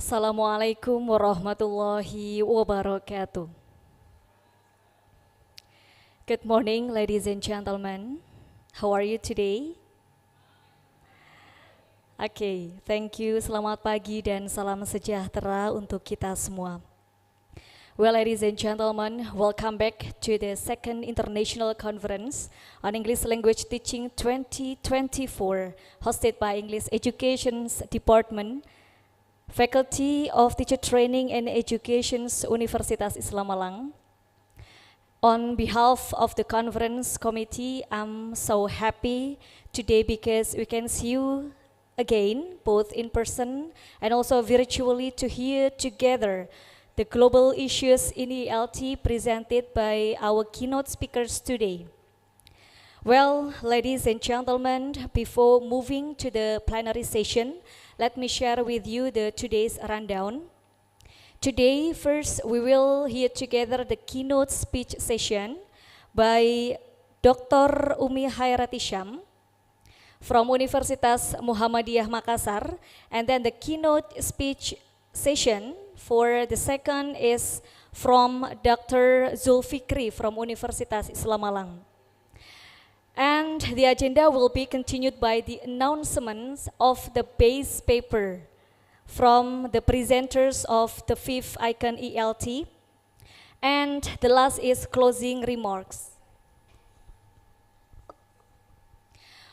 Assalamualaikum warahmatullahi wabarakatuh. Good morning, ladies and gentlemen. How are you today? Oke, thank you. Selamat pagi dan salam sejahtera untuk kita semua. Well, ladies and gentlemen, welcome back to the second International Conference on English Language Teaching 2024, hosted by English Education Department, Faculty of Teacher Training and Education, Universitas Islam Malang. On behalf of the conference committee, I'm so happy today because we can see you again, both in person and also virtually, to hear together the global issues in ELT presented by our keynote speakers today. Well, ladies and gentlemen, before moving to the plenary session, let me share with you today's rundown. Today, first, we will hear together the keynote speech session by Dr. Umi Hairati Syam from Universitas Muhammadiyah Makassar, and then the keynote speech session for the second is from Dr. Zulfikri from Universitas Islam Malang. And the agenda will be continued by the announcements of the base paper from the presenters of the fifth ICON-ELT. And the last is closing remarks.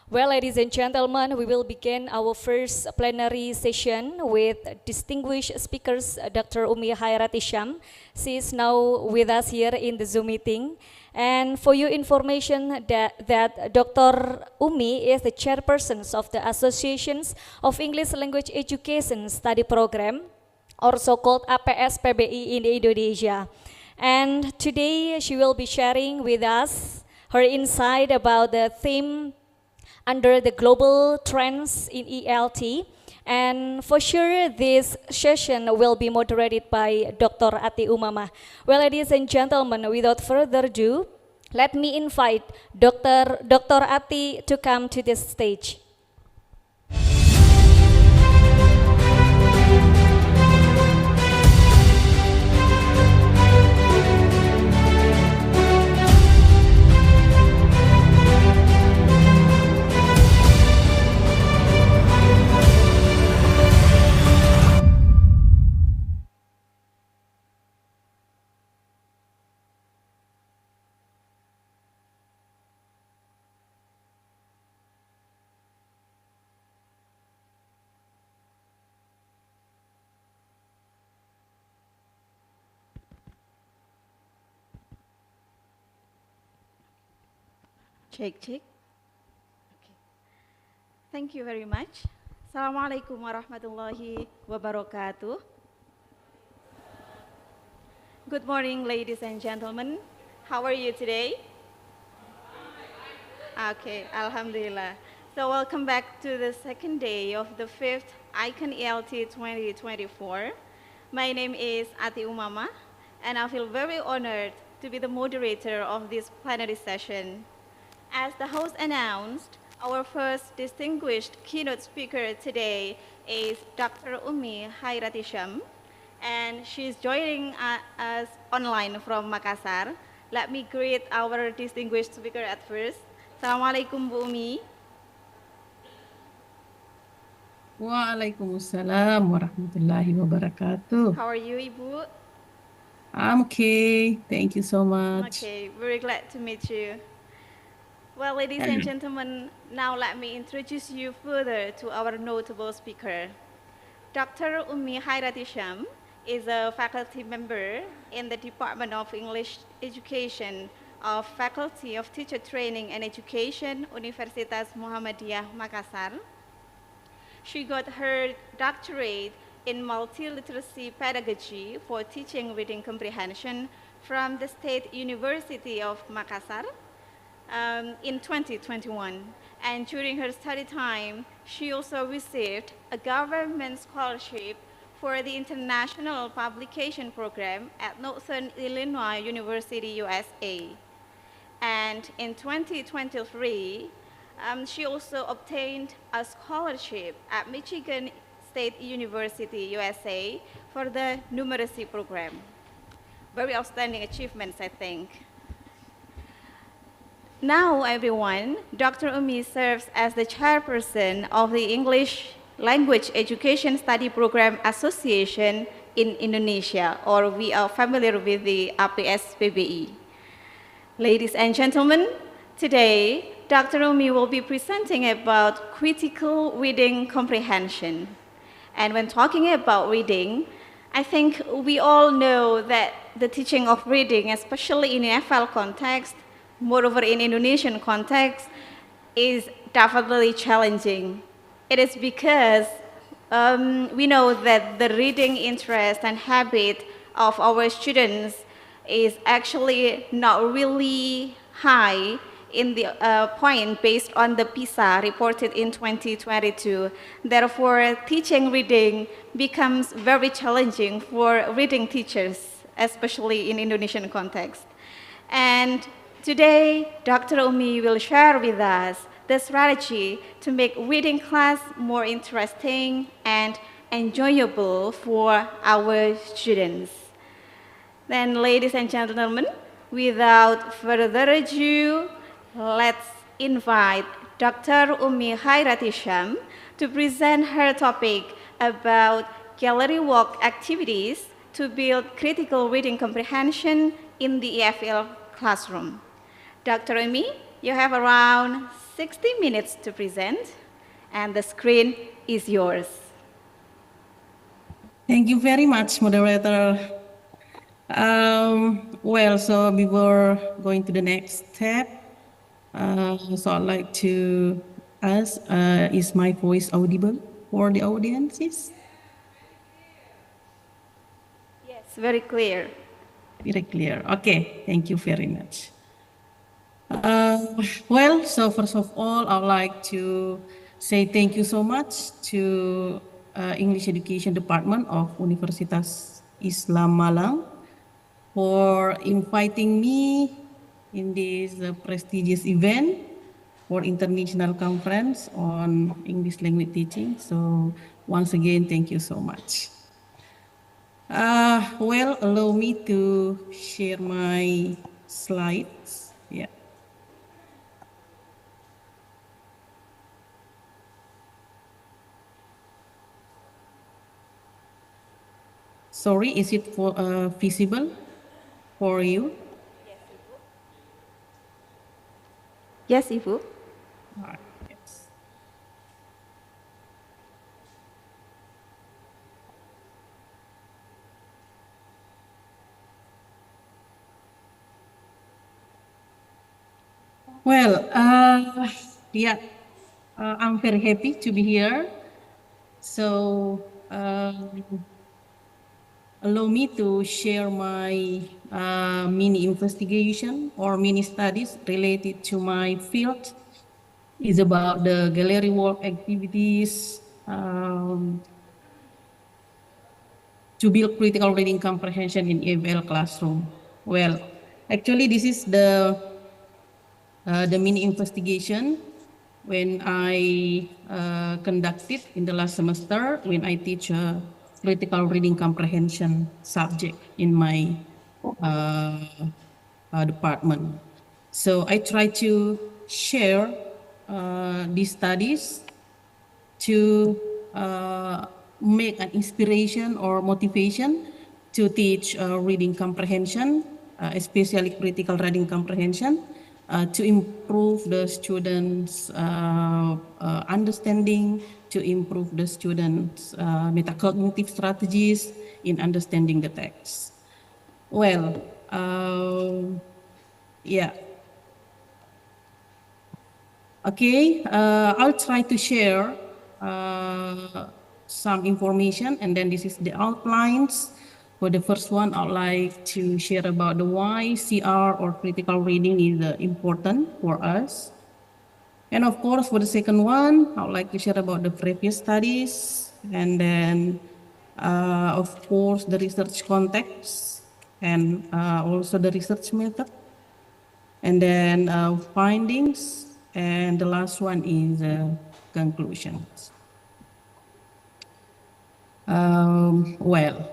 Well, ladies and gentlemen, we will begin our first plenary session with distinguished speakers, Dr. Umi Hairati Syam. She is now with us here in the Zoom meeting. And for your information that Dr. Umi is the chairperson of the Associations of English Language Education Study Program, or so-called APS PBI in Indonesia. And today she will be sharing with us her insight about the theme under the global trends in ELT, and for sure this session will be moderated by Dr. Ati Umamah. Well, ladies and gentlemen, without further ado, let me invite Dr. Ati to come to this stage. Check. Okay. Thank you very much. Assalamualaikum warahmatullahi wabarakatuh. Good morning, ladies and gentlemen. How are you today? Okay, Alhamdulillah. So welcome back to the second day of the fifth ICON-ELT 2024. My name is Ati Umama, and I feel very honored to be the moderator of this plenary session. As the host announced, our first distinguished keynote speaker today is Dr. Umi Hairati Syam, and she's joining us online from Makassar. Let me greet our distinguished speaker at first. Assalamualaikum, Bu Umi. Waalaikumsalam warahmatullahi wabarakatuh. How are you, Ibu? I'm okay. Thank you so much. Okay, very glad to meet you. Well, ladies and gentlemen, now let me introduce you further to our notable speaker. Dr. Umi Hairati Syam is a faculty member in the Department of English Education of Faculty of Teacher Training and Education, Universitas Muhammadiyah Makassar. She got her doctorate in multiliteracy pedagogy for teaching reading comprehension from the State University of Makassar in 2021. And during her study time, she also received a government scholarship for the International Publication Program at Northern Illinois University, USA. And in 2023, she also obtained a scholarship at Michigan State University, USA, for the numeracy program. Very outstanding achievements, I think. Now, everyone, Dr. Umi serves as the chairperson of the English Language Education Study Program Association in Indonesia, or we are familiar with the APS-PBI. Ladies and gentlemen, today, Dr. Umi will be presenting about critical reading comprehension. And when talking about reading, I think we all know that the teaching of reading, especially in EFL context, moreover in Indonesian context, is definitely challenging. It is because we know that the reading interest and habit of our students is actually not really high in the point based on the PISA reported in 2022. Therefore, teaching reading becomes very challenging for reading teachers, especially in Indonesian context. And today, Dr. Umi will share with us the strategy to make reading class more interesting and enjoyable for our students. Then, ladies and gentlemen, without further ado, let's invite Dr. Umi Hairatysham to present her topic about gallery walk activities to build critical reading comprehension in the EFL classroom. Dr. Umi, you have around 60 minutes to present, and the screen is yours. Thank you very much, moderator. So before going to the next step, so I'd like to ask, is my voice audible for the audiences? Yes, very clear. Very clear. Okay, thank you very much. So first of all, I'd like to say thank you so much to English Education Department of Universitas Islam Malang for inviting me in this prestigious event for international conference on English language teaching. So once again, thank you so much. Allow me to share my slides. Yeah. Sorry, is it visible for you? Yes, Ibu. Yes. I'm very happy to be here. So allow me to share my mini investigation or mini studies related to my field. It's about the gallery walk activities to build critical reading comprehension in EFL classroom. Well, actually, this is the mini investigation when I conducted in the last semester when I teach critical reading comprehension subject in my department. So I try to share these studies to make an inspiration or motivation to teach reading comprehension, especially critical reading comprehension, to improve the students' understanding, to improve the students' metacognitive strategies in understanding the text. Well, yeah. Okay, I'll try to share some information, and then this is the outlines. For the first one, I'd like to share about the why CR or critical reading is important for us. And of course, for the second one, I'd like to share about the previous studies, and then of course, the research context, and also the research method, and then findings, and the last one is conclusions. Well,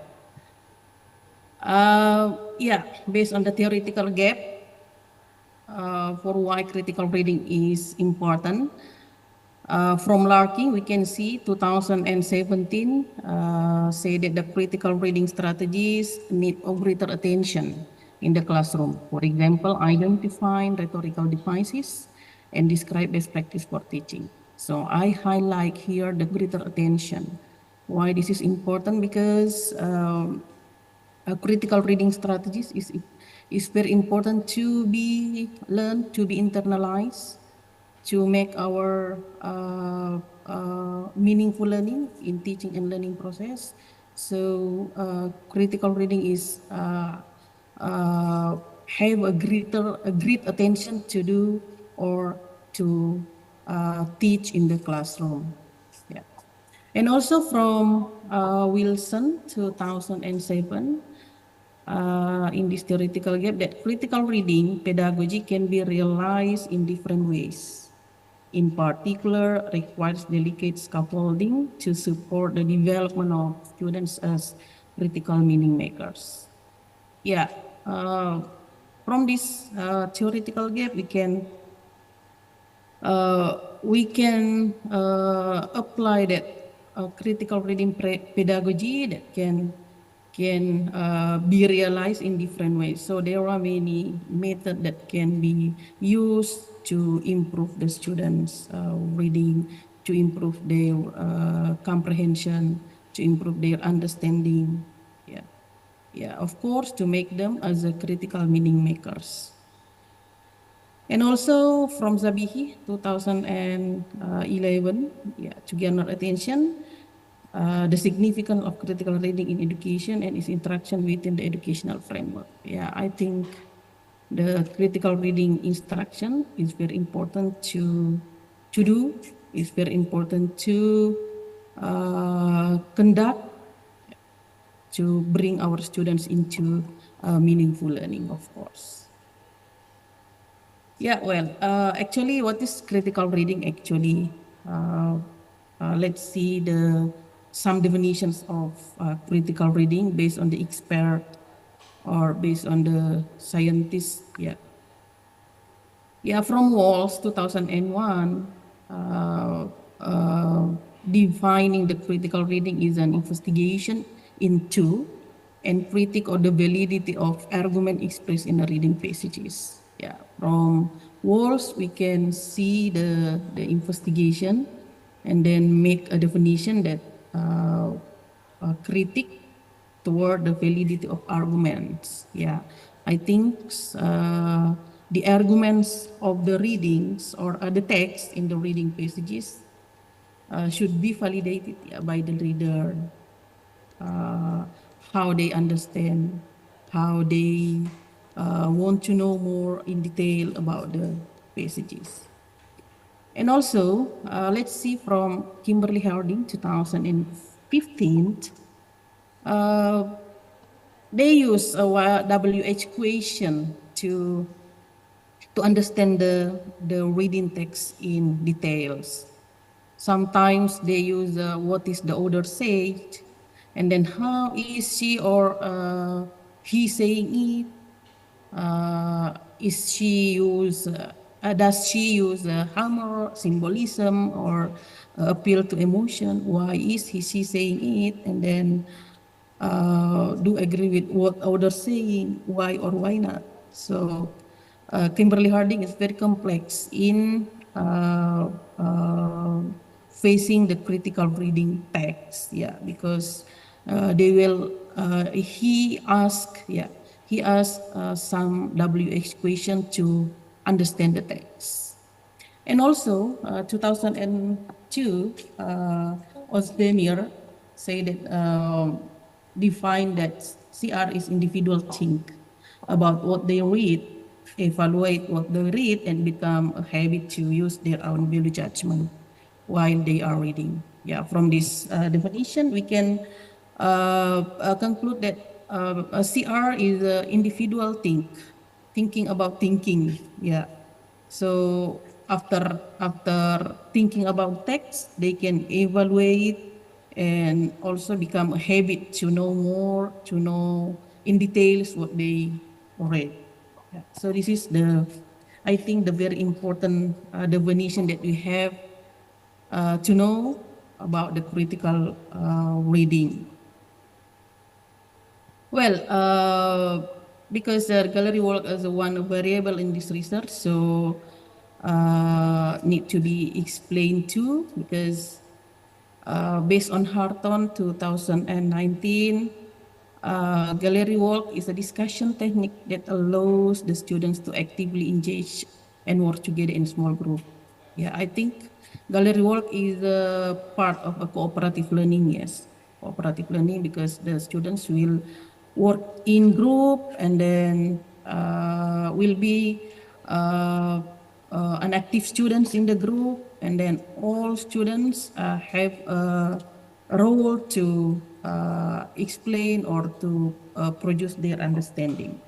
yeah, based on the theoretical gap for why critical reading is important. From Larkin, we can see 2017 say that the critical reading strategies need a greater attention in the classroom. For example, identifying rhetorical devices and describe best practice for teaching. So I highlight here the greater attention. Why this is important? Because critical reading strategies is very important to be learned, to be internalized, to make our meaningful learning in teaching and learning process. So critical reading is have a great attention to do or to teach in the classroom. Yeah. And also from Wilson 2007, in this theoretical gap, that critical reading pedagogy can be realized in different ways. In particular, requires delicate scaffolding to support the development of students as critical meaning makers. Yeah, from this theoretical gap, we can apply that critical reading pedagogy that can be realized in different ways. So there are many methods that can be used to improve the students' reading, to improve their comprehension, to improve their understanding. Yeah, yeah. Of course, to make them as a critical meaning makers. And also from Zabihi, 2011, yeah, to garner attention, the significance of critical reading in education and its interaction within the educational framework. Yeah, I think the critical reading instruction is very important to do. It's very important to conduct, to bring our students into meaningful learning, of course. Yeah, well, actually, what is critical reading actually? Let's see some definitions of critical reading based on the expert or based on the scientist. Yeah, yeah. From Walls 2001, defining the critical reading is an investigation into and critique of the validity of argument expressed in the reading passages. Yeah, from Walls we can see the investigation and then make a definition that critique toward the validity of arguments. Yeah, I think the arguments of the readings or the text in the reading passages should be validated by the reader, how they understand, how they want to know more in detail about the passages. And also, let's see from Kimberly Harding, 2015, they use a WH question to understand the reading text in details. Sometimes they use what is the author said, and then how is she or he saying it. Is she use? Does she use humor, symbolism, or appeal to emotion? Why is she saying it? And then do agree with what others saying? Why or why not? So Kimberly Harding is very complex in facing the critical reading text. Yeah, because they will. He asked some WH question to understand the text. And also, 2002, Ozdemir say that define that CR is individual think about what they read, evaluate what they read, and become a habit to use their own value judgment while they are reading. Yeah, from this definition, we can conclude that a CR is individual thinking about thinking. Yeah. So after thinking about text, they can evaluate and also become a habit to know more, to know in details what they read. Yeah. So this is I think the very important definition that we have to know about the critical reading. Well, because gallery work is one variable in this research, so need to be explained too, because based on Harton 2019, gallery work is a discussion technique that allows the students to actively engage and work together in small group. Yeah, I think gallery work is a part of a cooperative learning, yes. Cooperative learning because the students will work in group and then will be an active students in the group, and then all students have a role to explain or to produce their understanding.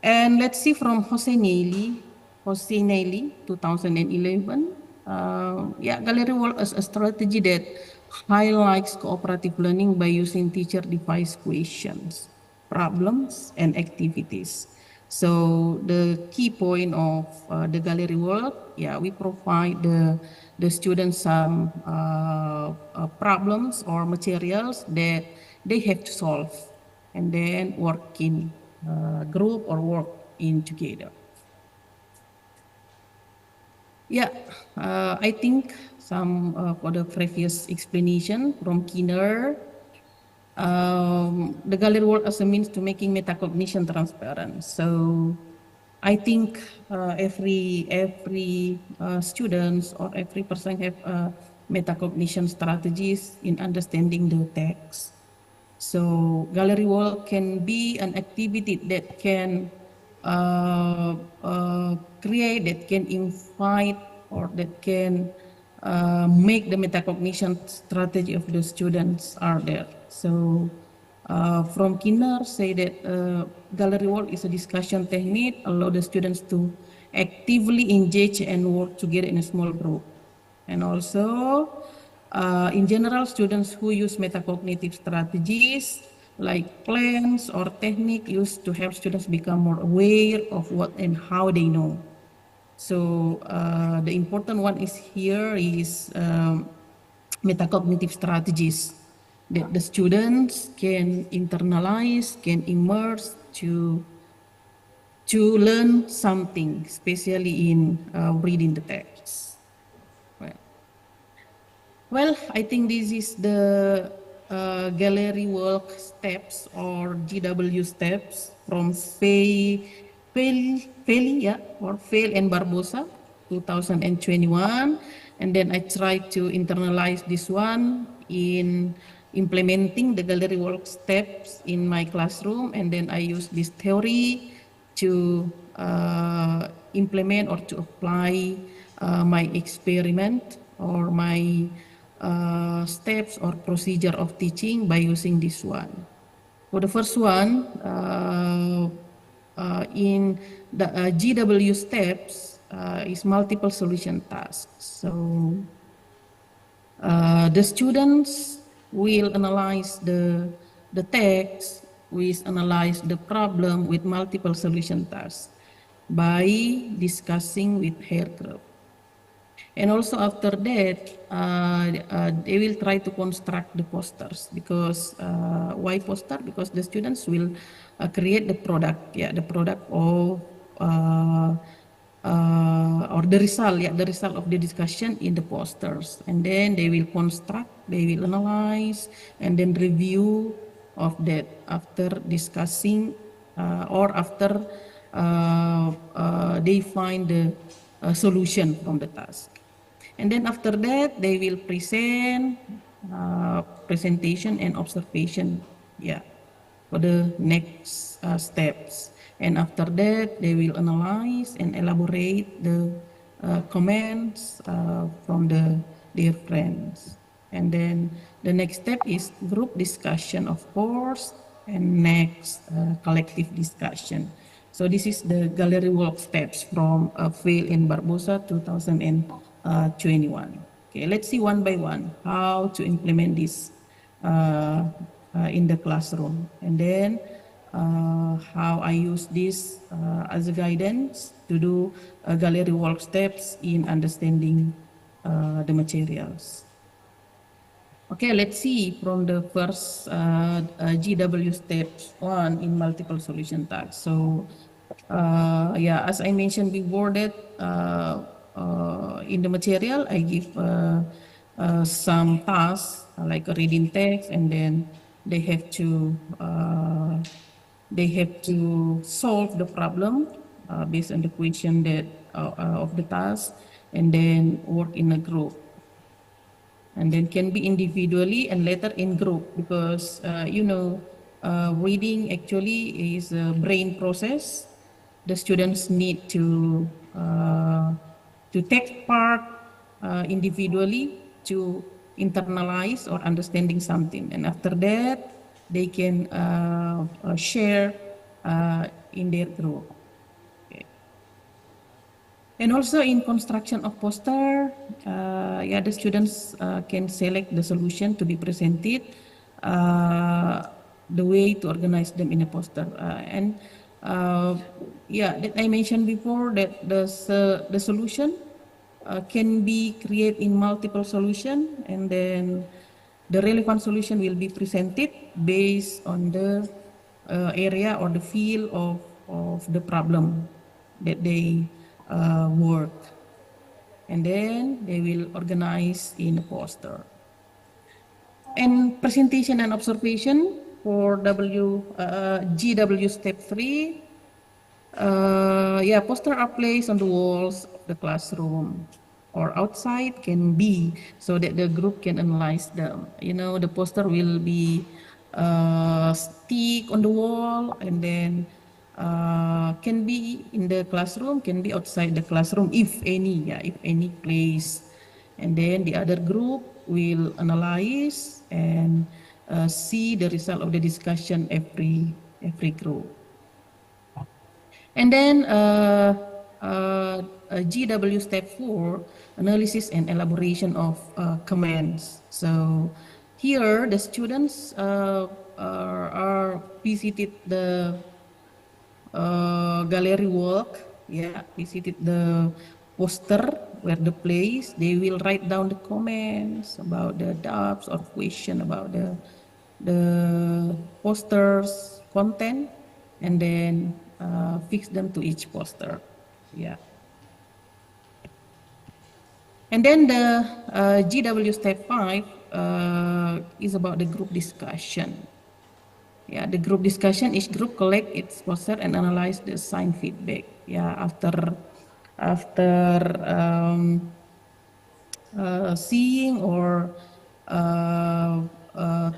And let's see from Jose Neely, 2011. Yeah, gallery work as a strategy that highlights cooperative learning by using teacher-devised questions, problems, and activities. So the key point of the gallery work, yeah, we provide the students some problems or materials that they have to solve, and then work in group or work in together. Yeah, I think some for the previous explanation from Kinner, the gallery work as a means to making metacognition transparent. So I think every students or every person have metacognition strategies in understanding the text. So gallery work can be an activity that can create, that can invite, or that can make the metacognition strategy of the students are there. So from Kinner say that gallery work is a discussion technique, allow the students to actively engage and work together in a small group. And also, in general, students who use metacognitive strategies like plans or technique used to help students become more aware of what and how they know. So the important one is here is metacognitive strategies that the students can internalize, can immerse to learn something, especially in reading the text. Well, I think this is the gallery work steps or GW steps from Faye and Barbosa, 2021. And then I tried to internalize this one in implementing the gallery work steps in my classroom. And then I use this theory to implement or to apply my experiment or my steps or procedure of teaching by using this one. For the first one, in the GW steps is multiple solution tasks. So the students will analyze the text, will analyze the problem with multiple solution tasks by discussing with her group. And also after that, they will try to construct the posters because why poster? Because the students will create the product, the product of or the result of the discussion in the posters, and then they will construct, they will analyze, and then review of that after discussing or after they find the solution from the task. And then after that, they will present presentation and observation, for the next steps. And after that, they will analyze and elaborate the comments from their friends. And then the next step is group discussion, of course, and next collective discussion. So this is the gallery work steps from Vail and Barbosa 2021. Okay, let's see one by one how to implement this in the classroom, and then how I use this as a guidance to do gallery work steps in understanding the materials. Okay, let's see from the first GW step 1 in multiple solution tasks. So yeah, as I mentioned before that in the material, I give some tasks like a reading text, and then they have to solve the problem based on the question that of the task, and then work in a group. And then can be individually and later in group, because reading actually is a brain process. The students need to take part individually to internalize or understanding something, and after that they can share in their group. And also in construction of poster, yeah, the students can select the solution to be presented, the way to organize them in a poster. And yeah, that I mentioned before that the solution can be created in multiple solution, and then the relevant solution will be presented based on the area or the field of the problem that they work, and then they will organize in a poster. And presentation and observation for GW step 3. Yeah, poster are placed on the walls of the classroom or outside can be, so that the group can analyze them. The poster will be stick on the wall, and then can be in the classroom, can be outside the classroom, if any place. And then the other group will analyze and see the result of the discussion every group. And then GW step 4, analysis and elaboration of comments. So here the students are visited the gallery walk, visited the poster where the place. They will write down the comments about the doubts or question about the poster's content, and then fix them to each poster. Yeah. And then the GW step 5 is about the group discussion. Yeah, the group discussion, each group collect its poster and analyze the assigned feedback. Yeah, after seeing or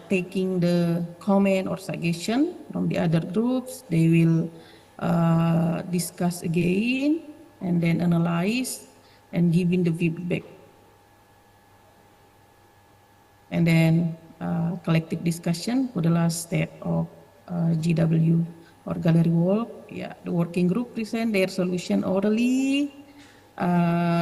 taking the comment or suggestion from the other groups, they will discuss again and then analyze and giving the feedback. And then collective discussion for the last step of GW or gallery walk. Yeah, the working group present their solution orally,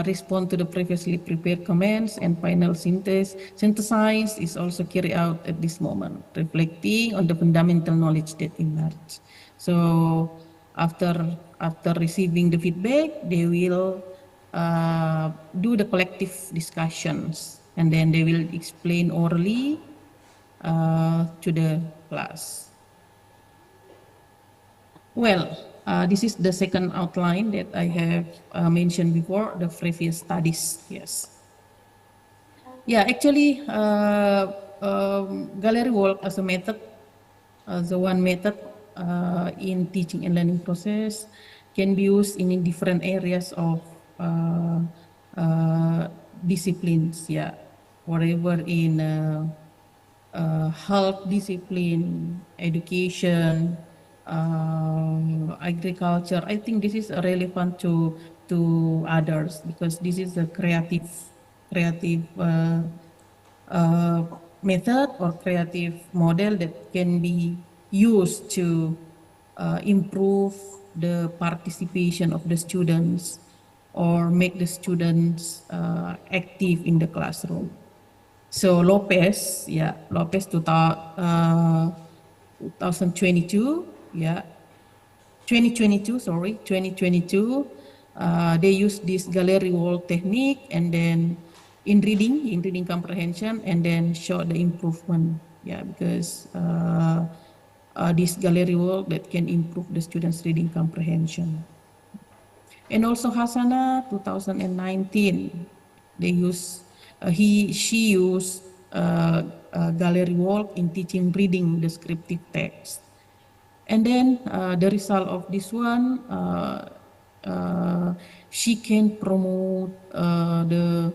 respond to the previously prepared comments, and final synthesize is also carried out at this moment, reflecting on the fundamental knowledge that emerged. So after receiving the feedback, they will do the collective discussions, and then they will explain orally to the class. Well, this is the second outline that I have mentioned before, the previous studies. Yes. Yeah, actually, gallery walk as a method, the one method in teaching and learning process, can be used in different areas of disciplines. Yeah, whatever in health discipline, education, agriculture. I think this is relevant to others, because this is a creative method or creative model that can be used to improve the participation of the students or make the students active in the classroom. So Lopez, 2022, 2022, sorry, 2022, they use this gallery wall technique, and then in reading comprehension, and then show the improvement, because this gallery wall that can improve the students' reading comprehension. And also Hasana, 2019, they use, she used gallery wall in teaching reading descriptive text. And then the result of this one, she can promote the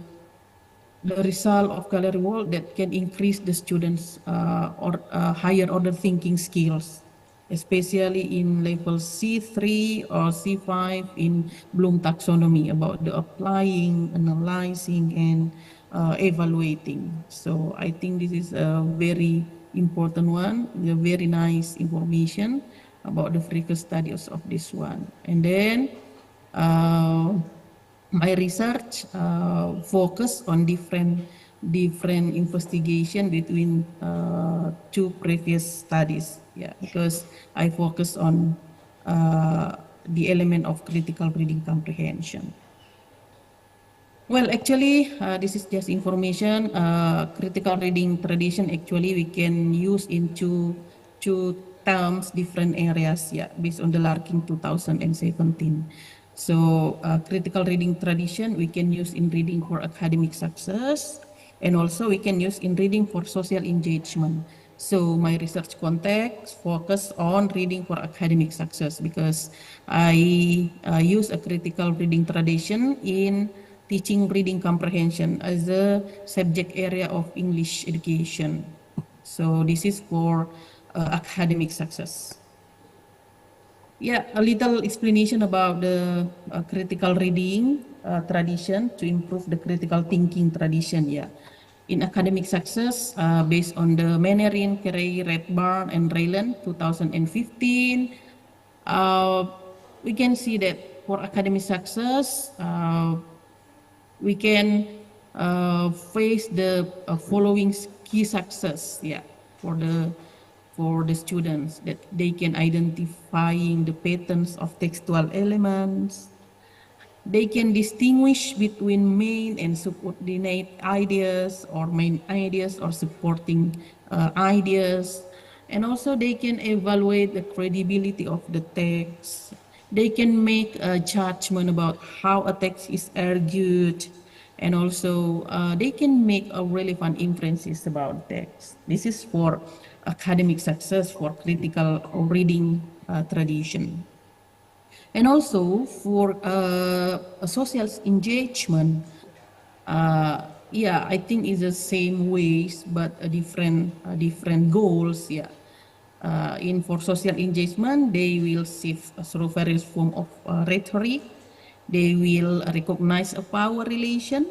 result of gallery wall that can increase the students' higher order thinking skills, especially in level C3 or C5 in Bloom taxonomy, about the applying, analyzing, and evaluating. So I think this is a very important one, a very nice information about the frequent studies of this one. And then my research focus on different investigation between two previous studies, because I focus on the element of critical reading comprehension. Well, actually, this is just information. Critical reading tradition, actually, we can use in two terms, different areas, based on the Larkin 2017. So, critical reading tradition, we can use in reading for academic success, and also we can use in reading for social engagement. So my research context focus on reading for academic success, because I use a critical reading tradition in teaching reading comprehension as a subject area of English education. So this is for academic success. A little explanation about the critical reading tradition to improve the critical thinking tradition. In academic success, based on the Manerin, Carey, Redbarn, and Raylan 2015, we can see that for academic success, we can face the following key success, for the students, that they can identifying the patterns of textual elements. They can distinguish between main and subordinate ideas, or main ideas or supporting ideas. And also they can evaluate the credibility of the text. They can make a judgment about how a text is argued. And also they can make a relevant inferences about text. This is for academic success, for critical reading tradition. And also for a social engagement, I think it's the same ways, but a different goals. In for social engagement, they will see through various form of rhetoric. They will recognize a power relation.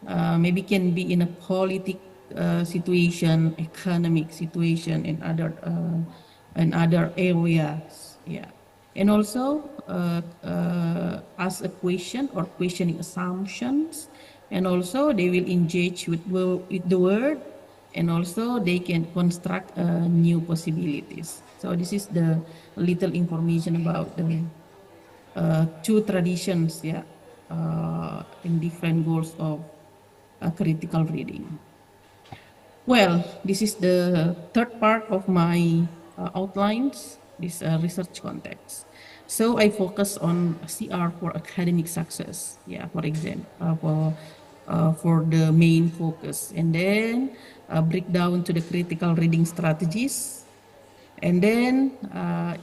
Maybe can be in a politic situation, economic situation, and other areas. And also ask a question or questioning assumptions, and also they will engage with the word, and also they can construct new possibilities. So this is the little information about the two traditions, in different goals of critical reading. Well, this is the third part of my outlines, this research context. So I focus on CR for academic success, for example, for the main focus, and then break down to the critical reading strategies. And then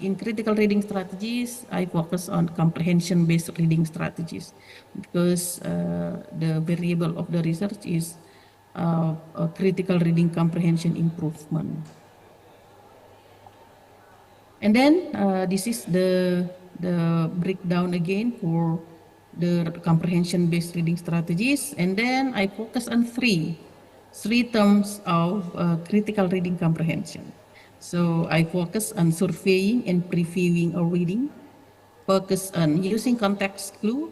in critical reading strategies, I focus on comprehension-based reading strategies, because the variable of the research is critical reading comprehension improvement. And then this is the breakdown again for the comprehension-based reading strategies. And then I focus on three terms of critical reading comprehension. So I focus on surveying and previewing a reading. focus on using context clue,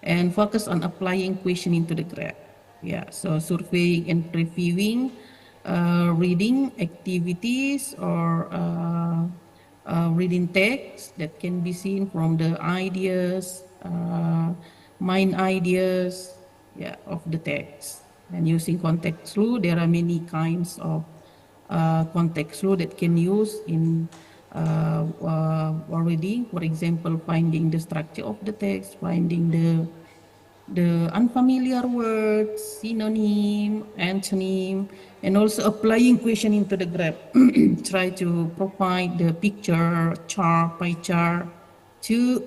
and focus on applying questioning to the graph. Yeah, so surveying and previewing reading activities or reading text that can be seen from the ideas, main ideas, yeah, of the text. And using context clue, there are many kinds of context clue that can use in reading. For example, finding the structure of the text, finding the unfamiliar words, synonym, antonym, and also applying questioning to the graph. Try to provide the picture, chart, pie chart to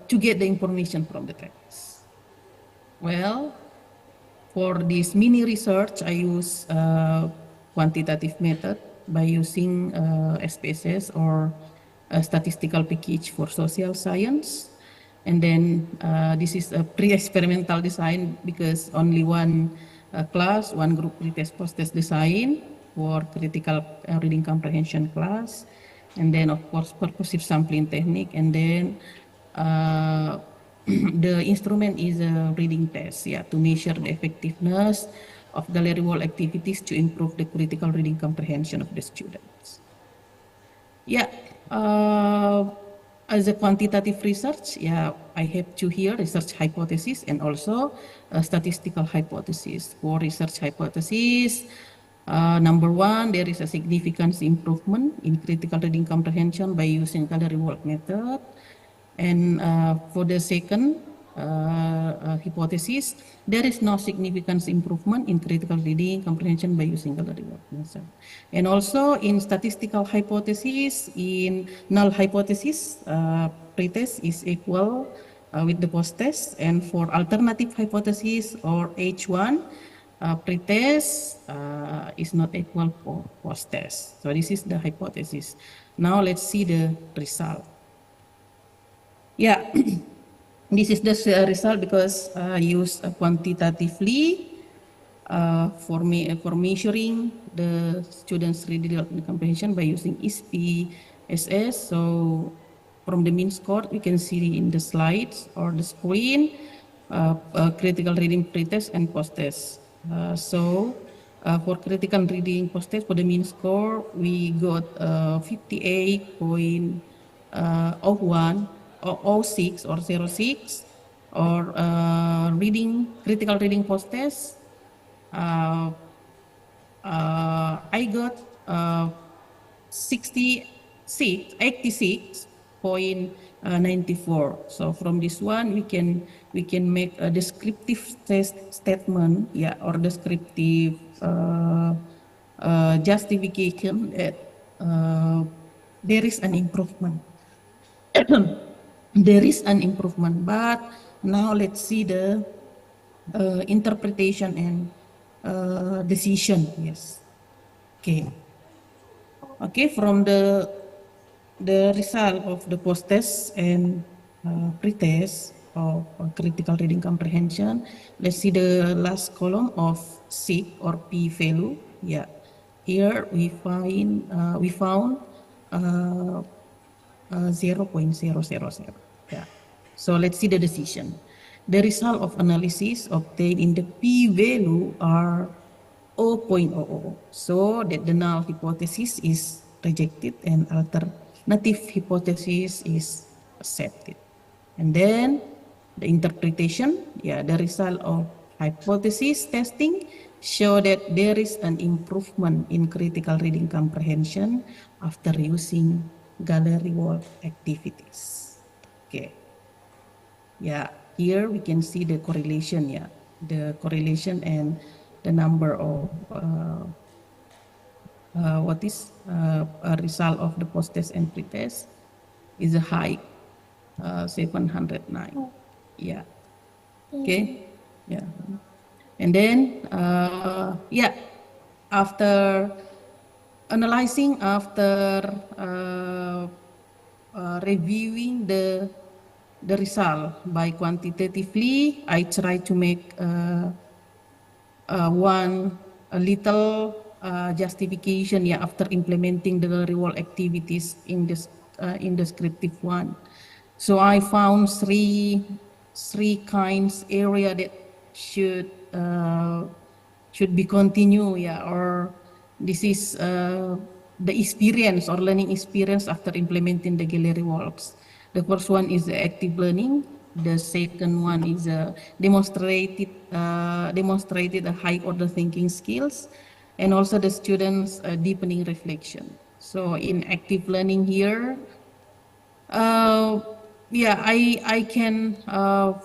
to get the information from the text. Well, for this mini research, I use quantitative method by using SPSS or a statistical package for social science. And then this is a pre-experimental design because only one class, one group pretest post-test design for critical reading comprehension class. And then of course purposive sampling technique. And then the instrument is a reading test, yeah, to measure the effectiveness of gallery wall activities to improve the critical reading comprehension of the students. Yeah, as a quantitative research, yeah, I have two here, research hypothesis and also a statistical hypothesis. For research hypothesis, number one, there is a significant improvement in critical reading comprehension by using gallery wall method. And for the second hypothesis, there is no significant improvement in critical reading comprehension by using gallery wall method. And also in statistical hypothesis, in null hypothesis, pretest is equal with the post-test. And for alternative hypothesis or H1, pretest is not equal for post-test. So this is the hypothesis. Now let's see the result. Yeah, this is the result because I use quantitatively for measuring the students' reading comprehension by using SPSS. So from the mean score, you can see in the slides or the screen, critical reading pretest and post-test. So for critical reading post-test, for the mean score, we got 58.01 or 06 or 06, or critical reading post-test. I got 86.94. So from this one, we can make a descriptive statement, yeah, or descriptive justification that there is an improvement. There is an improvement, but now let's see the interpretation and decision. Yes. Okay. Okay. From the result of the post-test and pre-test of critical reading comprehension, let's see the last column of SIG or P value. Yeah. Here we found 0.000. Yeah. So let's see the decision. The result of analysis obtained in the p-value are 0.00. So that the null hypothesis is rejected and alternative hypothesis is accepted. And then the interpretation, yeah, the result of hypothesis testing show that there is an improvement in critical reading comprehension after using gallery wall activities. Okay. Yeah, here we can see the correlation, yeah, the correlation and the number of what is a result of the post-test and pre-test is a high 709. Yeah. Okay. Yeah. And then yeah, after analyzing, after reviewing the result by quantitatively, I try to make a little justification, yeah, after implementing the reward activities in this in descriptive one. So I found three kinds area that should be continue, yeah, or this is the experience or learning experience after implementing the gallery works. The first one is the active learning. The second one is demonstrated a high order thinking skills, and also the students deepening reflection. So in active learning here, uh, yeah, I can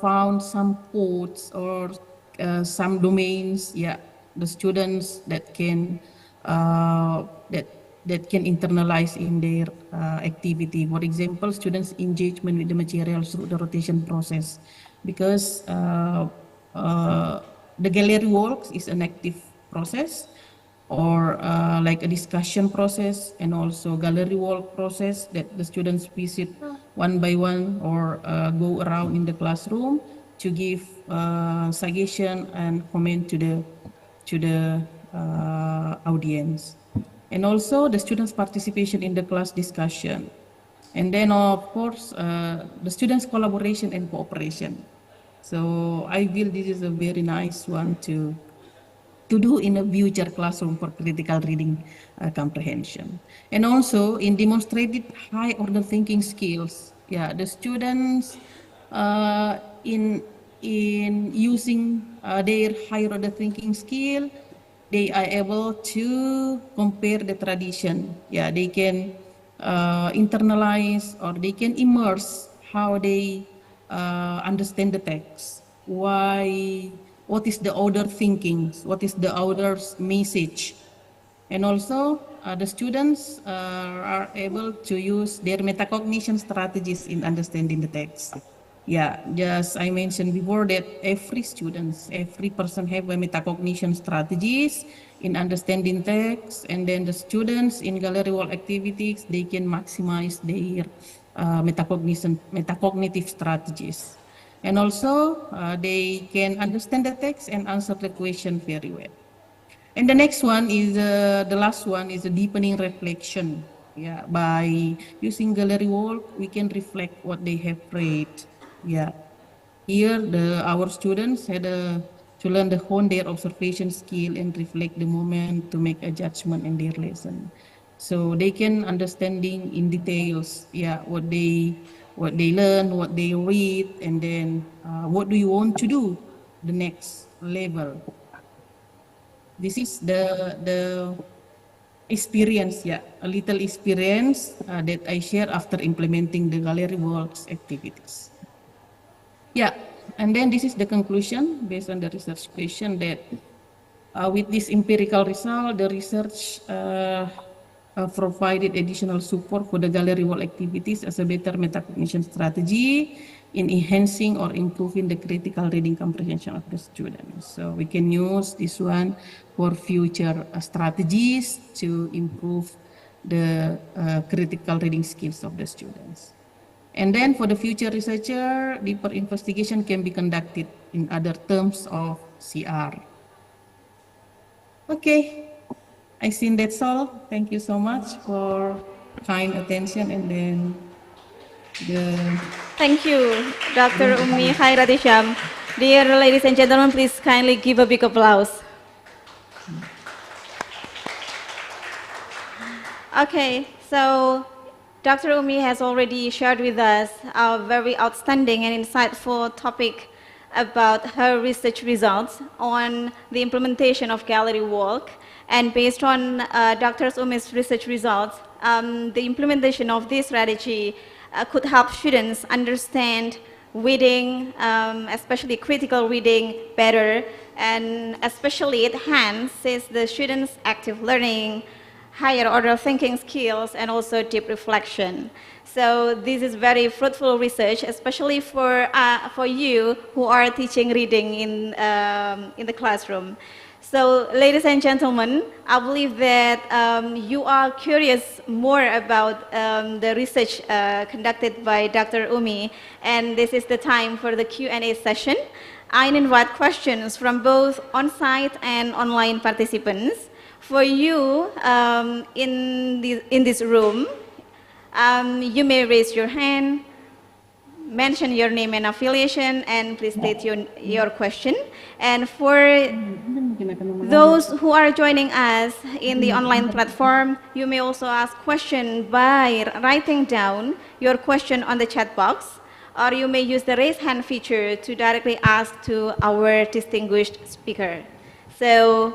found some codes or some domains. Yeah, the students that can uh, that that can internalize in their activity. For example, students' engagement with the materials through the rotation process, because the gallery works is an active process, or like a discussion process, and also gallery walk process that the students visit one by one, or go around in the classroom to give suggestion and comment to the audience, and also the students' participation in the class discussion, and then of course the students' collaboration and cooperation. So I feel this is a very nice one to do in a future classroom for critical reading comprehension. And also in demonstrated high order thinking skills, yeah, the students in using their high order thinking skill, they are able to compare the tradition. Yeah, they can internalize, or they can immerse how they understand the text. What is the order thinking? What is the order's message? And also, the students are able to use their metacognition strategies in understanding the text. Yeah, just I mentioned before that every person have a metacognition strategies in understanding text, and then the students in gallery wall activities, they can maximize their metacognitive strategies. And also, they can understand the text and answer the question very well. And the next one is, the last one is a deepening reflection. Yeah, by using gallery work, we can reflect what they have read. Yeah, here our students had to learn to hone their observation skill and reflect the moment to make a judgment in their lesson. So they can understanding in details, yeah, what they learn, what they read, and then what do you want to do the next level. This is the experience, yeah, a little experience that I share after implementing the gallery works activities. Yeah, and then this is the conclusion based on the research question that with this empirical result, the research provided additional support for the gallery wall activities as a better metacognition strategy in enhancing or improving the critical reading comprehension of the students. So we can use this one for future strategies to improve the critical reading skills of the students. And then for the future researcher, deeper investigation can be conducted in other terms of CR. Okay, I think that's all. Thank you so much for kind attention, and then Thank you, Dr. Umi Khairatisham. Dear ladies and gentlemen, please kindly give a big applause. Okay, so Dr. Umi has already shared with us a very outstanding and insightful topic about her research results on the implementation of gallery work. And based on Dr. Umi's research results, the implementation of this strategy could help students understand reading, especially critical reading, better, and especially it enhances the students' active learning, higher order thinking skills, and also deep reflection. So this is very fruitful research, especially for you who are teaching reading in the classroom. So ladies and gentlemen, I believe that you are curious more about the research conducted by Dr. Umi, and this is the time for the Q&A session. I invite questions from both on-site and online participants. For you in this room, You may raise your hand, mention your name and affiliation, and please state your question. And for those who are joining us in the online platform, you may also ask questions by writing down your question on the chat box, or you may use the raise hand feature to directly ask to our distinguished speaker. So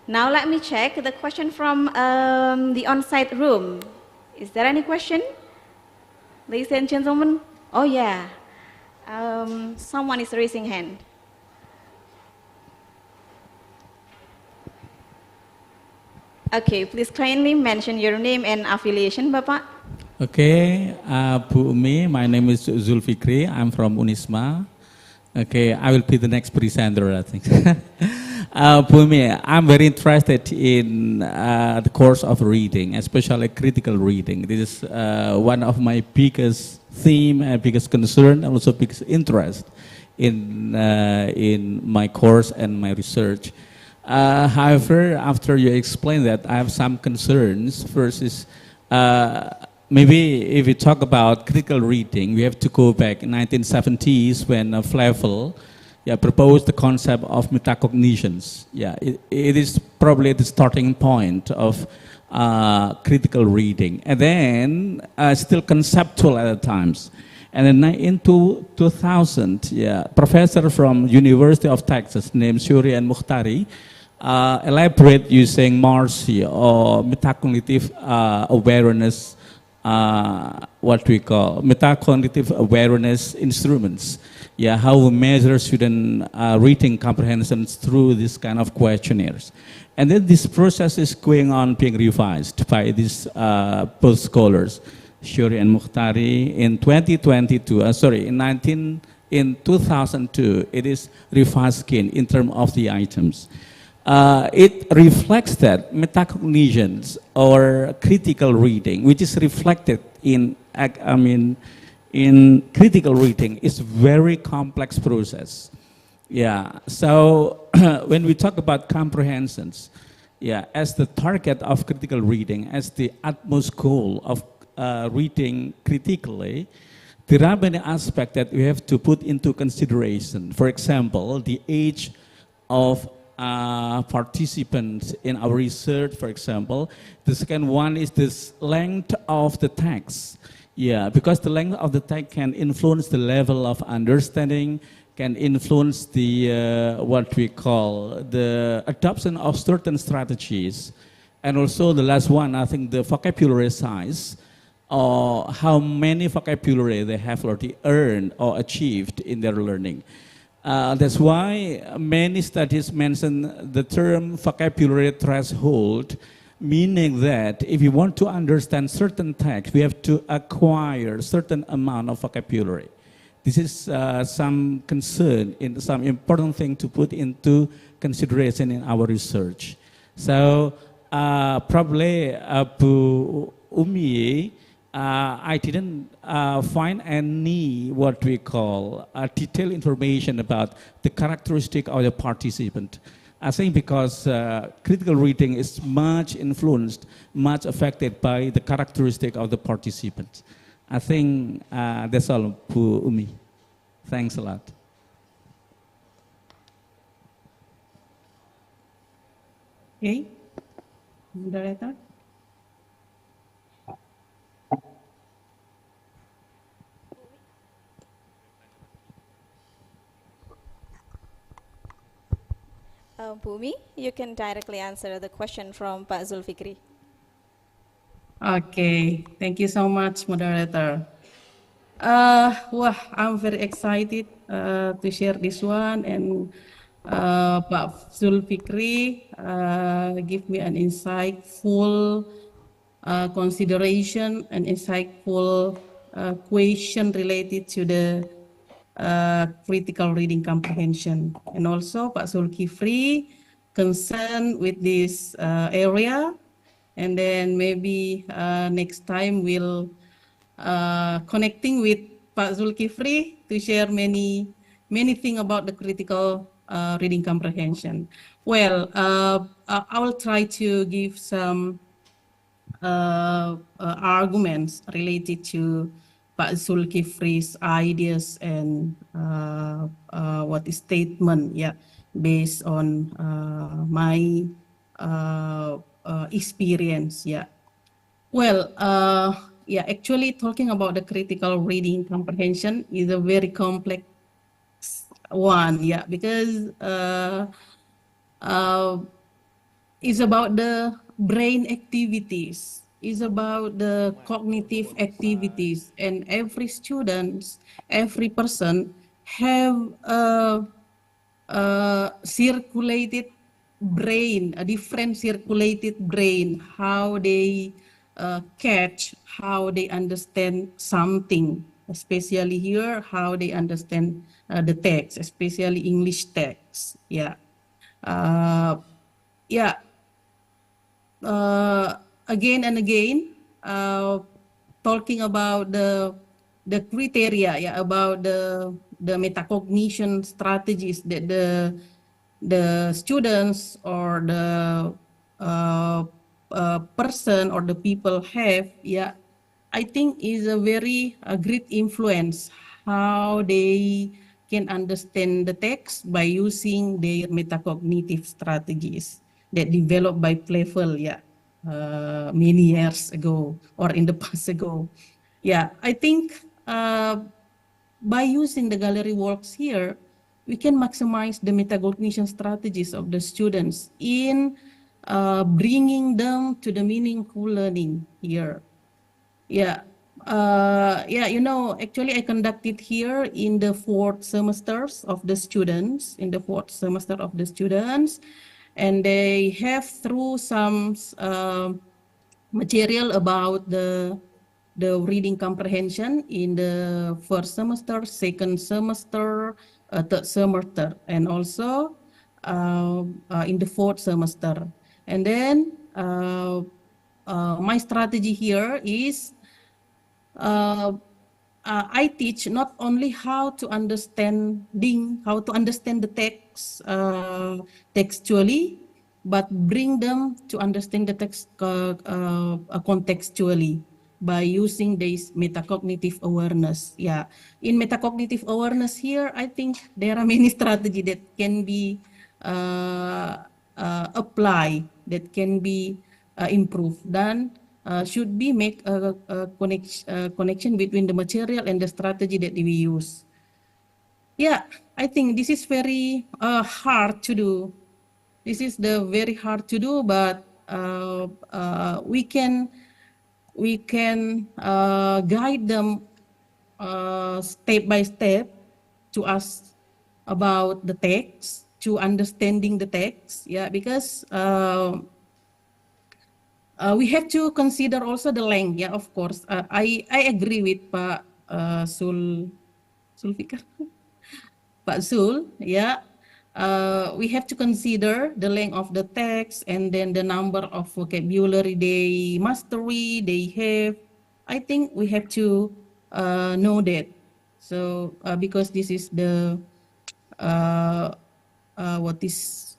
now let me check the question from the on-site room. Is there any question? Ladies and gentlemen? Oh yeah, someone is raising hand. Okay, please kindly mention your name and affiliation, Bapak. Okay, Bu Umi, my name is Zulfikri. I'm from Unisma. Okay, I will be the next presenter, I think. Bu Umi, I'm very interested in the course of reading, especially critical reading. This is one of my biggest theme and biggest concern, and also biggest interest in my course and my research. However, after you explain that, I have some concerns. First is, maybe if we talk about critical reading, we have to go back in 1970s when Flavel proposed the concept of metacognitions. Yeah, it is probably the starting point of critical reading. And then still conceptual at the times. And then in 2000, professor from University of Texas named Shuri and Mukhtari elaborate using MARCI or metacognitive awareness, what we call metacognitive awareness instruments. Yeah, how we measure student reading comprehensions through this kind of questionnaires. And then this process is going on being revised by these both scholars, Shuri and Mukhtari, in 2022, in 2002, it is revised again in terms of the items. It reflects that metacognitions or critical reading, which is reflected in critical reading, is very complex process. Yeah, so when we talk about comprehensions, as the target of critical reading, as the utmost goal of reading critically, there are many aspects that we have to put into consideration. For example, the age of participants in our research, for example. The second one is this length of the text. Yeah, because the length of the text can influence the level of understanding, can influence the, what we call, the adoption of certain strategies. And also the last one, I think the vocabulary size, or how many vocabulary they have already earned or achieved in their learning. That's why many studies mention the term vocabulary threshold, meaning that if you want to understand certain text, we have to acquire certain amount of vocabulary. This is some concern, in some important thing to put into consideration in our research. So probably Bu Umi, I didn't find any what we call detailed information about the characteristic of the participant. I think because critical reading is much influenced, much affected by the characteristic of the participant. I think that's all, Bu Umi. Thanks a lot. Okay, moderator. Bumi, you can directly answer the question from Pak Zulfikri. Okay, thank you so much, moderator. I'm very excited to share this one, and Pak Zulfikri give me an insightful consideration, an insightful question related to the critical reading comprehension. And also Pak Zulkifli concerned with this area, and then maybe next time we'll connecting with Pak Zulkifli to share many things about the critical reading comprehension. Well, I will try to give some arguments related to Pak Zulkifli's ideas and what is statement, yeah, based on my experience, yeah. Well, yeah, actually talking about the critical reading comprehension is a very complex one, yeah, because it's about the brain activities, it's about the cognitive activities, and every student, every person have a circulated brain, a different circulated brain, how they catch, how they understand something, especially here, how they understand the text, especially English text. Yeah. Yeah. Again and again, talking about the criteria, yeah, about the metacognition strategies that the students or the person or the people have, yeah, I think is a very great influence how they can understand the text by using their metacognitive strategies that developed by Playful, yeah, many years ago or in the past ago. Yeah, I think by using the gallery works here, we can maximize the metacognition strategies of the students in bringing them to the meaningful learning here. Yeah. Yeah, you know, actually I conducted here in the fourth semesters of the students, and they have through some material about the reading comprehension in the first semester, second semester, third semester, and also in the fourth semester. And then my strategy here is I teach not only how to understand the text textually, but bring them to understand the text contextually by using this metacognitive awareness. Yeah, in metacognitive awareness here, I think there are many strategies that can be applied, that can be improved. Then should be make a connection between the material and the strategy that we use. Yeah, I think this is very hard to do. This is the very hard to do, but we can guide them step by step to ask about the text, to understanding the text. Yeah, because we have to consider also the length. Yeah, of course. I agree with Pak Zulfikar, Pak Zul. Yeah, we have to consider the length of the text and then the number of vocabulary mastery they have. I think we have to know that. So because this is the what is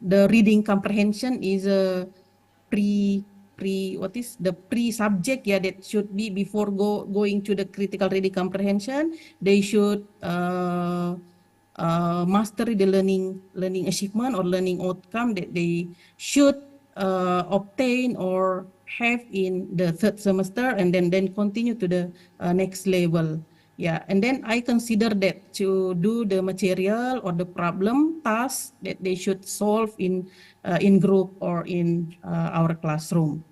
the reading comprehension is a pre subject, yeah, that should be before going to the critical reading comprehension. They should master the learning achievement or learning outcome that they should obtain or have in the third semester, and then continue to the next level. Yeah, and then I consider that to do the material or the problem task that they should solve in group or in our classroom.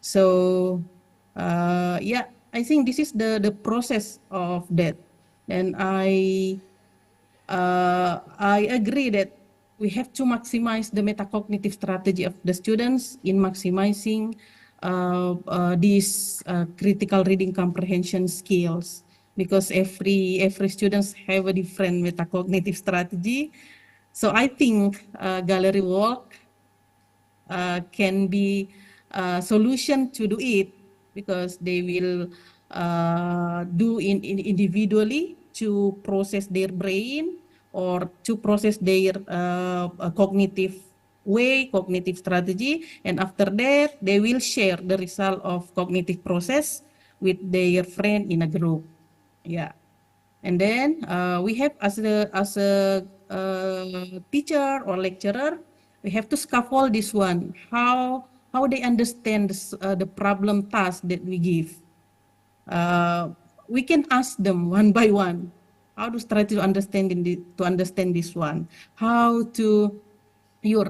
So yeah, I think this is the process of that, and I agree that we have to maximize the metacognitive strategy of the students in maximizing these critical reading comprehension skills, because every students have a different metacognitive strategy. So I think gallery work can be a solution to do it, because they will do individually to process their brain or to process their cognitive way, cognitive strategy, and after that, they will share the result of cognitive process with their friend in a group. Yeah. And then we have as a teacher or lecturer, we have to scaffold this one. How they understand the problem task that we give. We can ask them one by one. How to try to understand this one? How to your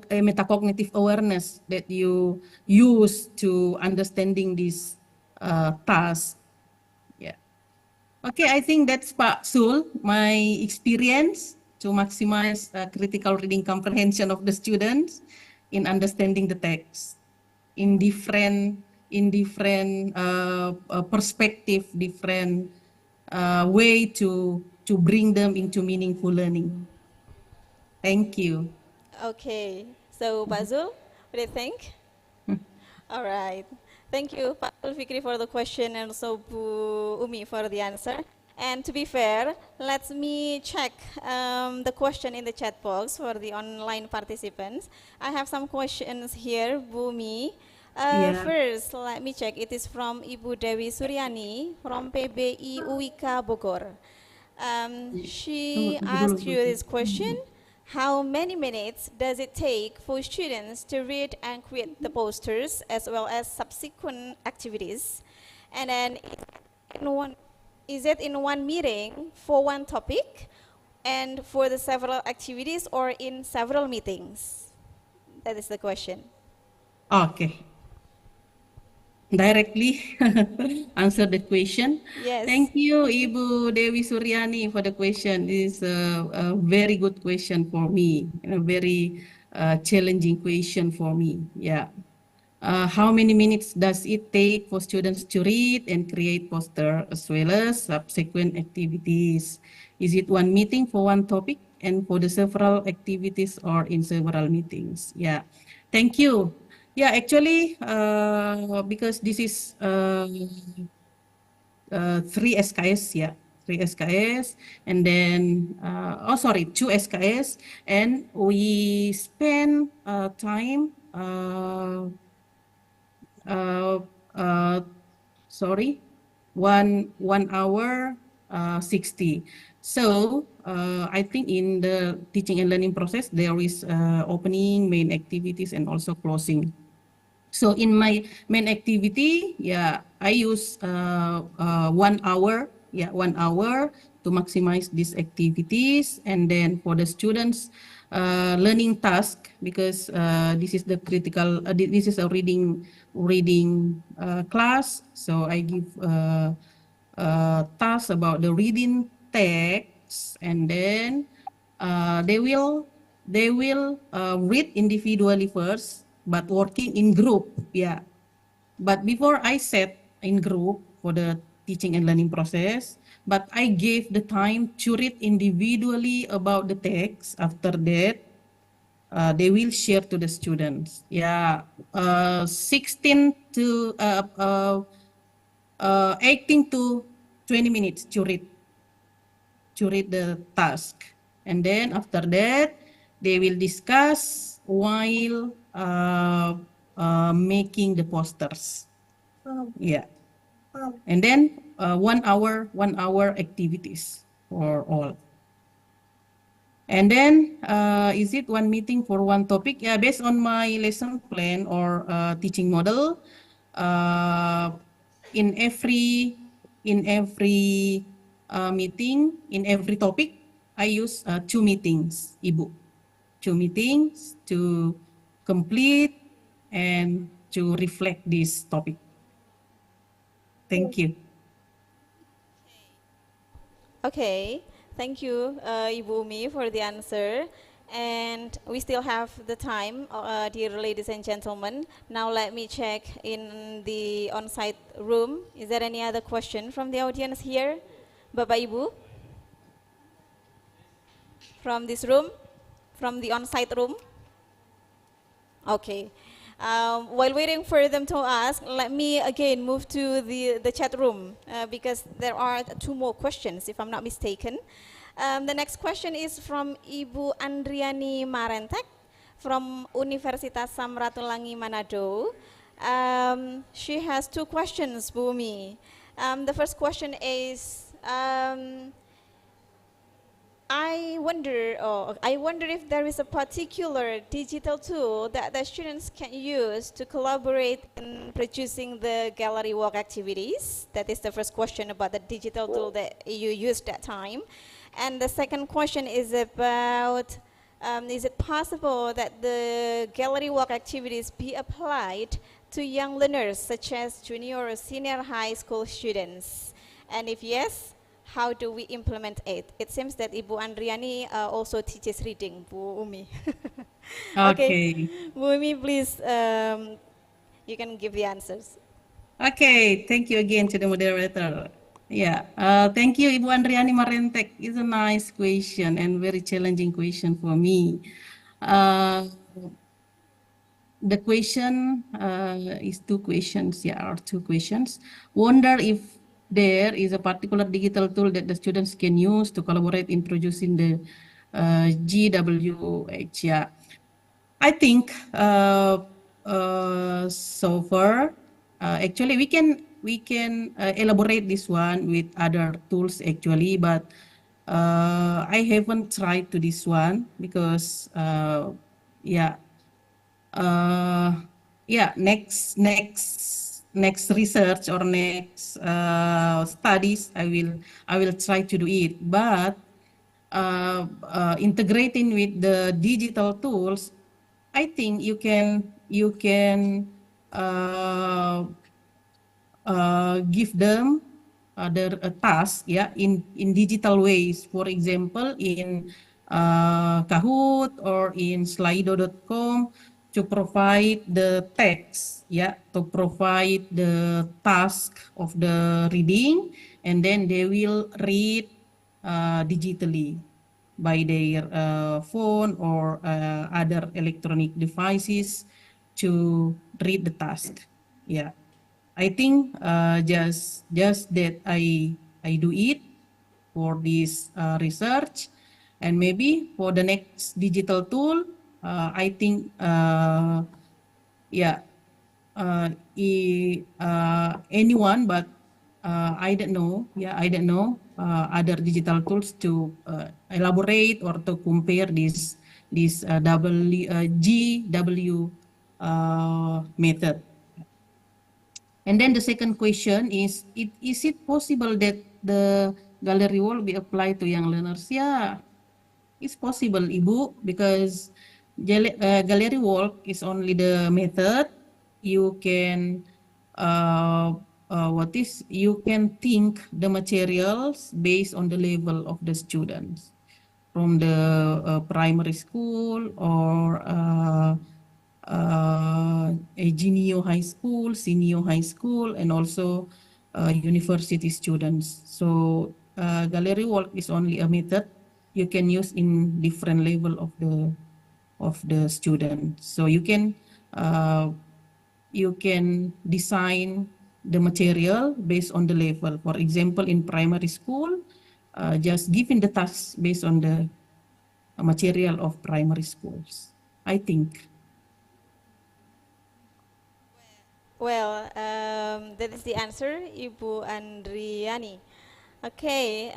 metacognitive awareness that you use to understanding this task. Yeah. Okay, I think that's Pak Sul, my experience to maximize critical reading comprehension of the students in understanding the text in different perspective, different way to bring them into meaningful learning. Thank you. Okay, so Pak Zul, what do you think? All right. Thank you, Pak Fikri, for the question and also Bu Umi for the answer. And to be fair, let me check the question in the chat box for the online participants. I have some questions here, Bu Umi. Yeah. First, let me check. It is from Ibu Dewi Suryani from PBI UIK Bogor. She asked you this question. How many minutes does it take for students to read and create the posters as well as subsequent activities? And then is it in one meeting for one topic and for the several activities or in several meetings? That is the question. Okay. Directly answer the question. Yes. Thank you, Ibu Dewi Suryani, for the question. This is a very good question for me, and a very challenging question for me. Yeah. How many minutes does it take for students to read and create poster as well as subsequent activities? Is it one meeting for one topic and for the several activities or in several meetings? Yeah. Thank you. Yeah, actually, because this is 3 SKS, yeah, 3 SKS, and then, two SKS, and we spend time, sorry, 1 hour 60. So I think in the teaching and learning process, there is opening, main activities, and also closing. So in my main activity, yeah, I use 1 hour, yeah, 1 hour to maximize these activities. And then for the students, learning task, because this is the critical, this is a reading class. So I give task about the reading text, and then they will read individually first, but working in group. Yeah. But before I set in group for the teaching and learning process, but I gave the time to read individually about the text. After that, they will share to the students. Yeah, 16 to 18 to 20 minutes to read the task. And then after that, they will discuss while making the posters. Yeah. And then 1 hour activities for all. And then is it one meeting for one topic? Yeah, based on my lesson plan or teaching model, in every meeting, in every topic, I use 2 meetings, Ibu. 2 meetings to complete and to reflect this topic. Thank you. Okay, thank you, Ibu Umi, for the answer. And we still have the time, dear ladies and gentlemen. Now let me check in the on-site room. Is there any other question from the audience here? Bapak Ibu? From this room? From the on-site room? Okay. While waiting for them to ask, let me again move to the chat room because there are 2 more questions, if I'm not mistaken. The next question is from Ibu Andriani Marentek from Universitas Samratulangi Manado. She has two questions, Bumi. The first question is, I wonder if there is a particular digital tool that the students can use to collaborate in producing the gallery walk activities. That is the first question about the digital tool that you used that time. And the second question is about, is it possible that the gallery walk activities be applied to young learners such as junior or senior high school students? And if yes, how do we implement it? It seems that Ibu Andriani also teaches reading, Bu Umi. Okay. Bu Umi, please, you can give the answers. Okay, thank you again to the moderator. Yeah, thank you, Ibu Andriani Marentek. It's a nice question and very challenging question for me. The question is two questions. Yeah, or two questions. Wonder if there is a particular digital tool that the students can use to collaborate in producing the GWH. Yeah, I think so far, actually we can elaborate this one with other tools actually, but I haven't tried to this one because yeah. Yeah, next research or next studies, I will try to do it. But integrating with the digital tools, I think you can give them a task, yeah, in digital ways. For example, in Kahoot or in Slido.com to provide the text, yeah, to provide the task of the reading, and then they will read digitally by their phone or other electronic devices to read the task. Yeah. I think just that I do it for this research, and maybe for the next digital tool, I think yeah, anyone, but I don't know. Yeah, I don't know other digital tools to elaborate or to compare this GW method. And then the second question is it possible that the gallery wall be applied to young learners? Yeah, it's possible, Ibu, because gallery walk is only the method. You can you can think the materials based on the level of the students from the primary school or a junior high school, senior high school, and also university students. So gallery walk is only a method you can use in different level of the student. So you can design the material based on the level. For example, in primary school, just giving the task based on the material of primary schools, I think. Well, that is the answer, Ibu Andriani. Okay,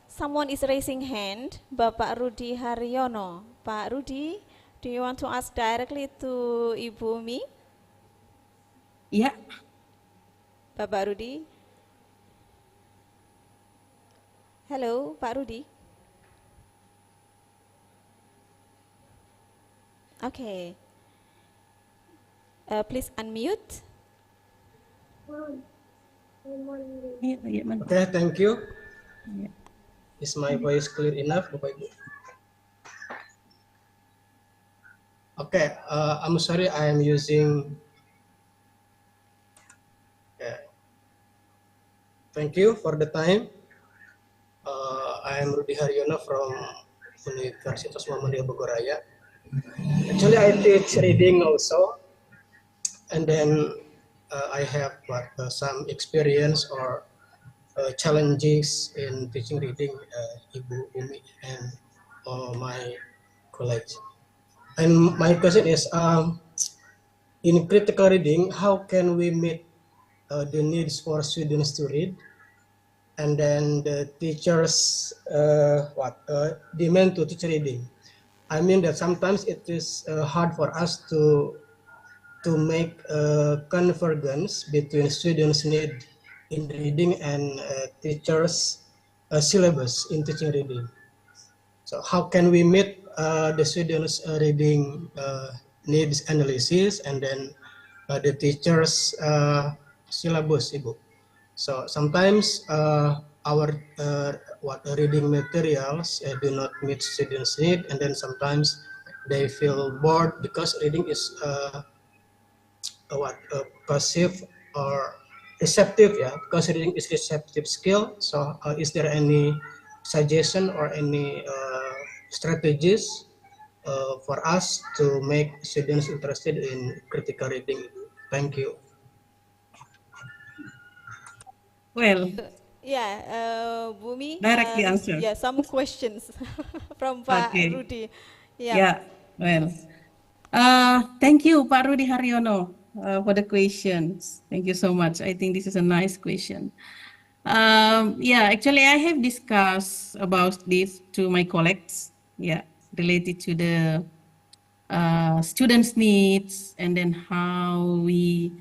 someone is raising hand, Bapak Rudi Haryono. Pak Rudi, do you want to ask directly to Ibu Umi? Yeah. Bapak Rudi. Hello, Pak Rudi. Okay. Please unmute. Okay, thank you. Yeah. Is my voice clear enough, Bapak Ibu? Okay, I'm sorry I am using. Okay. Thank you for the time. I am Rudi Haryono from Universitas Muhammadiyah Bogoraya. Actually, I teach reading also, and then I have some experience or challenges in teaching reading Ibu Umi and my colleagues. And my question is, in critical reading, how can we meet the needs for students to read, and then the teachers demand to teach reading? I mean that sometimes it is hard for us to make a convergence between students' need in reading and teachers' syllabus in teaching reading. So how can we meet the students' reading needs analysis and then the teachers' syllabus, Ibu? So sometimes our reading materials do not meet students' need, and then sometimes they feel bored because reading is passive or receptive, yeah, because reading is receptive skill. So is there any suggestion or any strategies for us to make students interested in critical reading? Thank you. Well, Yeah, Bumi, directly answer. yeah, some questions from Pak Okay. Rudy. Yeah. Yeah. Well, thank you, Pak Rudi Haryono, for the questions. Thank you so much. I think this is a nice question. Yeah, actually, I have discussed about this to my colleagues. Yeah, related to the students' needs and then how we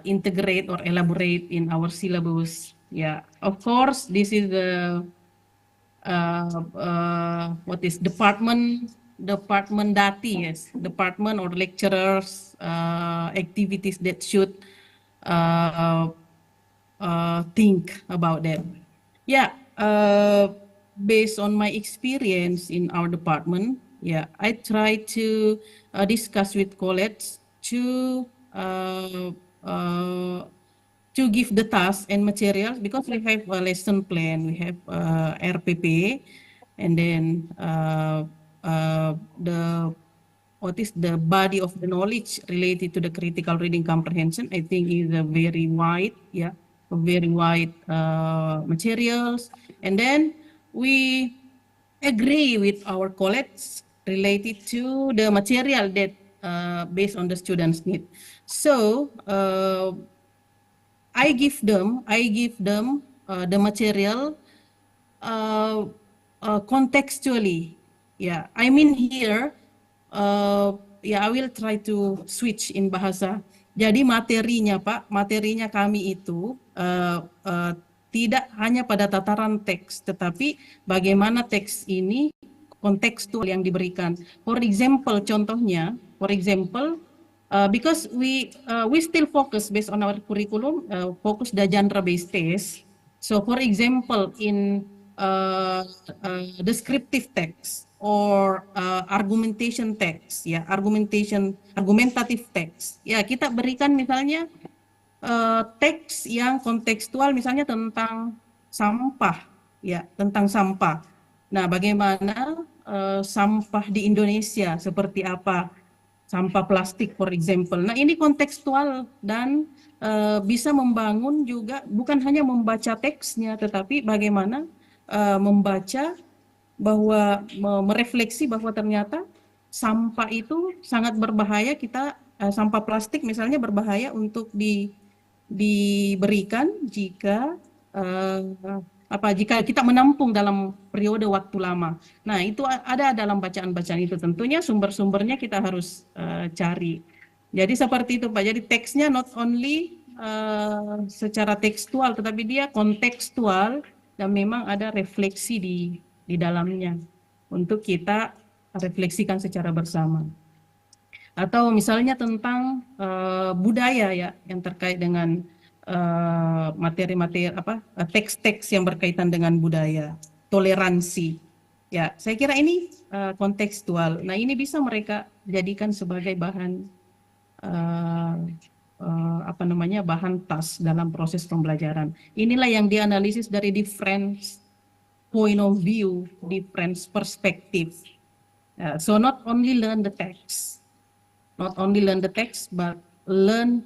integrate or elaborate in our syllabus. Yeah, of course, this is the what is department dati, yes, department or lecturers activities that should uh, think about them. Yeah, based on my experience in our department, yeah, I try to discuss with colleagues uh, uh, to give the task and materials, because we have a lesson plan, we have RPP, and then the what is the body of the knowledge related to the critical reading comprehension. I think is a very wide, yeah, a very wide materials, and then we agree with our colleagues related to the material that based on the students' need. So I give them the material uh, contextually. Yeah, I mean here, yeah, I will try to switch in bahasa. Jadi materinya Pak, materinya kami itu tidak hanya pada tataran teks, tetapi bagaimana teks ini kontekstual yang diberikan. For example, contohnya, for example, because we still focus based on our curriculum, focus the genre based test. So for example, in descriptive text or argumentation text, ya, argumentative text, ya, kita berikan misalnya teks yang kontekstual, misalnya tentang sampah, ya, tentang sampah. Nah, bagaimana sampah di Indonesia seperti apa? Sampah plastik, for example. Nah, ini kontekstual dan bisa membangun juga, bukan hanya membaca teksnya, tetapi bagaimana membaca bahwa merefleksi bahwa ternyata sampah itu sangat berbahaya. Kita sampah plastik misalnya berbahaya untuk diberikan jika jika kita menampung dalam periode waktu lama. Nah, itu ada dalam bacaan-bacaan itu. Tentunya sumber-sumbernya kita harus cari. Jadi seperti itu Pak. Jadi teksnya not only secara tekstual, tetapi dia kontekstual dan memang ada refleksi di dalamnya untuk kita refleksikan secara bersama. Atau misalnya tentang budaya, ya, yang terkait dengan materi-materi teks-teks yang berkaitan dengan budaya, toleransi. Ya, saya kira ini kontekstual. Nah, ini bisa mereka jadikan sebagai bahan bahan tas dalam proses pembelajaran. Inilah yang dianalisis dari different point of view, different perspective. So not only learn the text, but learn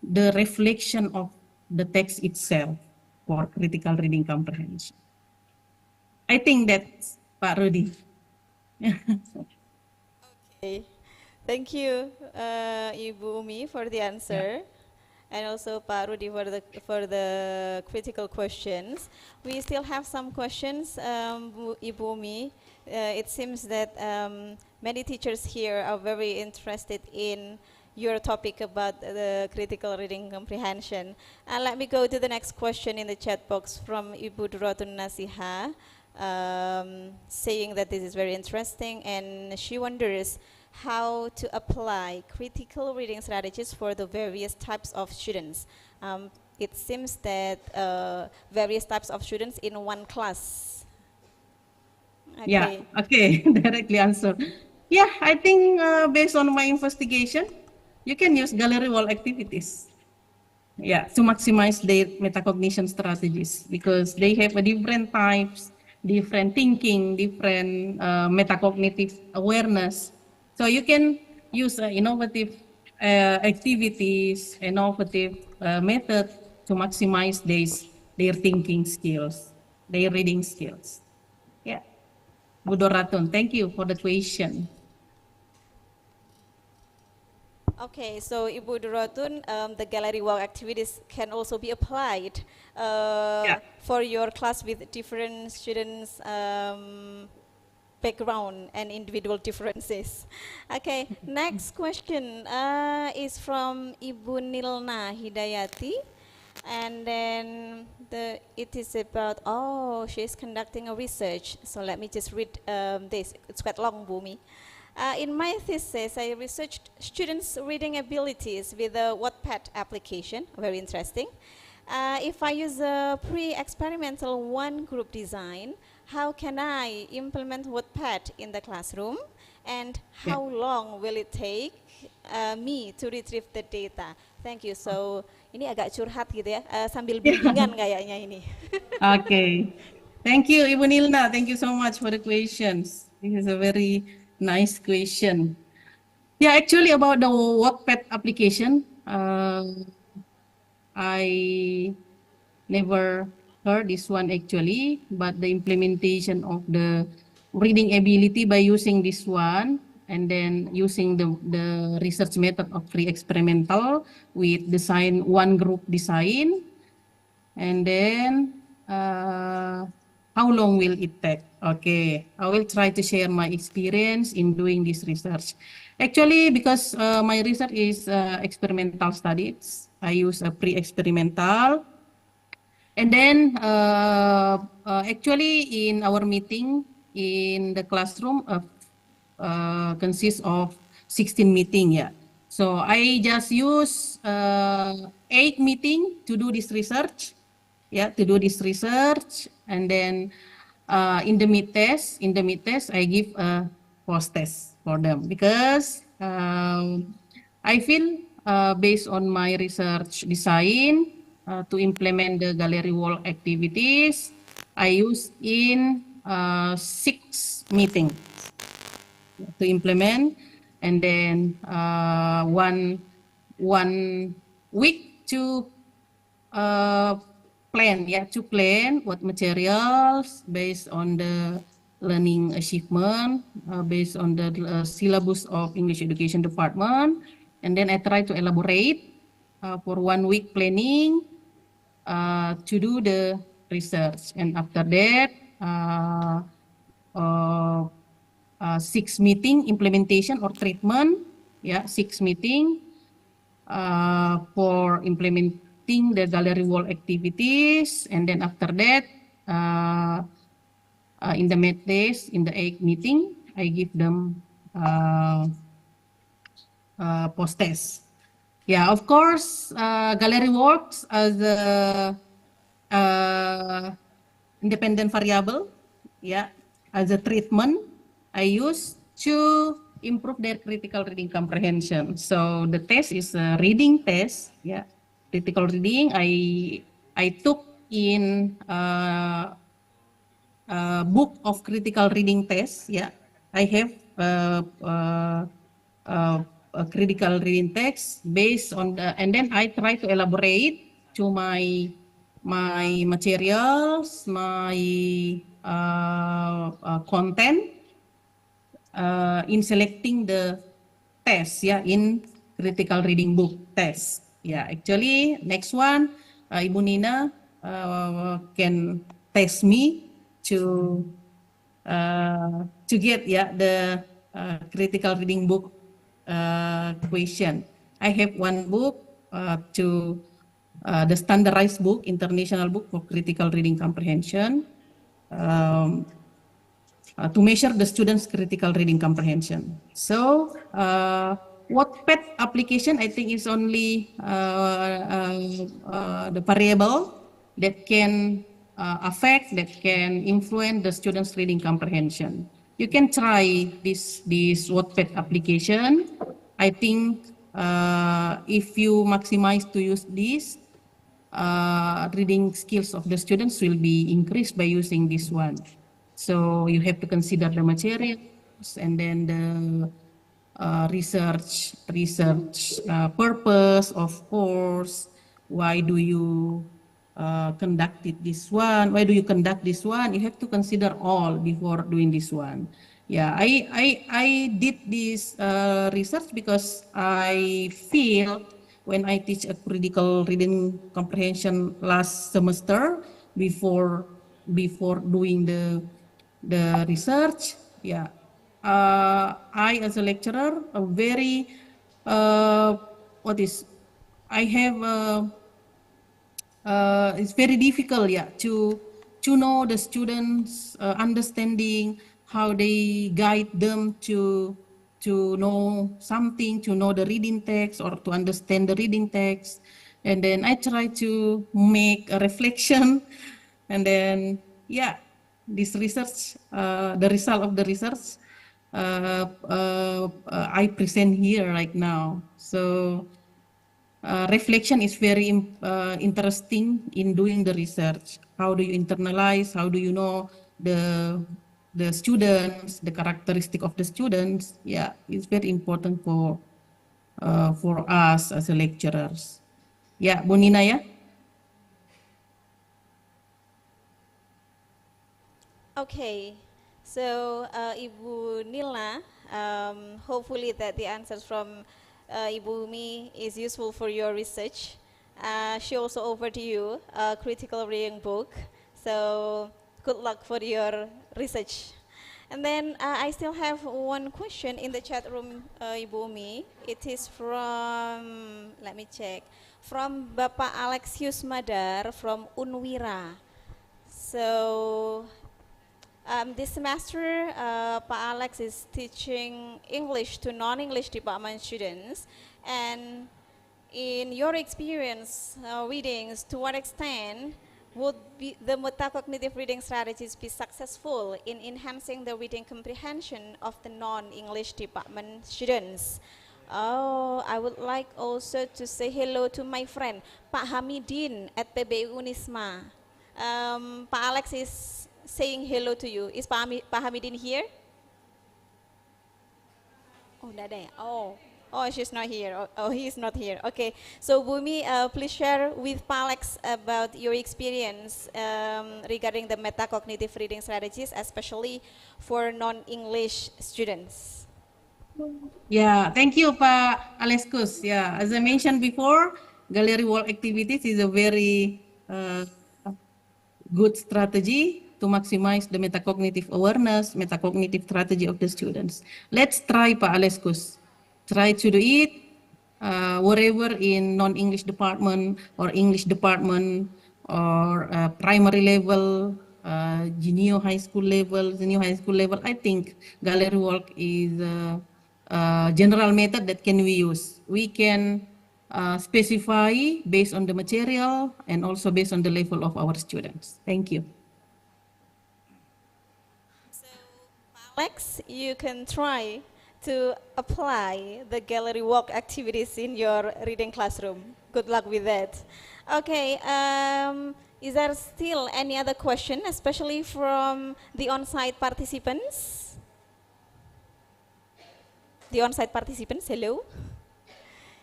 the reflection of the text itself for critical reading comprehension. I think that's Pak Rudy. Okay. Thank you, Ibu Umi, for the answer. And also Pak Rudi for the critical questions. We still have some questions, Ibu Umi. It seems that many teachers here are very interested in your topic about the critical reading comprehension. And let me go to the next question in the chat box from Ibu Duratun Nasiha, saying that this is very interesting, and she wonders how to apply critical reading strategies for the various types of students. It seems that various types of students in one class. Okay. Yeah, okay, directly answer. Yeah, I think based on my investigation, you can use gallery wall activities. Yeah, to maximize their metacognition strategies because they have a different types, different thinking, different metacognitive awareness. So you can use innovative activities, innovative method to maximize their thinking skills, their reading skills. Yeah, Budoratun, thank you for the question. Okay, so Ibu Duratun, the gallery walk activities can also be applied for your class with different students' background and individual differences. Okay, next question is from Ibu Nilna Hidayati. And then it is about, she's conducting a research. So let me just read this. It's quite long, Bumi. In my thesis, I researched students' reading abilities with the Wattpad application, very interesting. If I use a pre-experimental one-group design, how can I implement Wattpad in the classroom? And how long will it take me to retrieve the data? Thank you. So, ini agak curhat gitu ya, sambil bimbingan kayaknya ini. Okay. Thank you, Ibu Nilna. Thank you so much for the questions. This is a very nice question. Yeah, actually about the Wattpad application, I never heard this one actually, but the implementation of the reading ability by using this one and then using the research method of free experimental with design one group design, and then how long will it take? Okay, I will try to share my experience in doing this research. Actually, because my research is experimental studies, I use a pre-experimental. And then actually in our meeting in the classroom consists of 16 meeting, yeah. So I just use 8 meeting to do this research, yeah, to do this research. And then in the mid test, I give a post test for them because I feel based on my research design to implement the gallery wall activities, I use in 6 meetings to implement, and then one week to plan what materials based on the learning achievement, based on the syllabus of English Education Department, and then I try to elaborate for 1 week planning to do the research, and after that 6 meeting implementation or treatment, 6 meeting for implementing the gallery wall activities, and then after that in the mid days, in the 8 meeting, I give them post test. Yeah, of course, gallery works as a independent variable, as a treatment I use to improve their critical reading comprehension. So the test is a reading test, critical reading. I took in book of critical reading test. I have a critical reading text based on the, and then I try to elaborate to my materials, my content in selecting the test, yeah, in critical reading book test. Yeah, actually, next one, Ibu Nina can test me to get, yeah, the critical reading book question. I have one book to the standardized book, international book for critical reading comprehension. To measure the students' critical reading comprehension. So, what PET application I think is only the variable that can affect, that can influence the students' reading comprehension. You can try this Wattpad application. I think if you maximize to use this, reading skills of the students will be increased by using this one. So you have to consider the materials and then the research purpose, of course. Why do you conduct this one? Why do you conduct this one? You have to consider all before doing this one. Yeah, I did this research because I feel when I teach a critical reading comprehension last semester before doing the research, yeah, I as a lecturer a very what is I have it's very difficult, yeah, to know the students understanding, how they guide them to know something, to know the reading text or to understand the reading text. And then I try to make a reflection and then, yeah, this research, the result of the research I present here right now. So reflection is very interesting in doing the research. How do you internalize? How do you know the students, the characteristic of the students? Yeah, it's very important for us as a lecturers. Yeah, Bu Nina, ya. Okay, so Ibu Nila, hopefully that the answers from Ibu Umi is useful for your research. She also offered you a critical reading book, so good luck for your research. And then I still have one question in the chat room, Ibu Umi. It is from, let me check, from Bapak Alexius Madar from Unwira. So this semester, Pak Alex is teaching English to non-English department students. And in your experience readings, to what extent would the metacognitive reading strategies be successful in enhancing the reading comprehension of the non-English department students? Oh, I would like also to say hello to my friend, Pak Hamidin at PBU Unisma. Pak Alex is saying hello to you. Is Pak Hamidin here? Oh, tidak ada ya? Oh, she's not here. Oh, he is not here. Okay. So, Bumi, please share with Pak Alex about your experience regarding the metacognitive reading strategies, especially for non-English students. Yeah, thank you, Pak Aleskus. Yeah, as I mentioned before, gallery walk activities is a very good strategy to maximize the metacognitive awareness, metacognitive strategy of the students. Let's try, Pak Aleskus. Try to do it wherever in non-English department or English department or primary level, junior high school level, senior high school level. I think gallery walk is a general method that can we use. We can specify based on the material and also based on the level of our students. Thank you. So, Alex, you can try to apply the gallery walk activities in your reading classroom. Good luck with that. Okay, is there still any other question, especially from the on-site participants? The on-site participants, hello.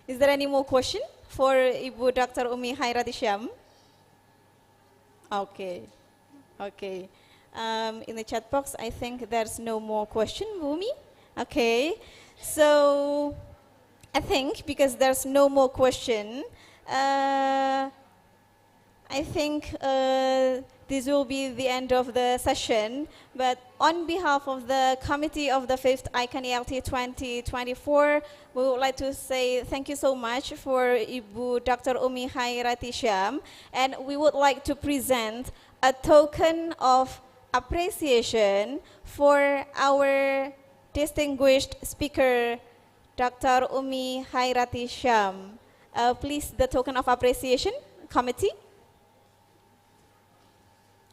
Is there any more question for Ibu Dr. Umi Hairati-Syam? Okay, okay. In the chat box, I think there's no more question, Umi. Okay, so I think because there's no more question, I think this will be the end of the session, but on behalf of the committee of the 5th ICON-ELT 2024, we would like to say thank you so much for Ibu Dr. Umi Hairati Syam, and we would like to present a token of appreciation for our distinguished speaker, Dr. Umi Hairati Syam. Please, the token of appreciation, committee.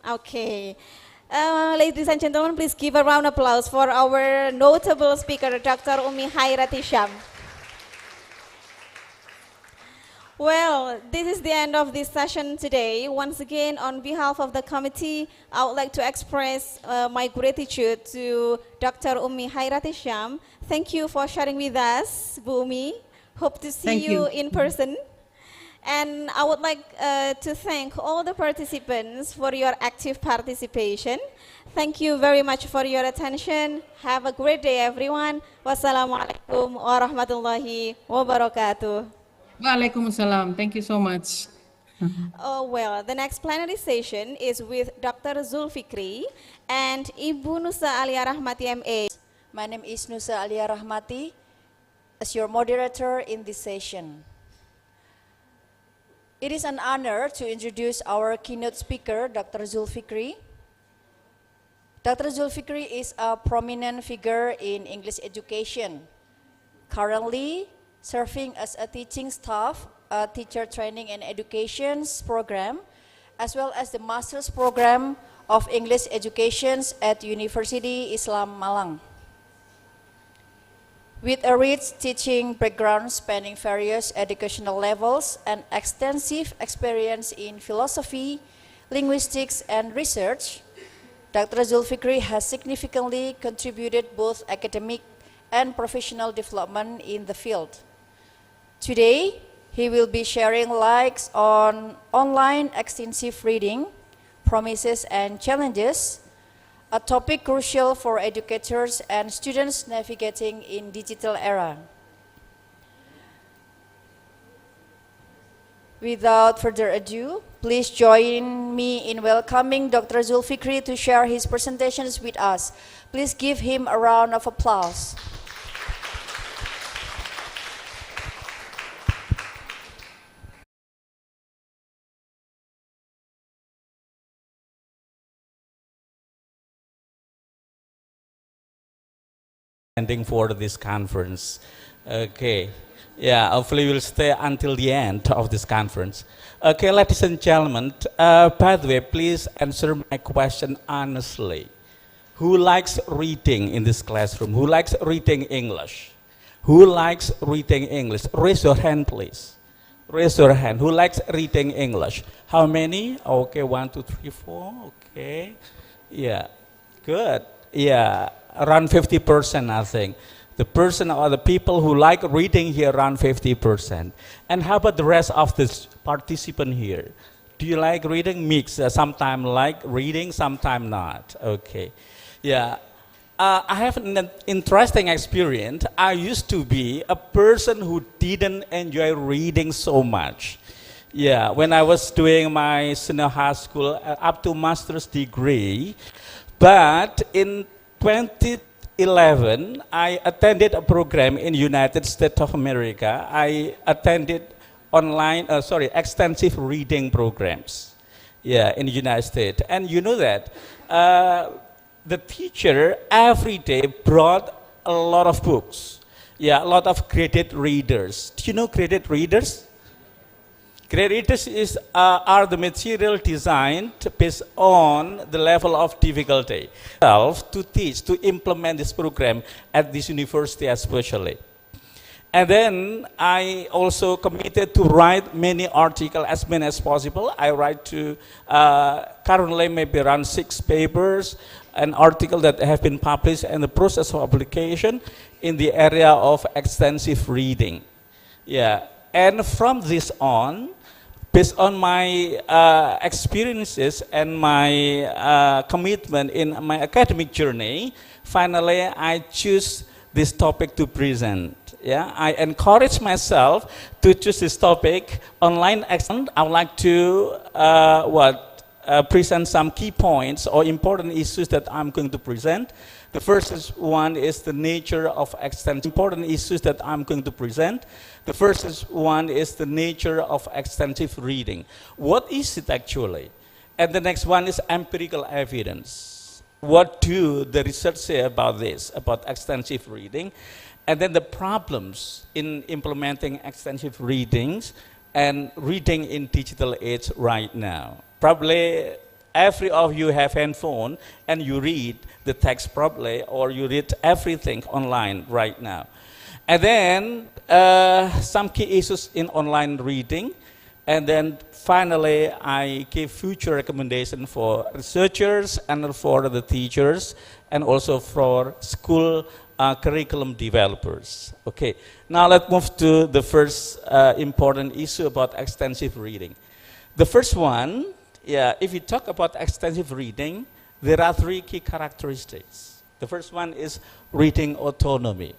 Okay. Ladies and gentlemen, please give a round of applause for our notable speaker, Dr. Umi Hairati Syam. Well, this is the end of this session today. Once again, on behalf of the committee, I would like to express my gratitude to Dr. Umi Hairati Syam. Thank you for sharing with us, Bu Umi. Hope to see you in person. And I would like to thank all the participants for your active participation. Thank you very much for your attention. Have a great day, everyone. Wassalamualaikum warahmatullahi wabarakatuh. Waalaikumsalam. Thank you so much. Oh, well, the next plenary session is with Dr. Zulfikri and Ibu Nusa Alia Rahmati MA. My name is Nusa Alia Rahmati, as your moderator in this session. It is an honor to introduce our keynote speaker, Dr. Zulfikri. Dr. Zulfikri is a prominent figure in English education, currently serving as a teaching staff, a teacher training and education program, as well as the master's program of English education at University Islam Malang. With a rich teaching background spanning various educational levels and extensive experience in philosophy, linguistics, and research, Dr. Zulfikri has significantly contributed both academic and professional development in the field. Today, he will be sharing likes on online extensive reading, promises and challenges, a topic crucial for educators and students navigating in digital era. Without further ado, please join me in welcoming Dr. Zulfikri to share his presentations with us. Please give him a round of applause. For this conference. Okay, yeah, hopefully we'll stay until the end of this conference. Okay, ladies and gentlemen, by the way, please answer my question honestly. Who likes reading in this classroom? Who likes reading English? Who likes reading English? Raise your hand, please. Raise your hand. Who likes reading English? How many? Okay, 1, 2, 3, 4. Okay, yeah, good. Yeah, around 50%, I think. The person or the people who like reading here, around 50%. And how about the rest of the participant here? Do you like reading? Mix. Sometimes like reading, sometimes not. Okay. Yeah. I have an interesting experience. I used to be a person who didn't enjoy reading so much. Yeah, when I was doing my senior high school up to master's degree. But in 2011, I attended a program in United States of America. I attended extensive reading programs, yeah, in the United States. And you know that the teacher every day brought a lot of books, yeah, a lot of graded readers. Do you know graded readers? Graded readers are the material designed based on the level of difficulty. To teach, to implement this program at this university especially. And then I also committed to write many articles, as many as possible. I write to currently maybe around 6 papers, an article that have been published in the process of publication in the area of extensive reading. Yeah, and from this on, based on my experiences and my commitment in my academic journey, finally I choose this topic to present. Yeah, I encourage myself to choose this topic, online excellence. I would like to present some key points or important issues that I'm going to present. The first one is the nature of extensive important issues that I'm going to present. The first one is the nature of extensive reading. What is it actually? And the next one is empirical evidence. What do the research say about this, about extensive reading? And then the problems in implementing extensive readings and reading in digital age right now. Probably every of you have handphone and you read the text probably, or you read everything online right now. And then some key issues in online reading. And then finally, I give future recommendation for researchers and for the teachers and also for school curriculum developers. Okay, now let's move to the first important issue about extensive reading. The first one, yeah, if you talk about extensive reading, there are three key characteristics. The first one is reading autonomy.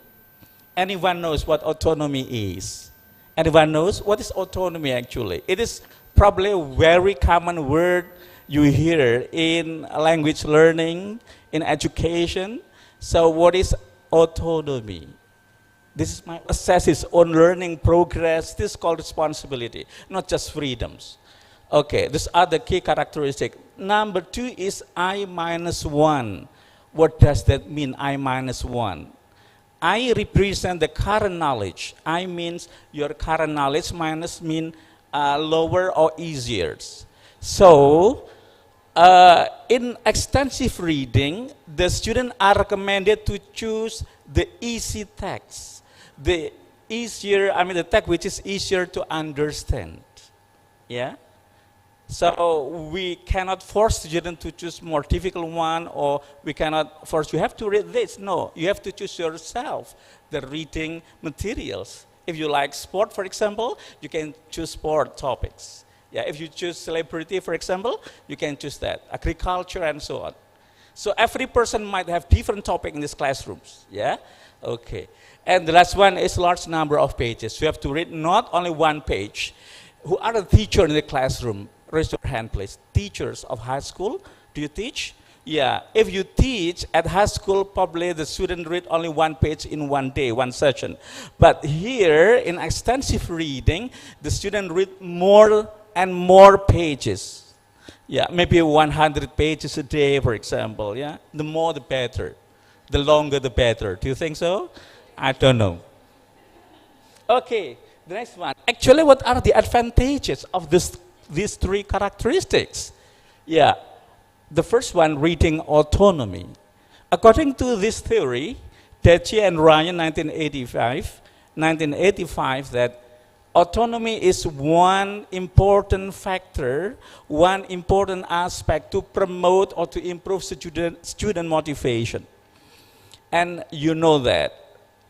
Anyone knows what autonomy is? Anyone knows what is autonomy actually? It is probably a very common word you hear in language learning, in education. So what is autonomy? This is my assess his own learning progress. This is called responsibility, not just freedoms. Okay, these are the key characteristics. Number two is I-1. What does that mean, I-1? I represent the current knowledge. I means your current knowledge, minus mean lower or easier. So, in extensive reading, the students are recommended to choose the easy text. The text which is easier to understand. Yeah? So we cannot force students to choose more difficult one, or we cannot force you have to read this. No, you have to choose yourself the reading materials. If you like sport, for example, you can choose sport topics. Yeah, if you choose celebrity, for example, you can choose that. Agriculture and so on. So every person might have different topic in these classrooms. Yeah, okay. And the last one is large number of pages. You have to read not only one page. Who are the teacher in the classroom? Raise your hand, please. Teachers of high school, do you teach? Yeah, if you teach at high school, probably the student read only one page in one day, one session. But here, in extensive reading, the student read more and more pages. Yeah, maybe 100 pages a day, for example. Yeah, the more the better. The longer the better. Do you think so? I don't know. Okay, the next one. Actually, what are the advantages of these three characteristics? Yeah, the first one, reading autonomy. According to this theory, Dechi and Ryan, 1985, that autonomy is one important factor, one important aspect to promote or to improve student motivation. And you know that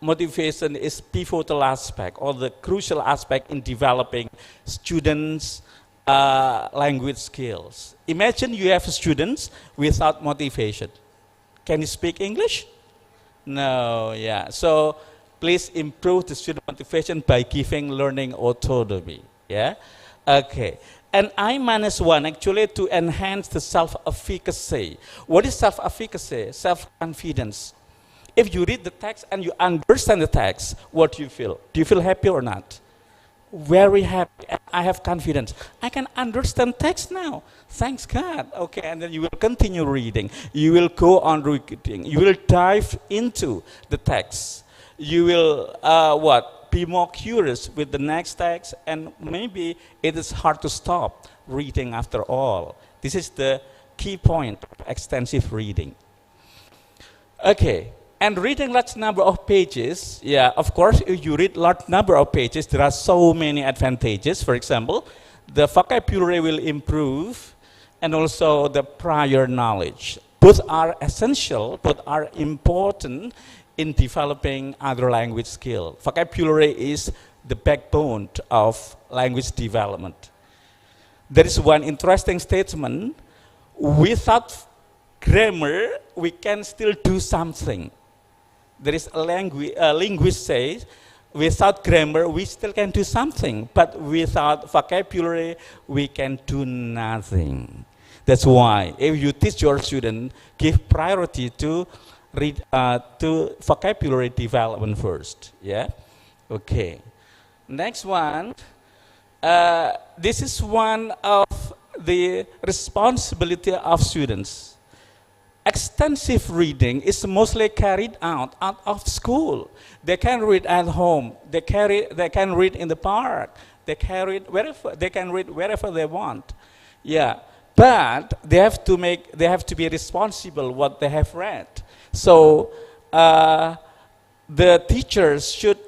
motivation is pivotal aspect or the crucial aspect in developing students' language skills. Imagine you have students without motivation. Can you speak English? No, yeah. So please improve the student motivation by giving learning autonomy. Yeah? Okay. And I-1 actually to enhance the self-efficacy. What is self-efficacy? Self-confidence. If you read the text and you understand the text, what do you feel? Do you feel happy or not? Very happy. I have confidence. I can understand text now. Thanks God. Okay, and then you will continue reading. You will go on reading. You will dive into the text. You will be more curious with the next text, and maybe it is hard to stop reading after all. This is the key point of extensive reading. Okay. And reading large number of pages, yeah, of course, if you read large number of pages, there are so many advantages. For example, the vocabulary will improve, and also the prior knowledge. Both are essential, both are important in developing other language skill. Vocabulary is the backbone of language development. There is one interesting statement: without grammar, we can still do something. there is a linguist says, without grammar, we still can do something, but without vocabulary, we can do nothing. That's why if you teach your student, give priority to vocabulary development first. Yeah. Okay. Next one. This is one of the responsibility of students. Extensive reading is mostly carried out of school. They can read at home. They can read in the park. They can read wherever they want. Yeah, but they have to be responsible what they have read. So the teachers should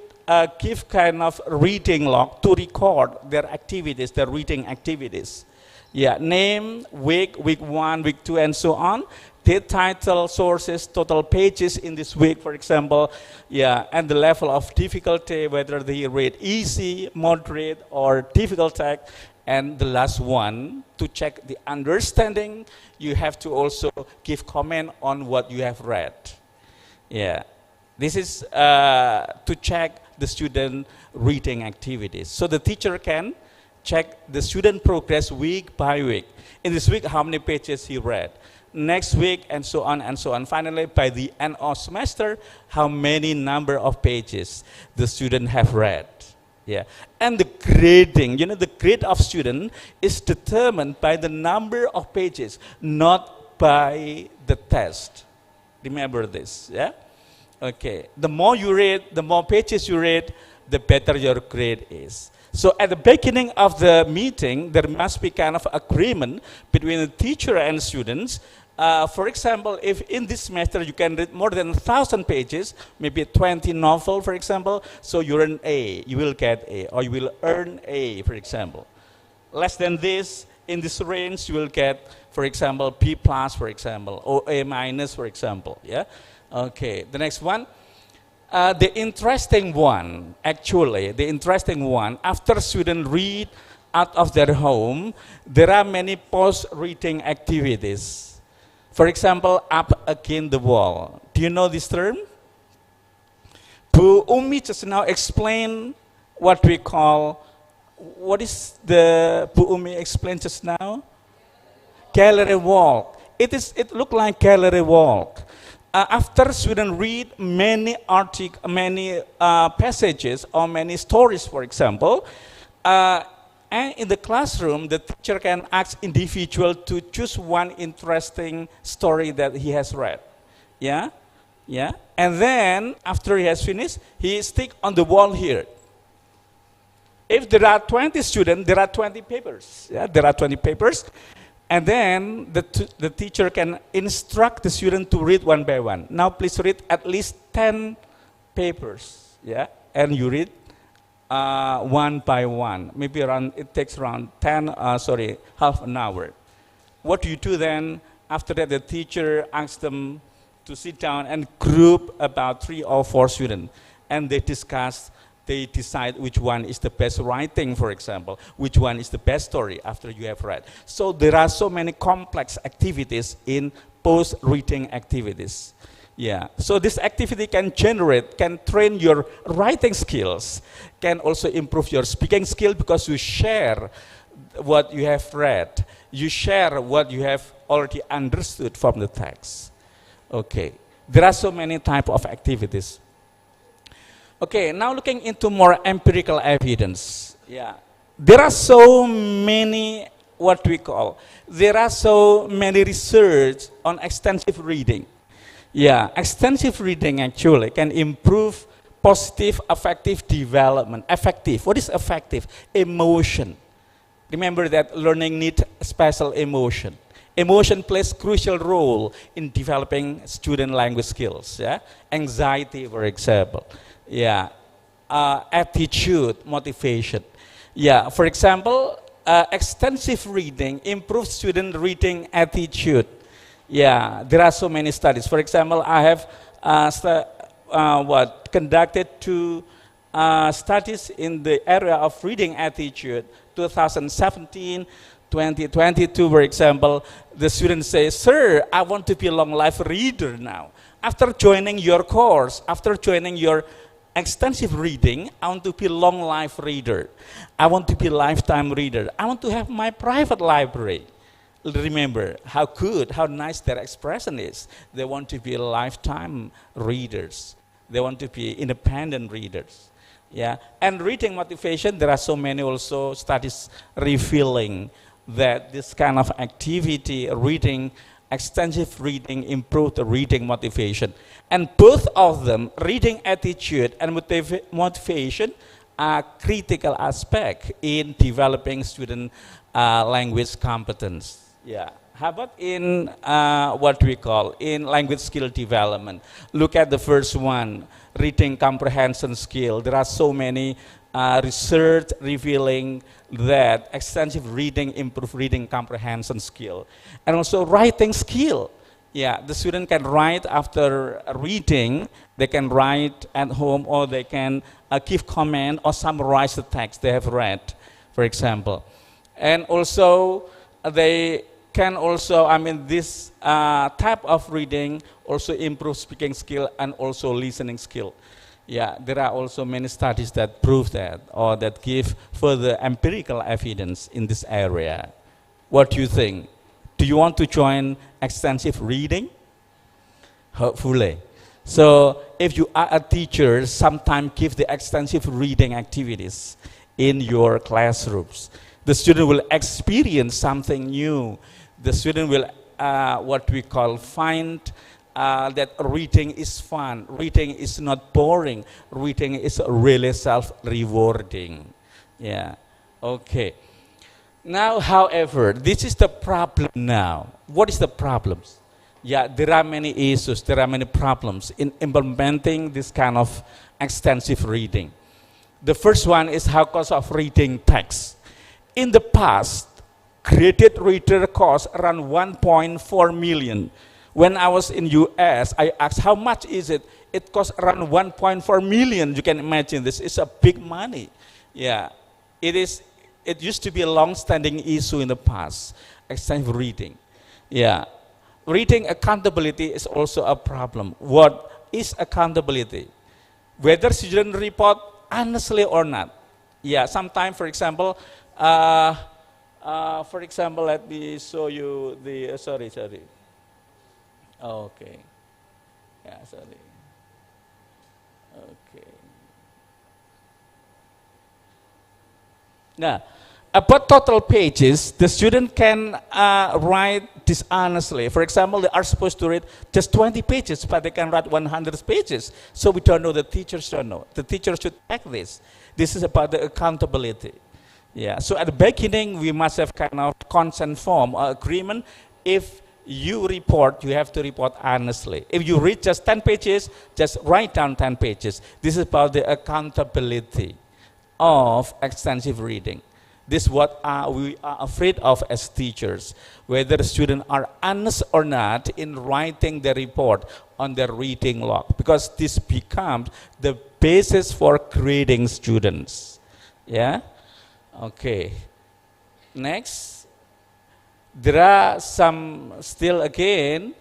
give kind of reading log to record their activities, their reading activities. Yeah, name, week 1, week 2, and so on. Date, title, sources, total pages in this week, for example. Yeah, and the level of difficulty, whether they read easy, moderate, or difficult text. And the last one, to check the understanding, you have to also give comment on what you have read. Yeah, this is to check the student reading activities. So the teacher can check the student progress week by week. In this week, how many pages he read. Next week, and so on and so on. Finally, by the end of semester, how many number of pages the student have read. Yeah, and the grading, the grade of student is determined by the number of pages, not by the test. Remember this, yeah? Okay, the more you read, the more pages you read, the better your grade is. So at the beginning of the meeting, there must be kind of agreement between the teacher and students. For example, if in this semester you can read more than 1,000 pages, maybe 20 novel, for example, so you earn A, you will get A, or you will earn A, for example. Less than this, in this range, you will get, for example, B+, for example, or A-, for example, yeah? Okay, the next one. The interesting one, after students read out of their home, there are many post-reading activities. For example, up against the wall. Do you know this term? Bu Umi just now explained what we call, what is the, Bu Umi explained just now? Gallery walk. It looked like gallery walk. After students read many passages or many stories, for example, and in the classroom, the teacher can ask individual to choose one interesting story that he has read. Yeah? Yeah? And then, after he has finished, he stick on the wall here. If there are 20 students, there are 20 papers. Yeah? There are 20 papers. And then the teacher can instruct the student to read one by one. Now please read at least 10 papers. Yeah? And you read one by one. Maybe it takes around half an hour. What do you do then? After that, the teacher asks them to sit down and group about 3 or 4 students. And they discuss, they decide which one is the best writing, for example, which one is the best story after you have read. So there are so many complex activities in post-reading activities. Yeah, so this activity can train your writing skills, can also improve your speaking skill because you share what you have read. You share what you have already understood from the text. Okay, there are so many types of activities. Okay, now looking into more empirical evidence. Yeah, there are so many, there are so many research on extensive reading. Yeah, extensive reading actually can improve positive affective development. Affective, what is affective? Emotion. Remember that learning needs special emotion. Emotion plays crucial role in developing student language skills. Yeah, anxiety, for example. Yeah, attitude, motivation. Yeah, for example, extensive reading improves student reading attitude. Yeah, there are so many studies. For example, I have conducted 2 studies in the area of reading attitude. 2017, 2022, for example, the students say, "Sir, I want to be a long life reader now. after joining your course, after joining your extensive reading, I want to be long life reader. I want to be lifetime reader. I want to have my private library. Remember how good, how nice their expression is. They want to be lifetime readers. They want to be independent readers. Yeah, and reading motivation, there are so many also studies revealing that this kind of activity, reading, extensive reading, improve the reading motivation. And both of them, reading attitude and motivation, are critical aspect in developing student language competence. Yeah. How about in what we call in language skill development? Look at the first one, reading comprehension skill. There are so many research revealing that extensive reading improve reading comprehension skill. And also writing skill. Yeah, the student can write after reading, they can write at home, or they can give comment or summarize the text they have read, for example. And also they can also, this type of reading also improve speaking skill and also listening skill. Yeah, there are also many studies that prove that, or that give further empirical evidence in this area. What do you think? Do you want to join extensive reading? Hopefully. So if you are a teacher, sometimes give the extensive reading activities in your classrooms. The student will experience something new. The student will, what we call, find that reading is fun. Reading is not boring. Reading is really self-rewarding. Yeah, okay. Now, however, this is the problem now. What is the problems? Yeah, there are many issues, there are many problems in implementing this kind of extensive reading. The first one is how cost of reading text. In the past, graded reader cost around 1.4 million. When I was in US, I asked how much is it? It costs around 1.4 million. You can imagine this is a big money. Yeah, it is. It used to be a long-standing issue in the past, extensive reading. Yeah, reading accountability is also a problem. What is accountability? Whether students report honestly or not. Yeah, sometimes, for example, let me show you the, sorry. Okay, yeah, sorry. Okay. Now, about total pages, the student can write dishonestly. For example, they are supposed to read just 20 pages, but they can write 100 pages. So we don't know, the teachers don't know. The teachers should check this. This is about the accountability. Yeah, so at the beginning, we must have kind of consent form or agreement. If you report, you have to report honestly. If you read just 10 pages, just write down 10 pages. This is about the accountability of extensive reading. This is what we are afraid of as teachers, whether the students are honest or not in writing the report on their reading log, because this becomes the basis for grading students. Yeah? Okay. Next. There are some, still again,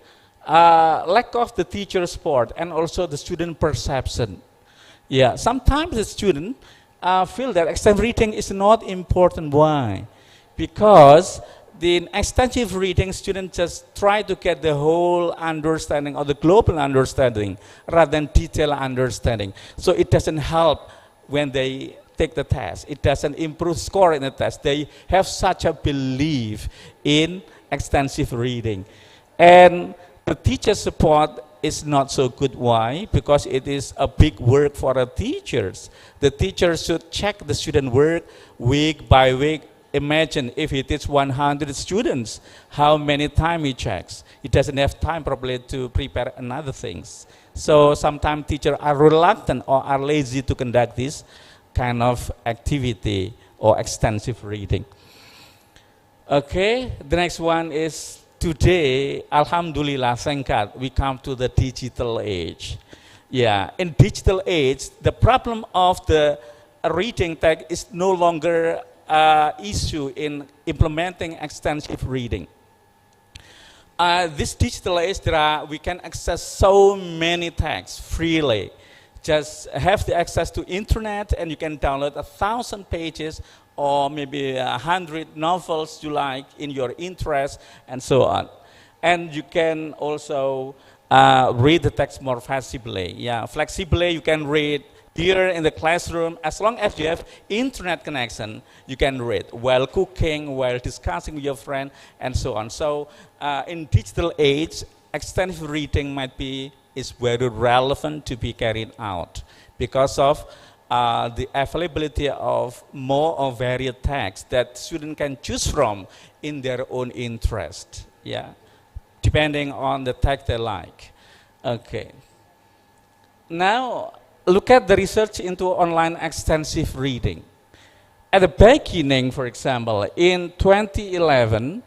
lack of the teacher support and also the student perception. Yeah, sometimes the student feel that extensive reading is not important. Why? Because in extensive reading, students just try to get the whole understanding or the global understanding rather than detailed understanding. So it doesn't help when they take the test. It doesn't improve score in the test. They have such a belief in extensive reading. And the teacher support is not so good. Why? Because it is a big work for the teachers. The teachers should check the student work week by week. Imagine if he teaches 100 students, how many times he checks. He doesn't have time probably to prepare another things. So sometimes teachers are reluctant or are lazy to conduct this kind of activity or extensive reading. Okay, the next one is today, Alhamdulillah, thank God, we come to the digital age. Yeah, in digital age, the problem of the reading text is no longer issue in implementing extensive reading. This digital age, we can access so many texts freely. Just have the access to internet and you can download 1,000 pages or maybe 100 novels you like in your interest and so on. And you can also read the text more flexibly. Yeah, flexibly you can read here in the classroom. As long as you have internet connection, you can read while cooking, while discussing with your friend, and so on. So in digital age, extensive reading is very relevant to be carried out because of the availability of more or varied texts that students can choose from in their own interest. Yeah, depending on the text they like. Okay. Now, look at the research into online extensive reading. At the beginning, for example, in 2011,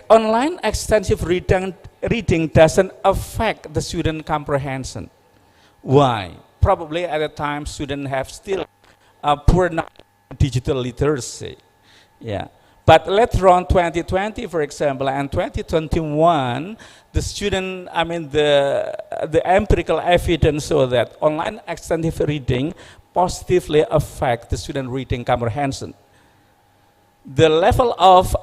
online extensive reading doesn't affect the student comprehension. Why? Probably at the time, students have still poor digital literacy. Yeah. But later on, 2020, for example, and 2021, the empirical evidence show that online extensive reading positively affect the student reading comprehension. The level of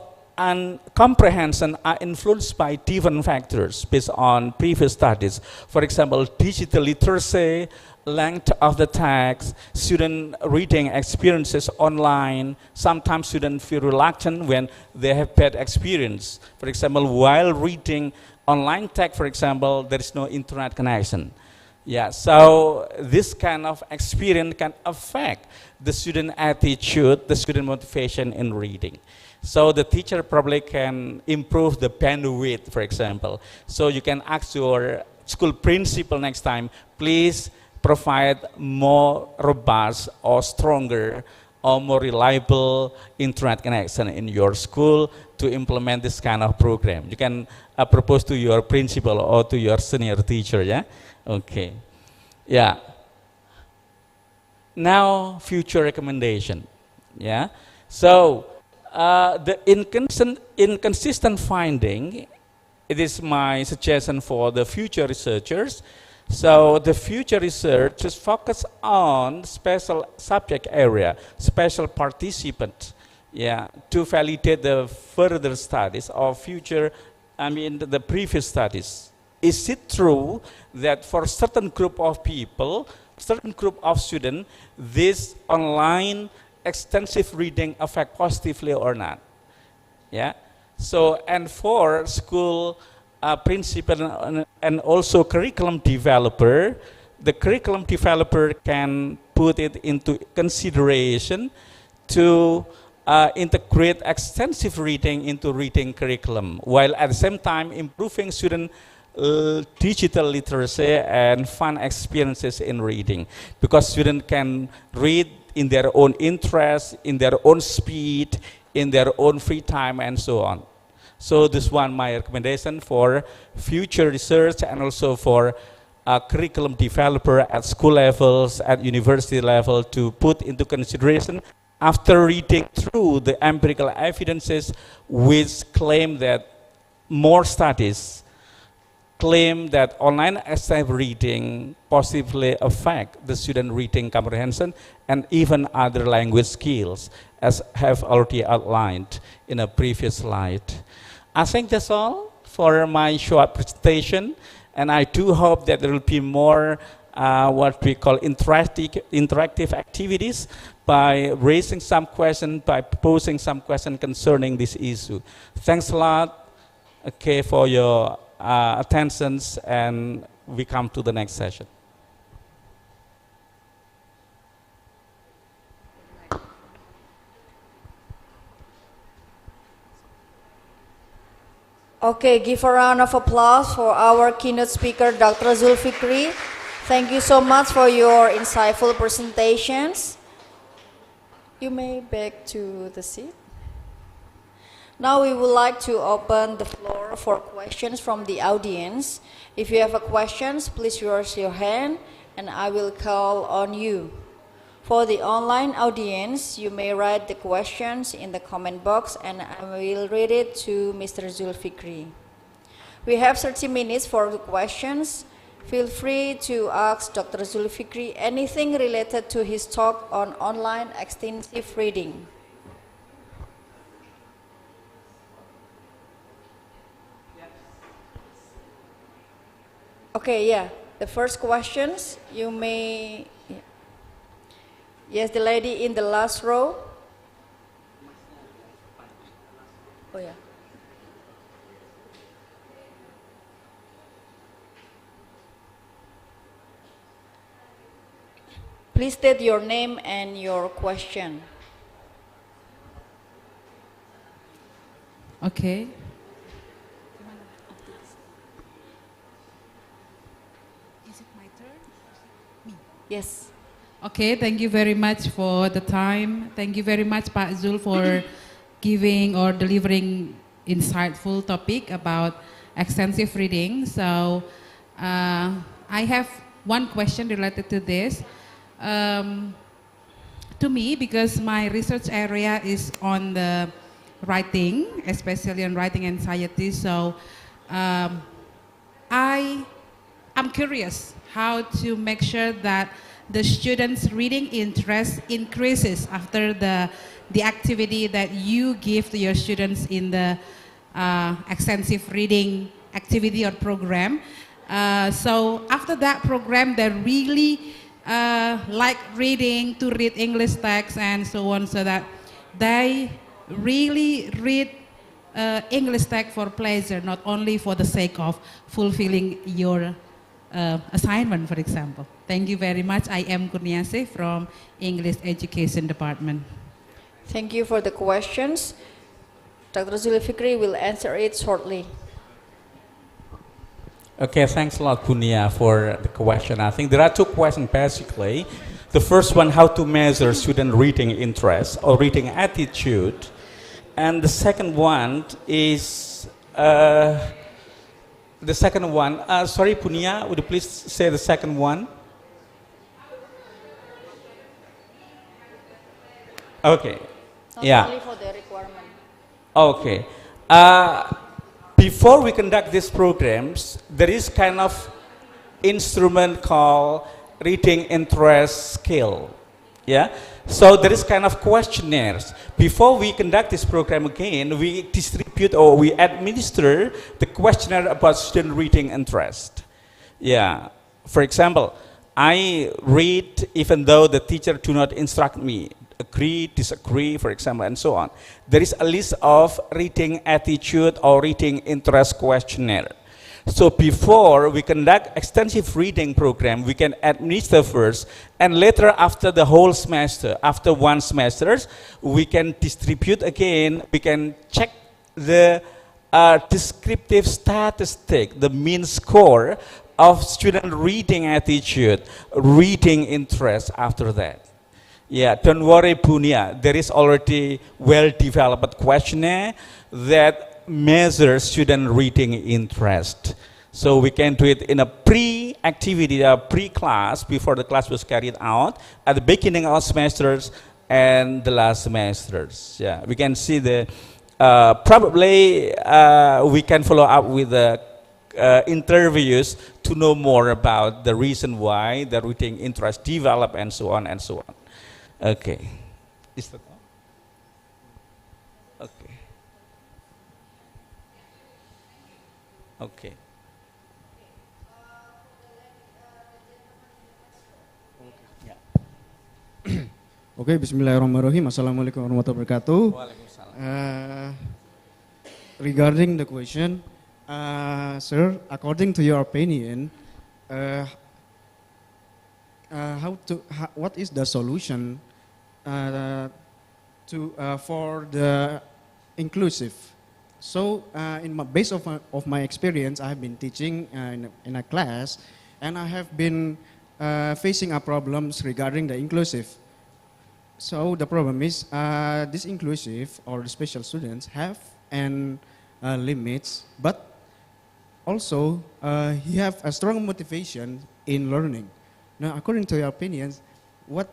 comprehension are influenced by different factors based on previous studies. For example, digital literacy, length of the text, student reading experiences online. Sometimes students feel reluctant when they have bad experience. For example, while reading online text, for example, there is no internet connection. Yeah, so this kind of experience can affect the student attitude, the student motivation in reading. So the teacher probably can improve the bandwidth, for example. So you can ask your school principal next time, please provide more robust or stronger or more reliable internet connection in your school to implement this kind of program. You can propose to your principal or to your senior teacher, yeah? Okay. Yeah. Now, future recommendation, yeah? So, the inconsistent finding, it is my suggestion for the future researchers. So the future research is focused on special subject area, special participant, yeah, to validate the further studies of the previous studies. Is it true that for certain group of people, certain group of students, this online extensive reading affect positively or not? Yeah. So, and for school principal and also curriculum developer, the curriculum developer can put it into consideration to integrate extensive reading into reading curriculum, while at the same time improving student digital literacy and fun experiences in reading, because students can read in their own interest, in their own speed, in their own free time, and so on. So this one my recommendation for future research and also for curriculum developer at school levels, at university level, to put into consideration after reading through the empirical evidences which claim that more studies claim that online extensive reading positively affect the student reading comprehension and even other language skills, as have already outlined in a previous slide. I think that's all for my short presentation, and I do hope that there will be more what we call interactive activities by raising some questions, by proposing some questions concerning this issue. Thanks a lot, okay, for your attention, and we come to the next session. Okay, give a round of applause for our keynote speaker, Dr. Zulfikri. Thank you so much for your insightful presentations. You may back to the seat. Now we would like to open the floor for questions from the audience. If you have a questions, please raise your hand and I will call on you. For the online audience, you may write the questions in the comment box and I will read it to Mr. Zulfikri. We have 30 minutes for the questions. Feel free to ask Dr. Zulfikri anything related to his talk on online extensive reading. Okay, yeah. The first questions, you may... Yes, the lady in the last row. Oh, yeah. Please state your name and your question. Okay. Is it my turn? Me. Yes. Okay, thank you very much for the time. Thank you very much, Pak Zul, for giving or delivering insightful topic about extensive reading. So I have one question related to this. To me, because my research area is on the writing, especially on writing anxiety, so I'm curious how to make sure that the students' reading interest increases after the activity that you give to your students in the extensive reading activity or program. So after that program, they really like reading, to read English text and so on, so that they really read English text for pleasure, not only for the sake of fulfilling your assignment, for example. Thank you very much. I am Kurniasih from English Education Department. Thank you for the questions. Dr. Zulfikri will answer it shortly. Okay, thanks a lot, Punia, for the question. I think there are two questions basically. The first one, how to measure student reading interest or reading attitude. And the second one is, sorry, Punia, would you please say the second one? Okay, Not yeah. only for the requirement. Okay. Before we conduct these programs, there is kind of instrument called reading interest scale. Yeah. So there is kind of questionnaires. Before we conduct this program again, we distribute or we administer the questionnaire about student reading interest. Yeah. For example, I read even though the teacher do not instruct me. Agree, disagree, for example, and so on. There is a list of reading attitude or reading interest questionnaire. So before we conduct extensive reading program, we can administer first, and later after the whole semester, after one semester, we can distribute again, we can check the descriptive statistic, the mean score of student reading attitude, reading interest after that. Yeah, don't worry, Punia. There is already well-developed questionnaire that measures student reading interest. So we can do it in a pre-activity, a pre-class, before the class was carried out, at the beginning of semesters and the last semesters. Yeah, we can see the, probably we can follow up with the interviews to know more about the reason why the reading interest develop and so on and so on. Okay. Is that all? Okay. Okay. Okay, Bismillahirrahmanirrahim. Assalamualaikum warahmatullahi wabarakatuh. Regarding the question, sir, according to your opinion, what is the solution for the inclusive? So, based of my experience, I have been teaching in a class, and I have been facing problems regarding the inclusive. So the problem is this inclusive or the special students have limits, but also he have a strong motivation in learning. Now, according to your opinions, what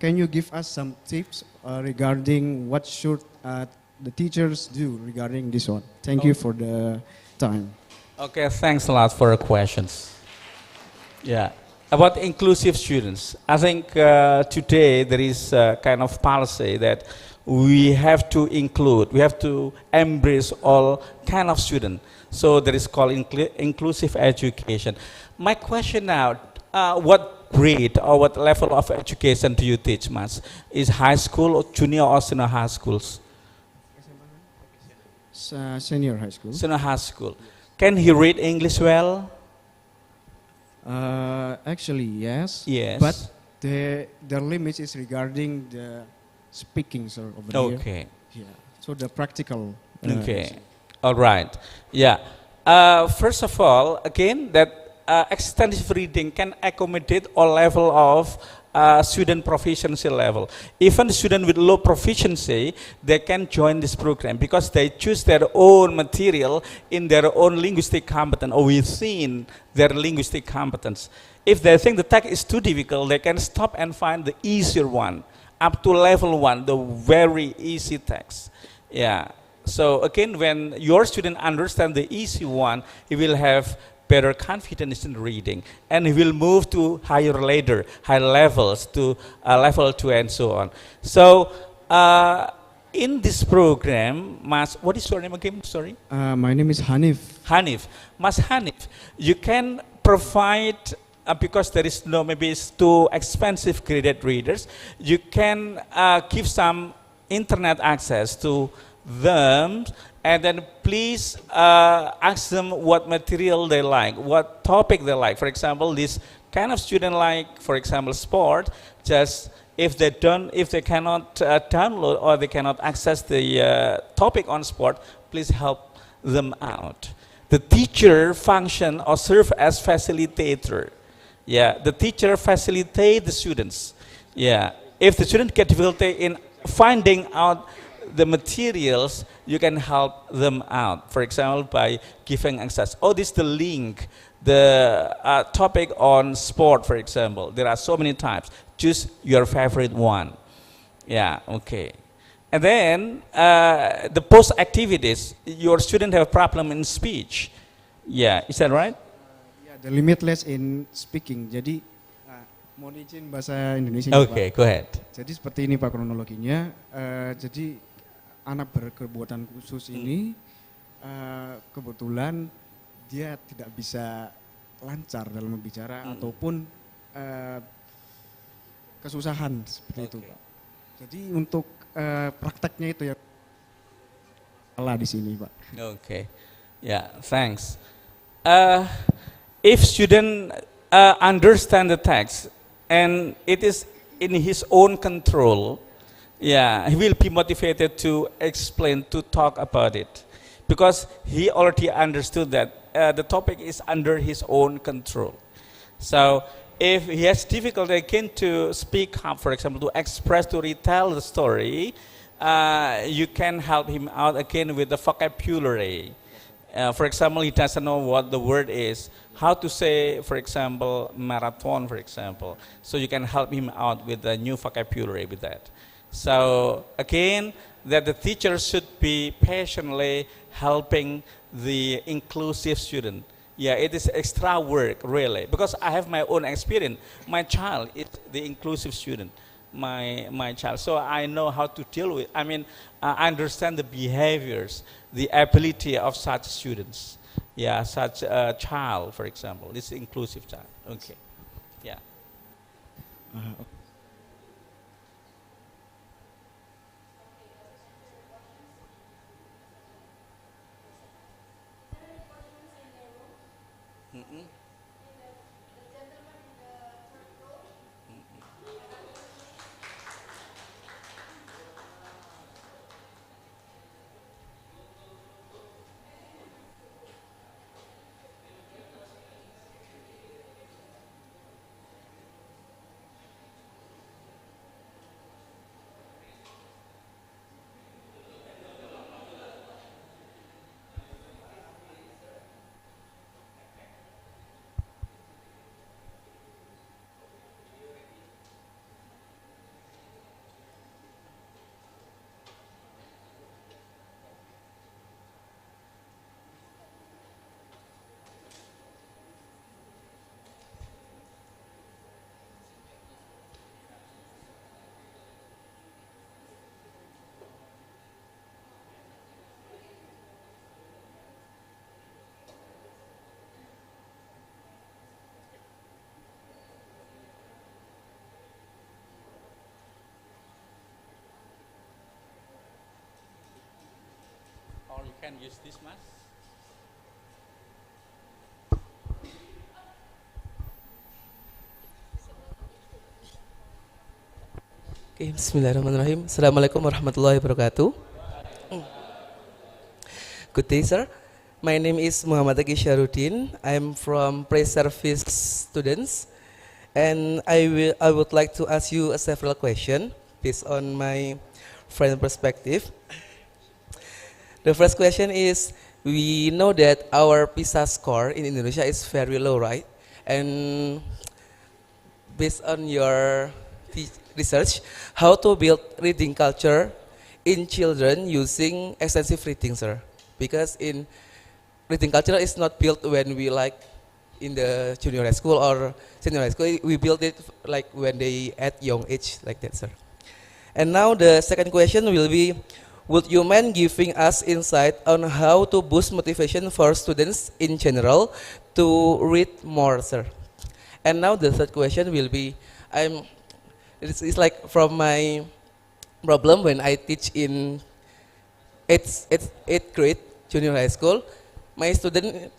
can you give us some tips regarding what should the teachers do regarding this one? Thank you for the time. Okay, thanks a lot for your questions. Yeah, about inclusive students, I think today there is a kind of policy that we have to include, we have to embrace all kind of students. So there is called inclusive education. My question now, what grade or what level of education do you teach, Mas? Is high school or junior or senior high schools? Senior high school. Senior high school. Can he read English well? Actually, yes. Yes. But the limit is regarding the speaking, sir, over here. Okay. Yeah. So the practical. Okay. All right. Yeah. First of all, again, that extensive reading can accommodate all level of student proficiency level. Even student with low proficiency, they can join this program because they choose their own material in their own linguistic competence or within their linguistic competence. If they think the text is too difficult, they can stop and find the easier one, up to level 1, the very easy text. Yeah. So again, when your student understand the easy one, he will have better confidence in reading, and he will move to higher levels, to level 2 and so on. So in this program, Mas, what is your name again? Sorry. My name is Hanif. Hanif. Mas Hanif, you can provide, because there is no, maybe it's too expensive graded readers, you can give some internet access to them, and then please ask them what material they like, what topic they like. For example, this kind of student like, for example, sport, just if they cannot download or they cannot access the topic on sport, please help them out. The teacher function or serve as facilitator. Yeah, the teacher facilitate the students. Yeah, if the student get difficulty in finding out the materials, you can help them out. For example, by giving access. Oh, this is the link, the topic on sport, for example. There are so many types. Choose your favorite one. Yeah, okay. And then the post activities. Your student have a problem in speech. Yeah, is that right? Yeah, the limitless in speaking. Jadi mohon izin bahasa Indonesia. Okay, Pak. go ahead. Jadi seperti ini Pak kronologinya. Jadi anak berkebutuhan khusus ini kebetulan dia tidak bisa lancar dalam berbicara ataupun kesusahan seperti itu, Pak. Jadi untuk prakteknya itu ya salah di sini, Pak. Okay, yeah, thanks. If student understand the text and it is in his own control, yeah, he will be motivated to explain, to talk about it, because he already understood that the topic is under his own control. So if he has difficulty again to speak up, for example, to express, to retell the story, you can help him out again with the vocabulary. For example, he doesn't know what the word is, how to say, for example, marathon, for example. So you can help him out with the new vocabulary with that. So again, that the teacher should be patiently helping the inclusive student. Yeah, it is extra work, really, because I have my own experience. My child is the inclusive student, my child. So I know how to deal with, I understand the behaviors, the ability of such students. Yeah, such a child, for example, this inclusive child. Okay, yeah. can use this mask. Okay, Bismillahirrahmanirrahim. Assalamualaikum warahmatullahi wabarakatuh. Good day, sir. My name is Muhammad Agi Syarudin. I'm from pre-service students, and I would like to ask you several questions based on my friend perspective. The first question is, we know that our PISA score in Indonesia is very low, right? And based on your research, how to build reading culture in children using extensive reading, sir? Because in reading culture is not built when we like in the junior high school or senior high school. We build it like when they at young age, like that, sir. And now the second question will be, would you mind giving us insight on how to boost motivation for students in general to read more, sir? And now the third question will be, it's like from my problem when I teach in eighth grade junior high school, my student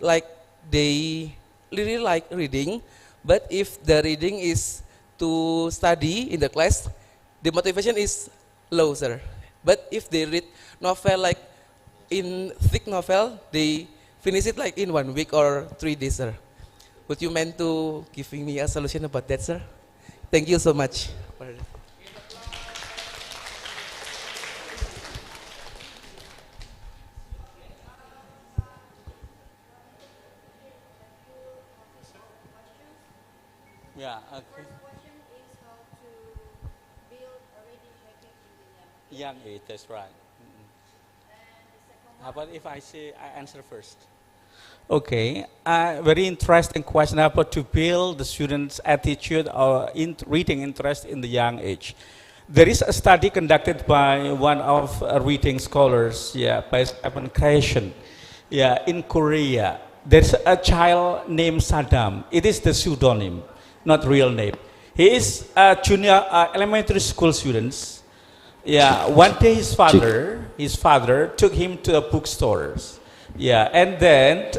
they really like reading, but if the reading is to study in the class, the motivation is low, sir. But if they read novel like in thick novel, they finish it like in 1 week or 3 days, sir. Would you mind to giving me a solution about that, sir? Thank you so much. Yeah, okay. Young age, that's right. How about if I answer first? Okay, very interesting question. How about to build the students' attitude or reading interest in the young age? There is a study conducted by one of reading scholars, by Stephen Creation, in Korea. There's a child named Saddam. It is the pseudonym, not real name. He is a junior elementary school student. One day his father took him to a bookstores. And then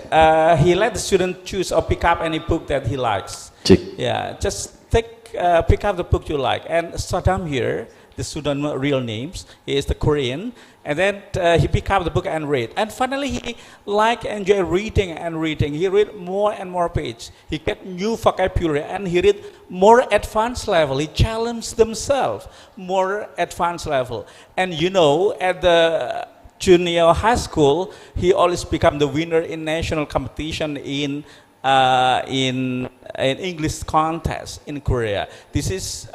he let the student choose or pick up any book that he likes. Just pick up the book you like. And Saddam here, the pseudonym real names, he is the Korean. And then he picked up the book and read. And finally he enjoy reading and reading. He read more and more pages. He get new vocabulary and he read more advanced level. He challenged himself more advanced level. And you know, at the junior high school, he always become the winner in national competition in English contest in Korea. This is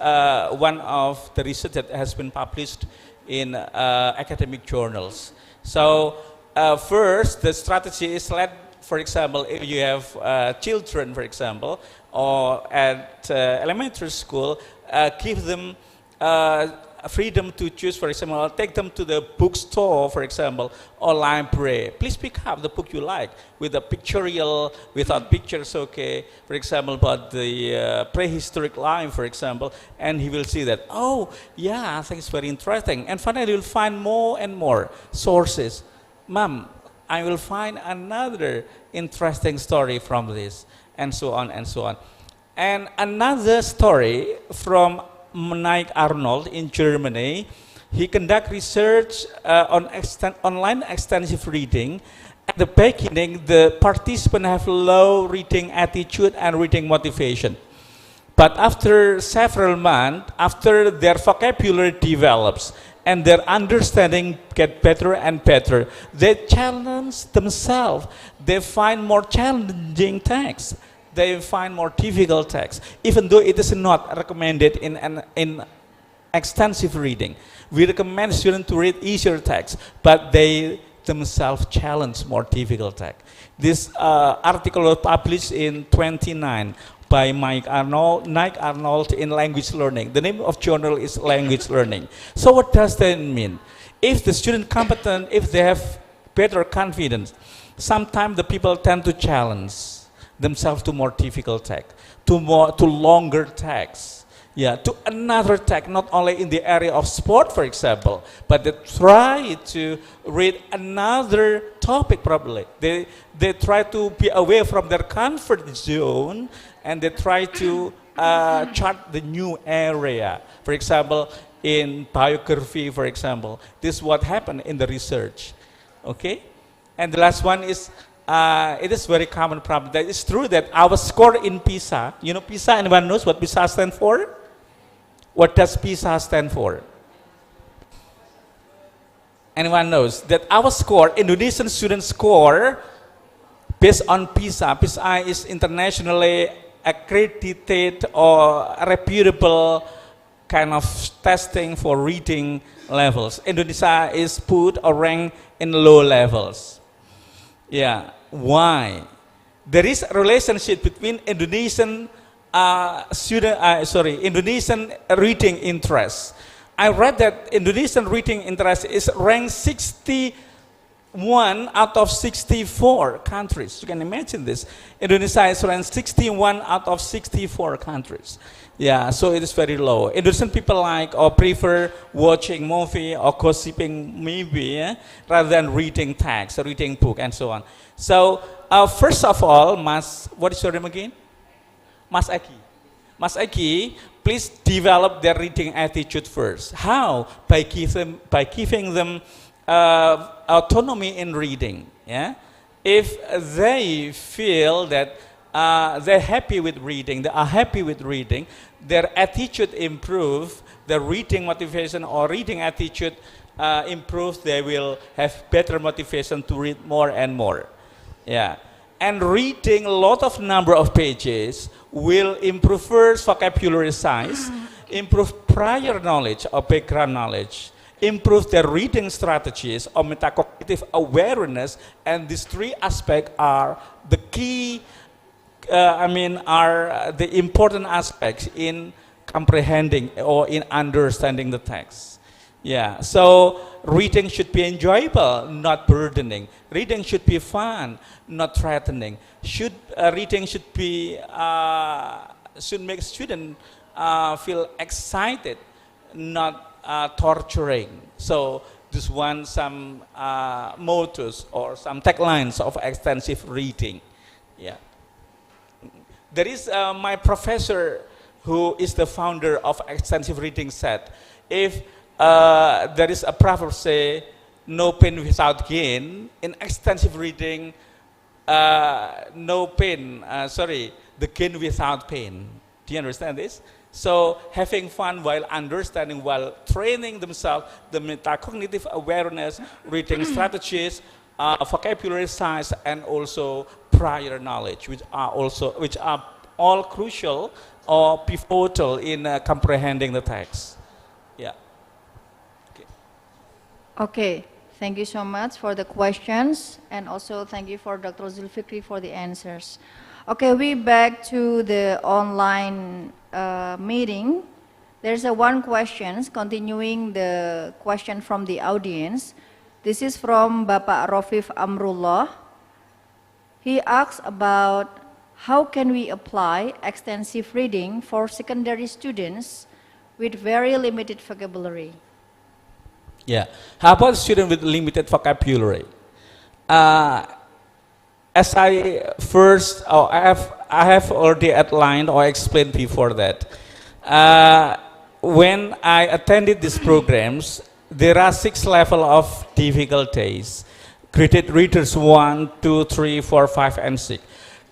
one of the research that has been published in academic journals. So first, the strategy is for example, if you have children, for example, or at elementary school, give them freedom to choose, for example, or take them to the bookstore, for example, or library. Please pick up the book you like with a pictorial, without pictures, okay. For example, about the prehistoric life, for example, and he will see that, oh, yeah, I think it's very interesting. And finally, you'll find more and more sources. Mom, I will find another interesting story from this, and so on and so on. And another story from Mike Arnold in Germany. He conduct research on online extensive reading. At the beginning, the participants have low reading attitude and reading motivation. But after several months, after their vocabulary develops and their understanding get better and better, they challenge themselves. They find more challenging texts. They find more difficult text, even though it is not recommended in extensive reading. We recommend students to read easier text, but they themselves challenge more difficult text. This article was published in 29 by Mike Arnold in Language Learning. The name of journal is Language Learning. So what does that mean? If the student competent, if they have better confidence, sometimes the people tend to challenge themselves to more difficult text, to longer text. yeah, to another text, not only in the area of sport, for example, but they try to read another topic probably. They try to be away from their comfort zone, and they try to chart the new area. For example, in biography, for example, this is what happened in the research. Okay, and the last one is it is very common problem. That it's true that our score in PISA, you know PISA, anyone knows what PISA stands for? What does PISA stand for? Anyone knows that our score, Indonesian student score, based on PISA. PISA is internationally accredited or reputable kind of testing for reading levels. Indonesia is put or ranked in low levels. Yeah, why? There is a relationship between Indonesian Indonesian reading interest. I read that Indonesian reading interest is ranked 61 out of 64 countries. You can imagine this. Indonesia is ranked 61 out of 64 countries. Yeah, so it is very low. Indonesian people like or prefer watching movie or gossiping maybe, rather than reading text, reading book, and so on. So first of all, what is your name again? Mas Eki. Mas Eki, please develop their reading attitude first. How? By giving them autonomy in reading. Yeah? If they feel that they're happy with reading, they are happy with reading, their attitude improves, their reading motivation or reading attitude improves, they will have better motivation to read more and more. Yeah. And reading a lot of number of pages will improve first vocabulary size, improve prior knowledge or background knowledge, improve their reading strategies or metacognitive awareness, and these three aspects are the key, are the important aspects in comprehending or in understanding the text. Yeah, so reading should be enjoyable, not burdening. Reading should be fun, not threatening. Reading should make students feel excited, not torturing. So this one some mottos or some taglines of extensive reading. Yeah. There is my professor who is the founder of extensive reading said, if there is a proverb say, no pain without gain, in extensive reading, the gain without pain. Do you understand this? So having fun while understanding, while training themselves, the metacognitive awareness, reading strategies, vocabulary size, and also prior knowledge, which are all crucial or pivotal in comprehending the text. Yeah. Okay, thank you so much for the questions, and also thank you for Dr. Zulfikri for the answers. Okay, we back to the online meeting. There's one question, continuing the question from the audience. This is from Bapak Rofif Amrullah. He asks about how can we apply extensive reading for secondary students with very limited vocabulary? Yeah. How about students with limited vocabulary? As I have already outlined or explained before that. When I attended these programs, there are 6 levels of difficulties. Graded readers 1, 2, 3, 4, 5, and 6.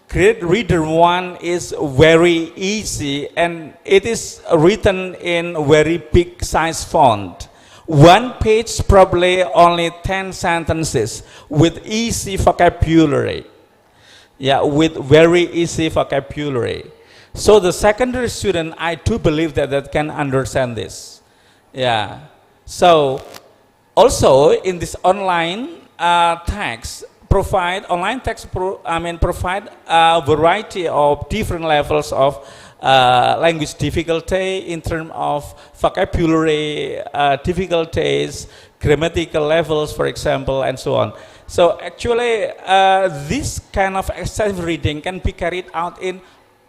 Graded reader 1 is very easy, and it is written in very big size font. 1 page, probably only 10 sentences with easy vocabulary. Yeah, with very easy vocabulary. So the secondary student, I do believe that can understand this. Yeah. So also in this online text, provide a variety of different levels of language difficulty in terms of vocabulary difficulties, grammatical levels, for example, and so on. So actually, this kind of extensive reading can be carried out in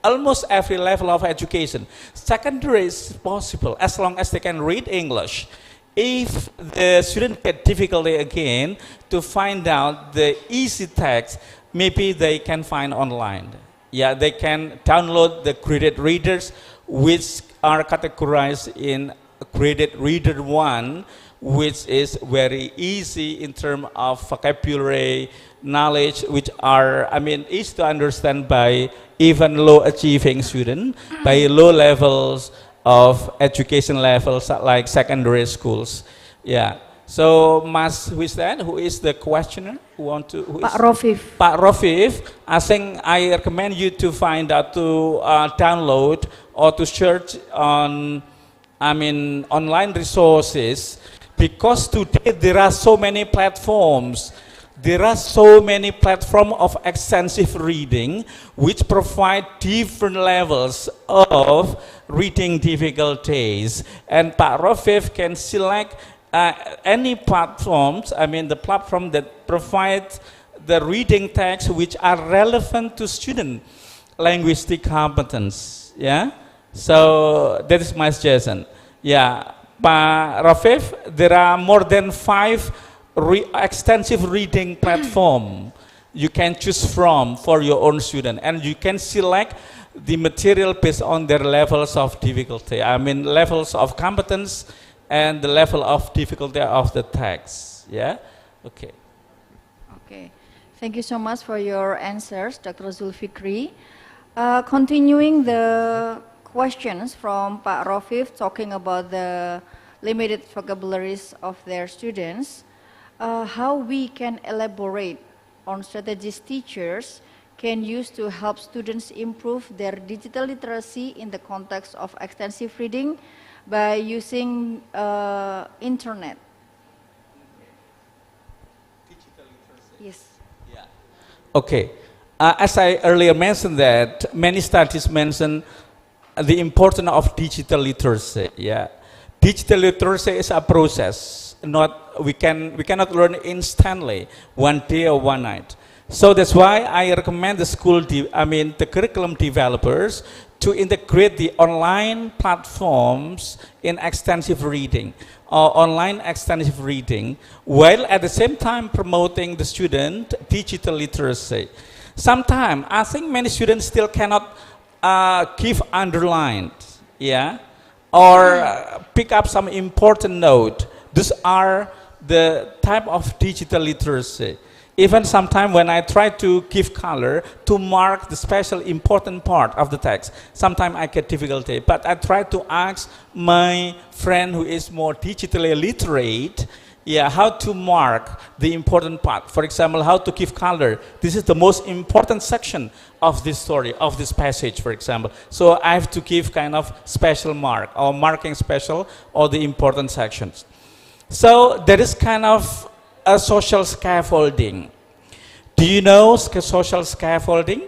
almost every level of education. Secondary is possible as long as they can read English. If the student get difficulty again to find out the easy text, maybe they can find online. Yeah, they can download the graded readers, which are categorized in graded reader 1, which is very easy in terms of vocabulary, knowledge, which are, easy to understand by even low achieving students, by low levels of education levels like secondary schools. Yeah. So, who is that? Who is the questioner? Pak Rofif. Pak Rofif, I think I recommend you to find out to download or to search on, online resources, because today there are so many platforms. There are so many platforms of extensive reading which provide different levels of reading difficulties. And Pak Rofif can select any platforms, the platform that provides the reading text which are relevant to student linguistic competence. Yeah. So that is my suggestion. Yeah. Pak Rofif, there are more than 5 extensive reading platform you can choose from for your own student, and you can select the material based on their levels of difficulty. Levels of competence and the level of difficulty of the text. Yeah. Okay. Okay. Thank you so much for your answers, Dr. Zulfikri. Continuing the questions from Pak Rofif talking about the limited vocabularies of their students, how we can elaborate on strategies teachers can use to help students improve their digital literacy in the context of extensive reading by using internet. Digital literacy. Yes. Yeah. Okay. As I earlier mentioned that many studies mention the importance of digital literacy. Yeah. Digital literacy is a process. We cannot learn instantly, one day or one night. So that's why I recommend the curriculum developers to integrate the online platforms in extensive reading or online extensive reading, while at the same time promoting the student digital literacy. Sometimes I think many students still cannot give underlined, yeah, or pick up some important note. These are the type of digital literacy. Even sometimes when I try to give color to mark the special important part of the text, sometimes I get difficulty. But I try to ask my friend who is more digitally literate, how to mark the important part. For example, how to give color. This is the most important section of this story, of this passage, for example. So I have to give kind of special mark or marking special or the important sections. So there is kind of a social scaffolding. Do you know social scaffolding?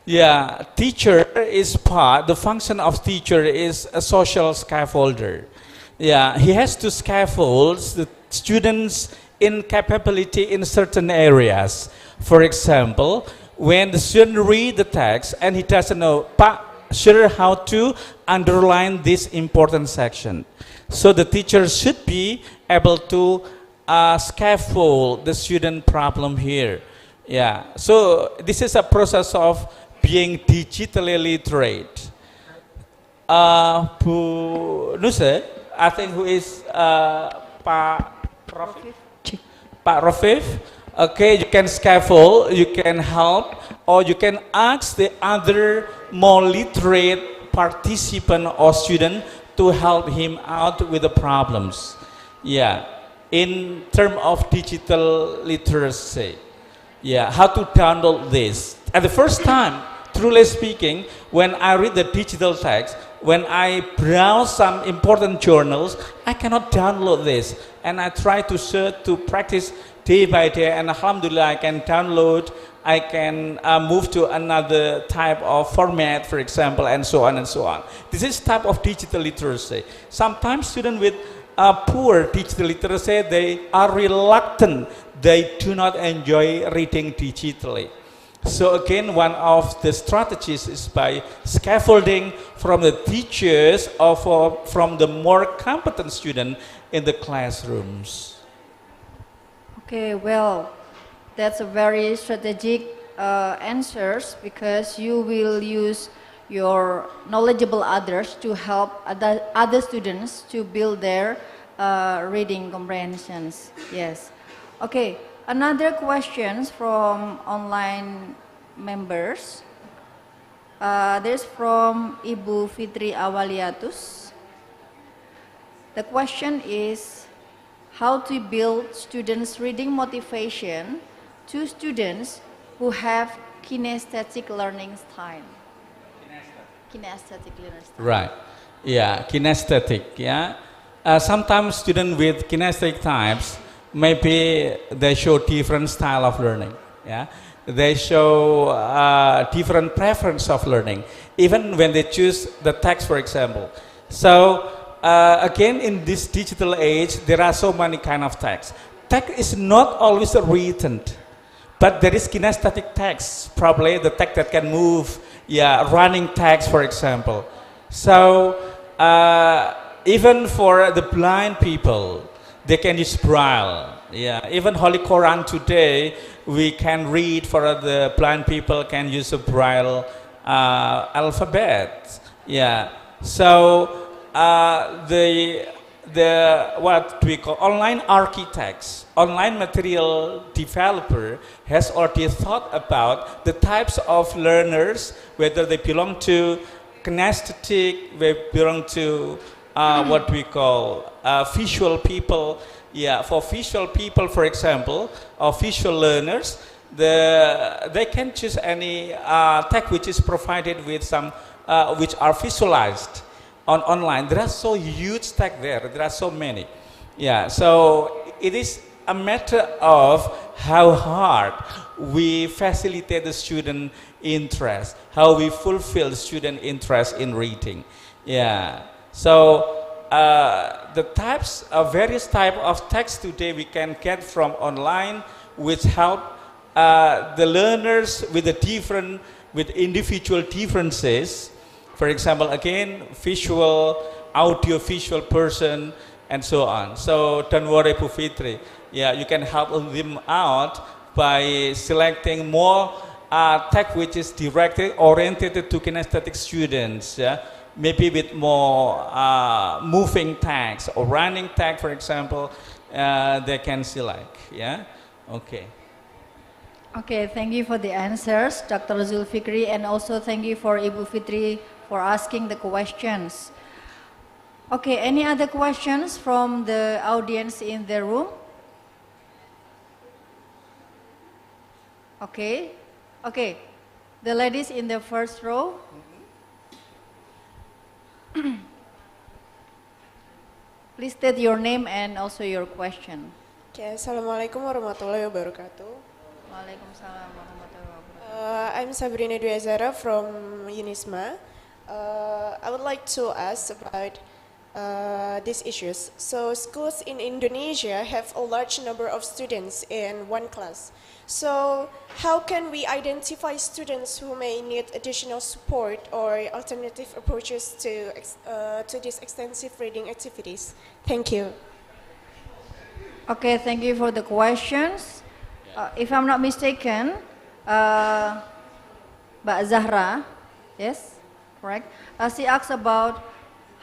Yeah, teacher is the function of teacher is a social scaffolder. Yeah, he has to scaffold the students' incapability in certain areas. For example, when the student read the text and he doesn't know, sure how to underline this important section. So the teacher should be able to scaffold the student problem here. Yeah. So this is a process of being digitally literate. Bu Nusa, I think who is Pak Rofif? Pak Rofif. Okay, you can scaffold, you can help, or you can ask the other more literate participant or student to help him out with the problems. Yeah, in terms of digital literacy. Yeah, how to download this. At the first time, truly speaking, when I read the digital text, when I browse some important journals, I cannot download this. And I try to search, to practice day by day, and alhamdulillah, I can download, I can move to another type of format, for example, and so on and so on. This is type of digital literacy. Sometimes students with poor digital literacy, they are reluctant. They do not enjoy reading digitally. So again, one of the strategies is by scaffolding from the teachers or from the more competent student in the classrooms. Okay, well, that's a very strategic answers, because you will use your knowledgeable others to help other students to build their reading comprehensions. Yes. Okay, another questions from online members. There's from Ibu Fitri Awaliatus. The question is, how to build students' reading motivation to students who have kinesthetic learning style. Kinesthetic learning style. Right. Yeah, kinesthetic. Yeah. Sometimes students with kinesthetic types, maybe they show different style of learning. Yeah. They show different preference of learning, even when they choose the text, for example. So again, in this digital age, there are so many kind of texts. Text is not always written, but there is kinesthetic text, probably the text that can move, yeah, running text, for example. So even for the blind people, they can use Braille. Yeah, even Holy Quran today, we can read for the blind people, can use a Braille alphabet. Yeah, so the what we call online architects, online material developer has already thought about the types of learners, whether they belong to kinesthetic, they belong to what we call visual people. Yeah, for visual people, for example, or visual learners, they can choose any text which is provided with some which are visualized online. There are so huge text there. There are so many. Yeah, so it is a matter of how hard we facilitate the student interest, how we fulfill the student interest in reading. Yeah, so the types of various type of text today we can get from online, which help the learners with the different, with individual differences. For example, again, visual, audio visual person, and so on. So don't worry, Bu Fitri. Yeah, you can help them out by selecting more text which is directly oriented to kinesthetic students. Yeah? Maybe with more moving text or running text, for example, they can select. Yeah, okay. Okay, thank you for the answers, Dr. Zulfikri, and also thank you for Ibu Fitri for asking the questions. Okay, any other questions from the audience in the room? Okay, okay, the ladies in the first row. Please state your name and also your question. Okay, Assalamualaikum warahmatullahi wabarakatuh. Waalaikumsalam warahmatullahi wabarakatuh. I'm Sabrina Dwi Azara from Unisma. I would like to ask about these issues. So schools in Indonesia have a large number of students in one class. So how can we identify students who may need additional support or alternative approaches to these extensive reading activities? Thank you. Okay, thank you for the questions. If I'm not mistaken, Mbak Zahra, yes, correct? She asked about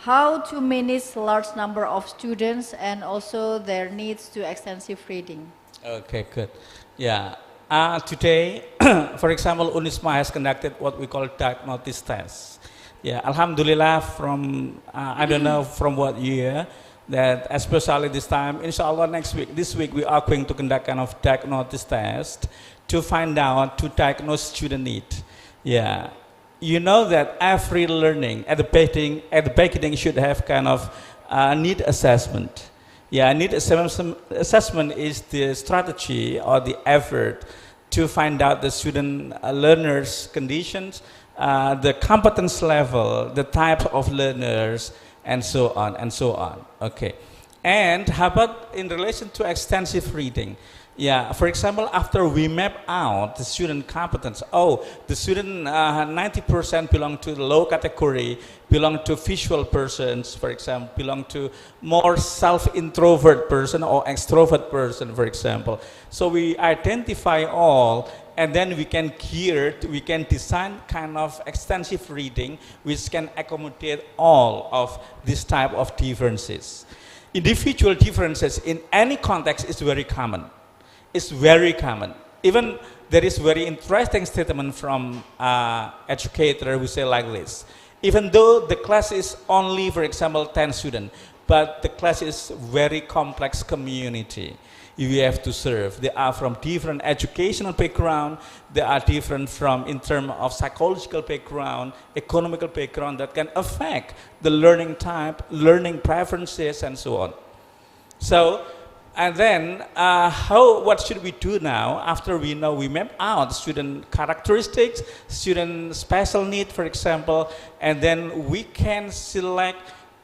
how to manage large number of students and also their needs to extensive reading. Okay, good. Yeah. Today, for example, Unisma has conducted what we call diagnosis tests. Yeah, Alhamdulillah, from I don't know from what year, that especially this time, inshallah this week we are going to conduct kind of diagnosis test to find out, to diagnose student need. Yeah, you know that every learning at the beginning should have kind of need assessment. Yeah, need assessment is the strategy or the effort to find out the student learners' conditions, the competence level, the type of learners, and so on and so on. Okay, and how about in relation to extensive reading? Yeah, for example, after we map out the student competence, the student 90% belong to the low category, belong to visual persons, for example, belong to more self-introvert person or extrovert person, for example. So we identify all, and then we can design kind of extensive reading which can accommodate all of this type of differences. Individual differences in any context is very common. It's very common. Even there is very interesting statement from educator who say like this. Even though the class is only, for example, 10 students, but the class is very complex community you have to serve. They are from different educational background. They are different from in terms of psychological background, economical background that can affect the learning type, learning preferences, and so on. So, and then what should we do now after we map out student characteristics, student special need, for example, and then we can select,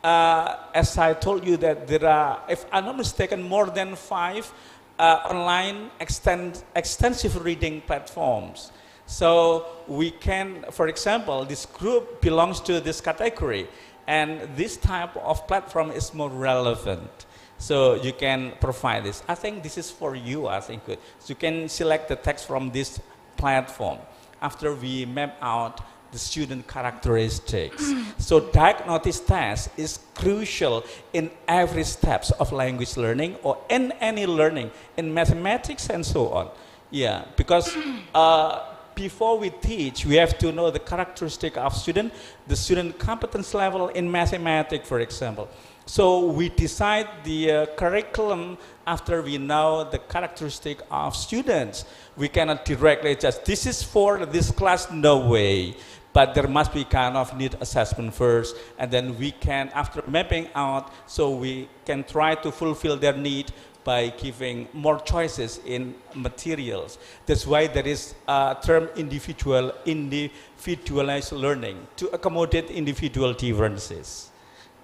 as I told you, that there are, if I'm not mistaken, more than 5 online extensive reading platforms. So we can, for example, this group belongs to this category, and this type of platform is more relevant. So you can provide this. I think this is for you, I think good. So you can select the text from this platform after we map out the student characteristics. So diagnosis test is crucial in every steps of language learning or in any learning, in mathematics and so on. Yeah, because before we teach, we have to know the characteristic of student, the student competence level in mathematics, for example. So we decide the curriculum after we know the characteristic of students. We cannot directly just, this is for this class, no way. But there must be kind of need assessment first, and then we can, after mapping out, so we can try to fulfill their need by giving more choices in materials. That's why there is a term individualized learning to accommodate individual differences.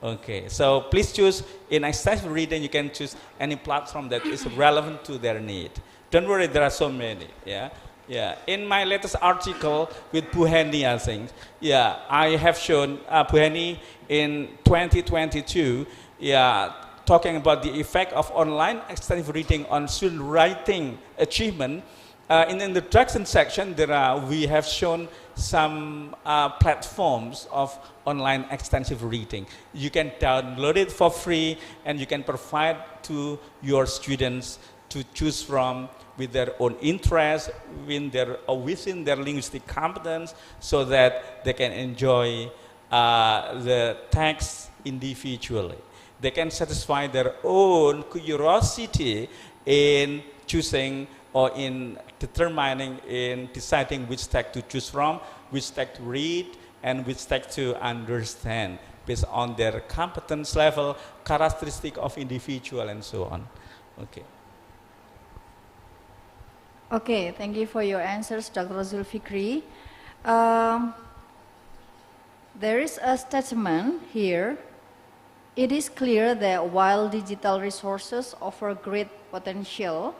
Okay, so please choose, in extensive reading, you can choose any platform that is relevant to their need. Don't worry, there are so many, yeah? Yeah, in my latest article with Bu Henny, I think, yeah, I have shown Bu Henny in 2022, yeah, talking about the effect of online extensive reading on student writing achievement. In the introduction section, we have shown some platforms of online extensive reading. You can download it for free, and you can provide to your students to choose from with their own interest, within their linguistic competence, so that they can enjoy the text individually. They can satisfy their own curiosity in choosing or in determining, in deciding which text to choose from, which text to read, and which text to understand based on their competence level, characteristic of individual, and so on. Okay. Okay, thank you for your answers, Dr. Zulfikri. There is a statement here. It is clear that while digital resources offer great potential,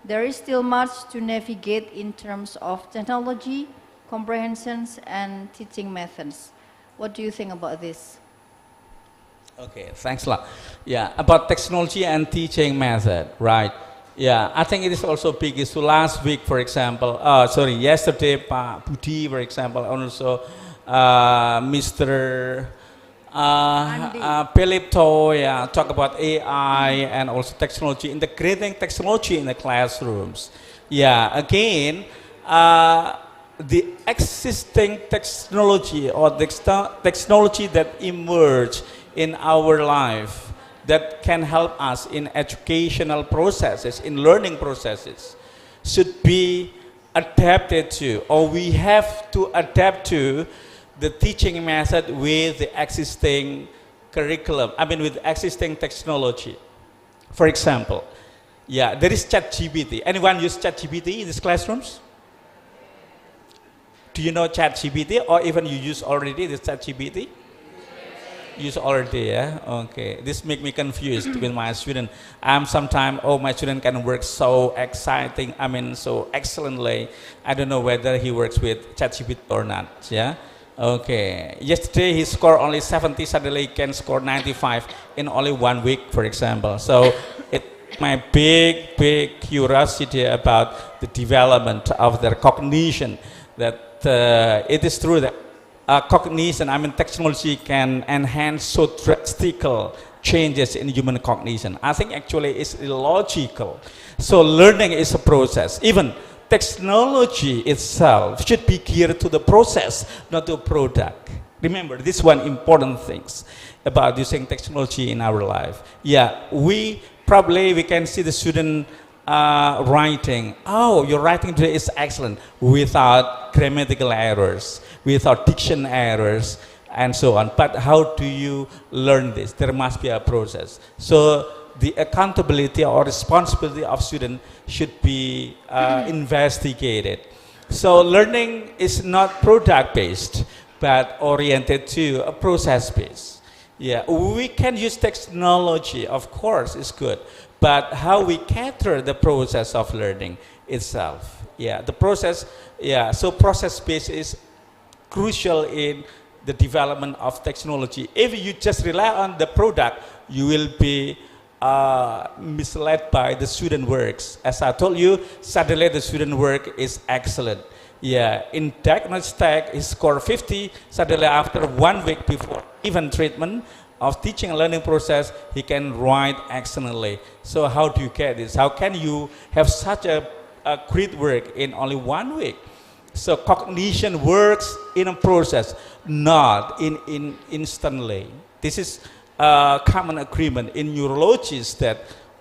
there is still much to navigate in terms of technology, comprehensions, and teaching methods. What do you think about this? Okay, thanks a lot. Yeah, about technology and teaching method, right? Yeah, I think it is also big issue. Last week, for example, yesterday, Pak Budi, for example, and also Mr. Philip Toy talk about AI and also technology, integrating technology in the classrooms. Yeah, again, the existing technology or the technology that emerge in our life that can help us in educational processes, in learning processes, should be adapted to, or we have to adapt to the teaching method with the existing curriculum, with existing technology. For example, yeah, there is ChatGPT. Anyone use ChatGPT in these classrooms? Do you know ChatGPT, or even you use already this ChatGPT? use already, yeah? Okay, this make me confused with my student. Sometimes, oh, my student can work so exciting, I mean, so excellently. I don't know whether he works with ChatGPT or not, yeah? Okay, yesterday he scored only 70, suddenly he can score 95 in only 1 week, for example. So it my big curiosity about the development of their cognition, that it is true that cognition, I mean technology can enhance so drastical changes in human cognition. I think actually it's illogical. So learning is a process. Even technology itself should be geared to the process, not to a product. Remember, this is one important thing about using technology in our life. Yeah, we can see the student writing. Oh, your writing today is excellent, without grammatical errors, without diction errors, and so on. But how do you learn this? There must be a process. So the accountability or responsibility of student should be investigated. So learning is not product-based, but oriented to a process-based. Yeah, we can use technology, of course, is good, but how we cater the process of learning itself. Yeah, the process, yeah, so process-based is crucial in the development of technology. If you just rely on the product, you will be misled by the student works. As I told you, suddenly the student work is excellent. Yeah, in diagnostic, he scored 50. Suddenly, after 1 week before even treatment of teaching and learning process, he can write excellently. So how do you get this? How can you have such a great work in only 1 week? So cognition works in a process, not in instantly. This is a common agreement in neurologists, that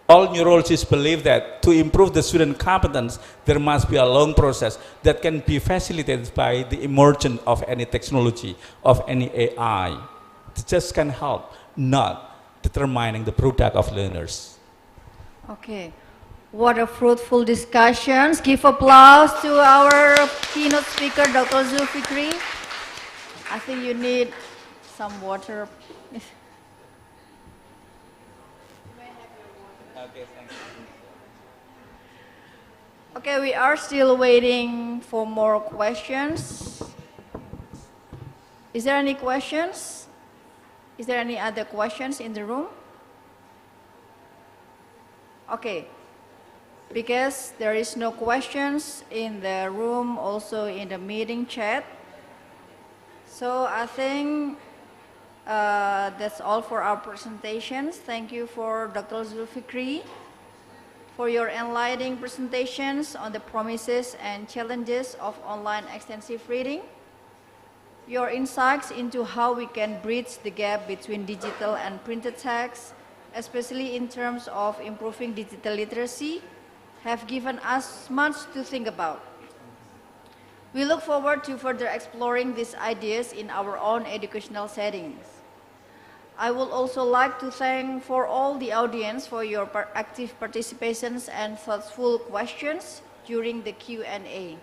all neurologists believe that to improve the student competence, there must be a long process that can be facilitated by the emergence of any technology, of any AI. It just can help, not determining the product of learners. Okay, what a fruitful discussions. Give applause to our keynote speaker, Dr. Zulfikri. I think you need some water. Okay, thank you. Okay, we are still waiting for more questions. Is there any questions? Is there any other questions in the room? Okay, because there is no questions in the room, also in the meeting chat. So I think that's all for our presentations. Thank you for Dr. Zulfikri for your enlightening presentations on the promises and challenges of online extensive reading. Your insights into how we can bridge the gap between digital and printed text, especially in terms of improving digital literacy, have given us much to think about. We look forward to further exploring these ideas in our own educational settings. I would also like to thank for all the audience for your active participations and thoughtful questions during the Q&A.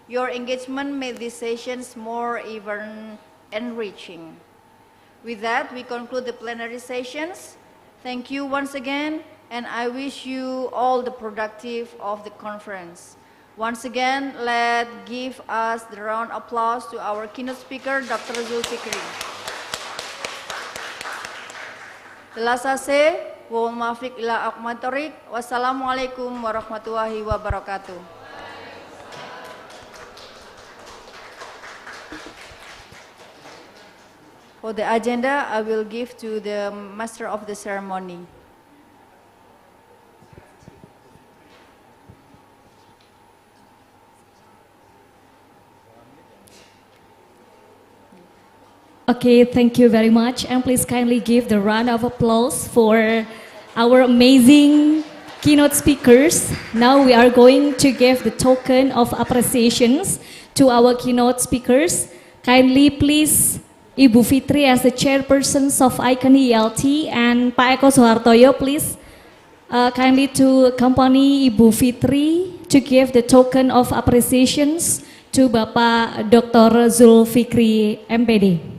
Your engagement made these sessions more even enriching. With that, we conclude the plenary sessions. Thank you once again, and I wish you all the productive of the conference. Once again, let's give us the round of applause to our keynote speaker, Dr. Zulfikri. Belasase, wa mafiq ila aqmatorik, wassalamualaikum warahmatullahi wabarakatuh. For the agenda, I will give to the master of the ceremony. Okay, thank you very much. And please kindly give the round of applause for our amazing keynote speakers. Now we are going to give the token of appreciations to our keynote speakers. Kindly please Ibu Fitri as the chairperson of ICON-ELT and Pak Eko Soehartoyo, please kindly to accompany Ibu Fitri to give the token of appreciations to Bapak Dr. Zulfikri MPD.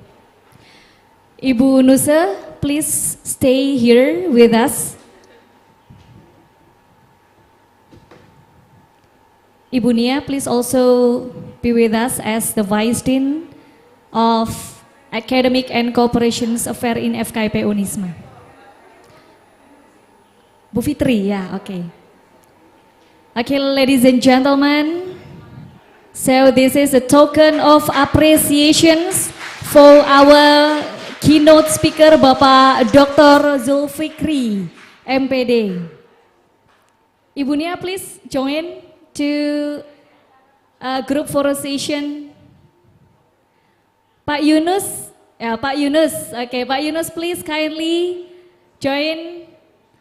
Ibu Nusa, please stay here with us. Ibu Nia, please also be with us as the Vice Dean of Academic and Cooperations Affair in FKIP Unisma. Bu Fitri, yeah, okay. Okay, ladies and gentlemen, so this is a token of appreciations for our keynote speaker, Bapak Dr. Zulfikri, MPD. Ibu Nia, please join to group photo session. Pak Yunus, Pak Yunus, okay, Pak Yunus, please kindly join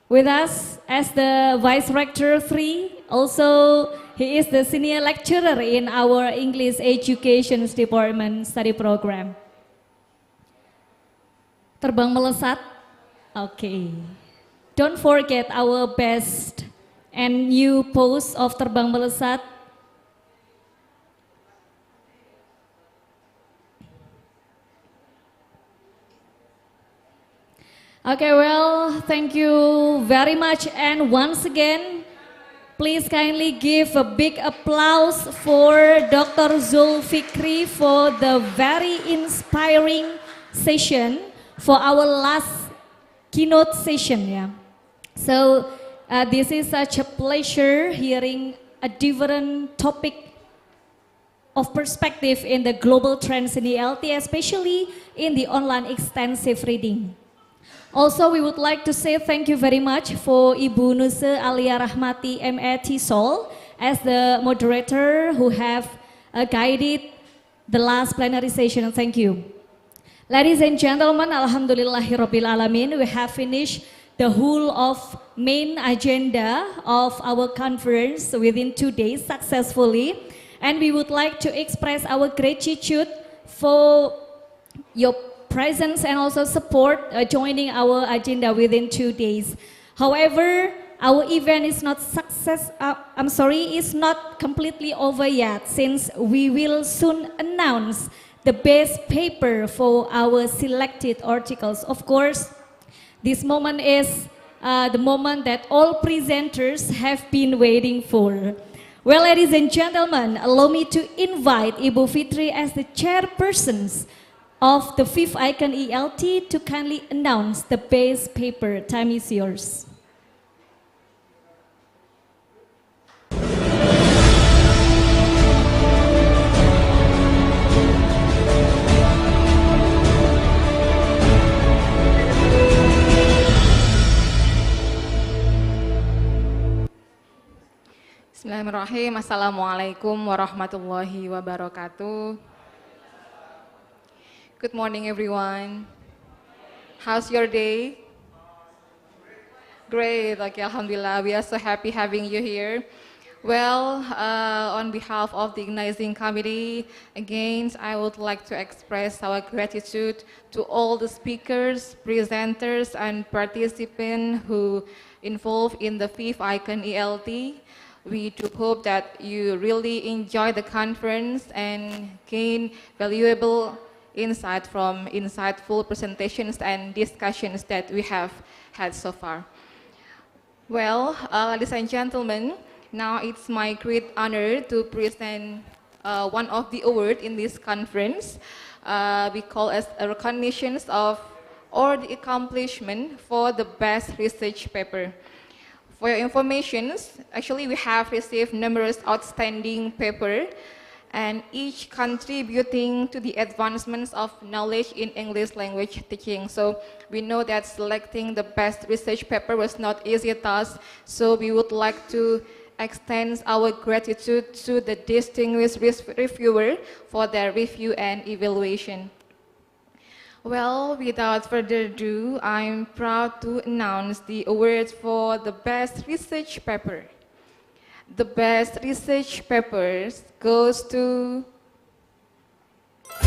with us as the Vice Rector 3. Also, he is the senior lecturer in our English Education Department study program. Terbang melesat, okay. Don't forget our best and new pose of terbang melesat. Okay, well, thank you very much, and once again, please kindly give a big applause for Dr. Zulfikri for the very inspiring session for our last keynote session. Yeah. So this is such a pleasure hearing a different topic of perspective in the global trends in ELT, especially in the online extensive reading. Also, we would like to say thank you very much for Ibu Nusa Alia Rahmati MA Sol as the moderator who have guided the last plenary session. Thank you. Ladies and gentlemen, Alhamdulillahirabbil alamin, we have finished the whole of main agenda of our conference within 2 days successfully, and we would like to express our gratitude for your presence and also support joining our agenda within 2 days. However, our event is not is not completely over yet, since we will soon announce the best paper for our selected articles. Of course, this moment is the moment that all presenters have been waiting for. Well, ladies and gentlemen, allow me to invite Ibu Fitri as the chairpersons of the 5th ICON-ELT to kindly announce the base paper. Time is yours. Bismillahirrahmanirrahim. Assalamualaikum warahmatullahi wabarakatuh. Good morning, everyone. How's your day? Great. Okay, Alhamdulillah. We are so happy having you here. Well, on behalf of the organizing committee, again, I would like to express our gratitude to all the speakers, presenters, and participants who involved in the 5th ICON-ELT. We do hope that you really enjoy the conference and gain valuable insight from insightful presentations and discussions that we have had so far. Well, ladies and gentlemen, now it's my great honor to present one of the awards in this conference. We call as a recognition of or the accomplishment for the best research paper. For your information, actually we have received numerous outstanding papers, and each contributing to the advancements of knowledge in English language teaching. So we know that selecting the best research paper was not easy task, so we would like to extend our gratitude to the distinguished reviewer for their review and evaluation. Well, without further ado, I'm proud to announce the awards for the best research paper. The best research papers goes to so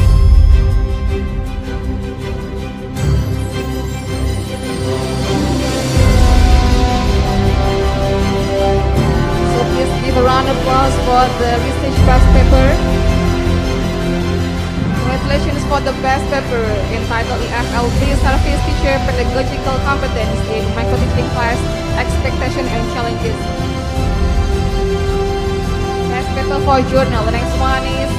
please give a round of applause for the research best paper. Congratulations for for the best paper entitled EFL Pre-Service Teacher Pedagogical Competence in Micro-Teaching Class, Expectation and Challenges. Best paper for journal. The next one is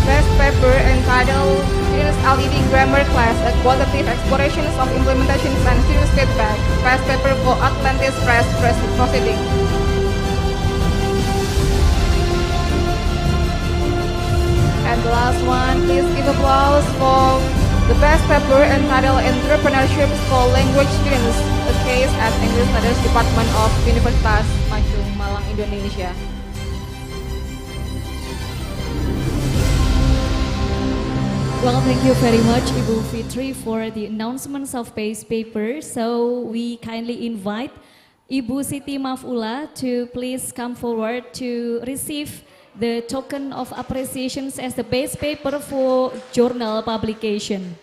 best paper entitled Students LED Grammar Class, a qualitative explorations of implementations and students feedback. Best paper for Atlantis Press Proceeding. And the last one, please give applause for the best paper entitled Entrepreneurship for Language Students, a case at English Studies Department of Universitas Majung Malang, Indonesia. Well, thank you very much, Ibu Fitri, for the announcements of base paper. So we kindly invite Ibu Siti Mafula to please come forward to receive the token of appreciations as the base paper for journal publication.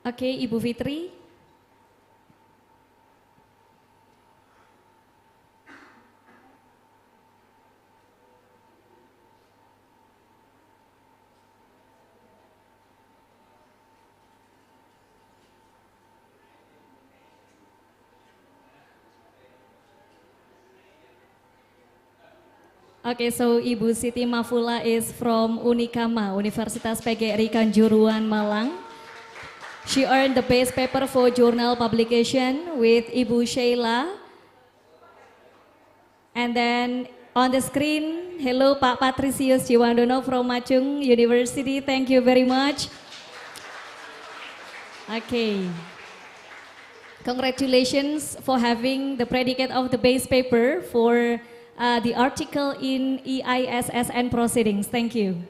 Okay, Ibu Fitri. Okay, so Ibu Siti Mafula is from Unikama, Universitas PGRI Kanjuruhan, Malang. She earned the base paper for journal publication with Ibu Sheila. And then on the screen, hello Pak Patricius Jiwandono from Majung University. Thank you very much. Okay. Congratulations for having the predicate of the base paper for the article in EISSN proceedings. Thank you.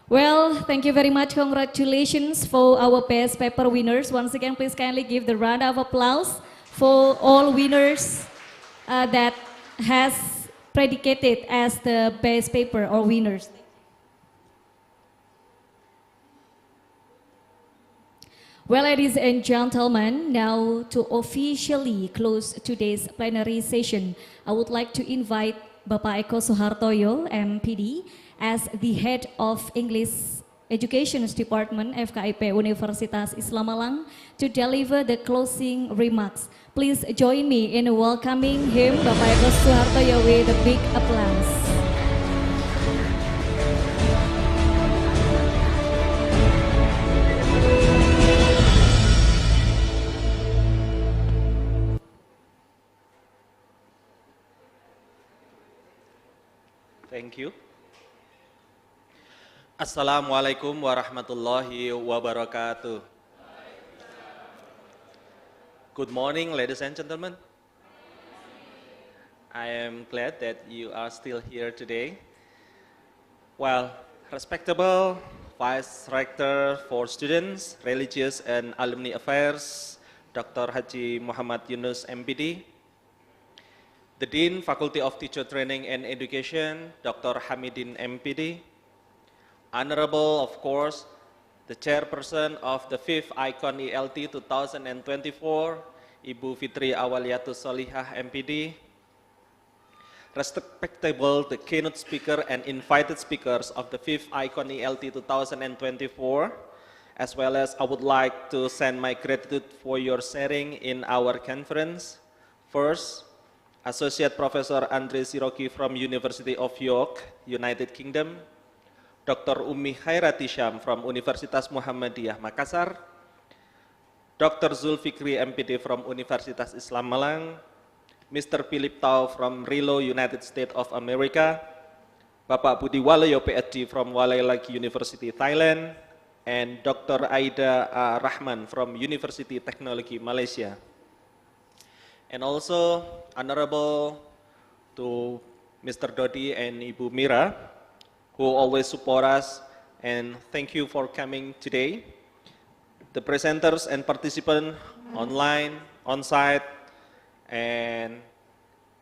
Well, thank you very much. Congratulations for our best paper winners. Once again, please kindly give the round of applause for all winners that has predicated as the best paper or winners. Well, ladies and gentlemen, now to officially close today's plenary session, I would like to invite Bapak Eko Suhartoyo, MPD, as the head of English Education Department FKIP Universitas Islam Malang to deliver the closing remarks. Please join me in welcoming him, Bapak Eko Suhartoyo, with a big applause. Thank you. Assalamualaikum warahmatullahi wabarakatuh. Good morning, ladies and gentlemen. I am glad that you are still here today. Well, respectable Vice Rector for Students, Religious and Alumni Affairs, Dr. Haji Muhammad Yunus MPD, the Dean, Faculty of Teacher Training and Education, Dr. Hamidin MPD, Honorable, of course, the Chairperson of the 5th ICON-ELT 2024, Ibu Fitri Awaliatus Solihah MPD, respectable the keynote speaker and invited speakers of the 5th ICON-ELT 2024, as well as I would like to send my gratitude for your sharing in our conference. First, Associate Professor Andre Siroki from University of York, United Kingdom, Dr. Ummi Khairatysham from Universitas Muhammadiyah Makassar, Dr. Zulfikri MPD from Universitas Islam Malang, Mr. Philip Tau from Rilo, United States of America, Bapak Budi Waloyo PhD from Wailaki University, Thailand, and Dr. Aida Rahman from University Technology, Malaysia. And also honorable to Mr. Dodi and Ibu Mira, who always support us, and thank you for coming today. The presenters and participants online, on-site, and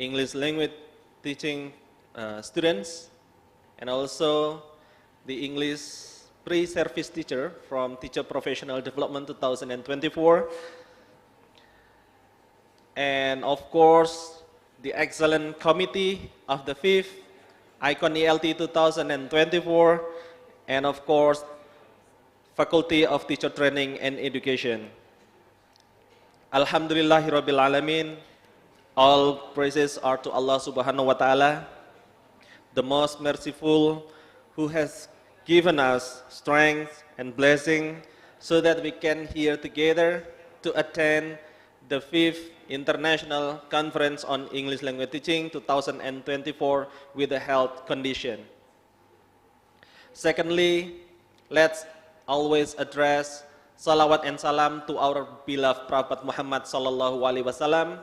English language teaching students, and also the English pre-service teacher from Teacher Professional Development 2024, and of course, the excellent committee of the 5th ICON-ELT 2024, and of course, Faculty of Teacher Training and Education. Alhamdulillahirabbil alamin. All praises are to Allah Subhanahu wa Ta'ala, the most merciful, who has given us strength and blessing so that we can here together to attend the 5th International Conference on English Language Teaching 2024 with a health condition. Secondly, let's always address salawat and salam to our beloved Prophet Muhammad sallallahu alaihi wasallam,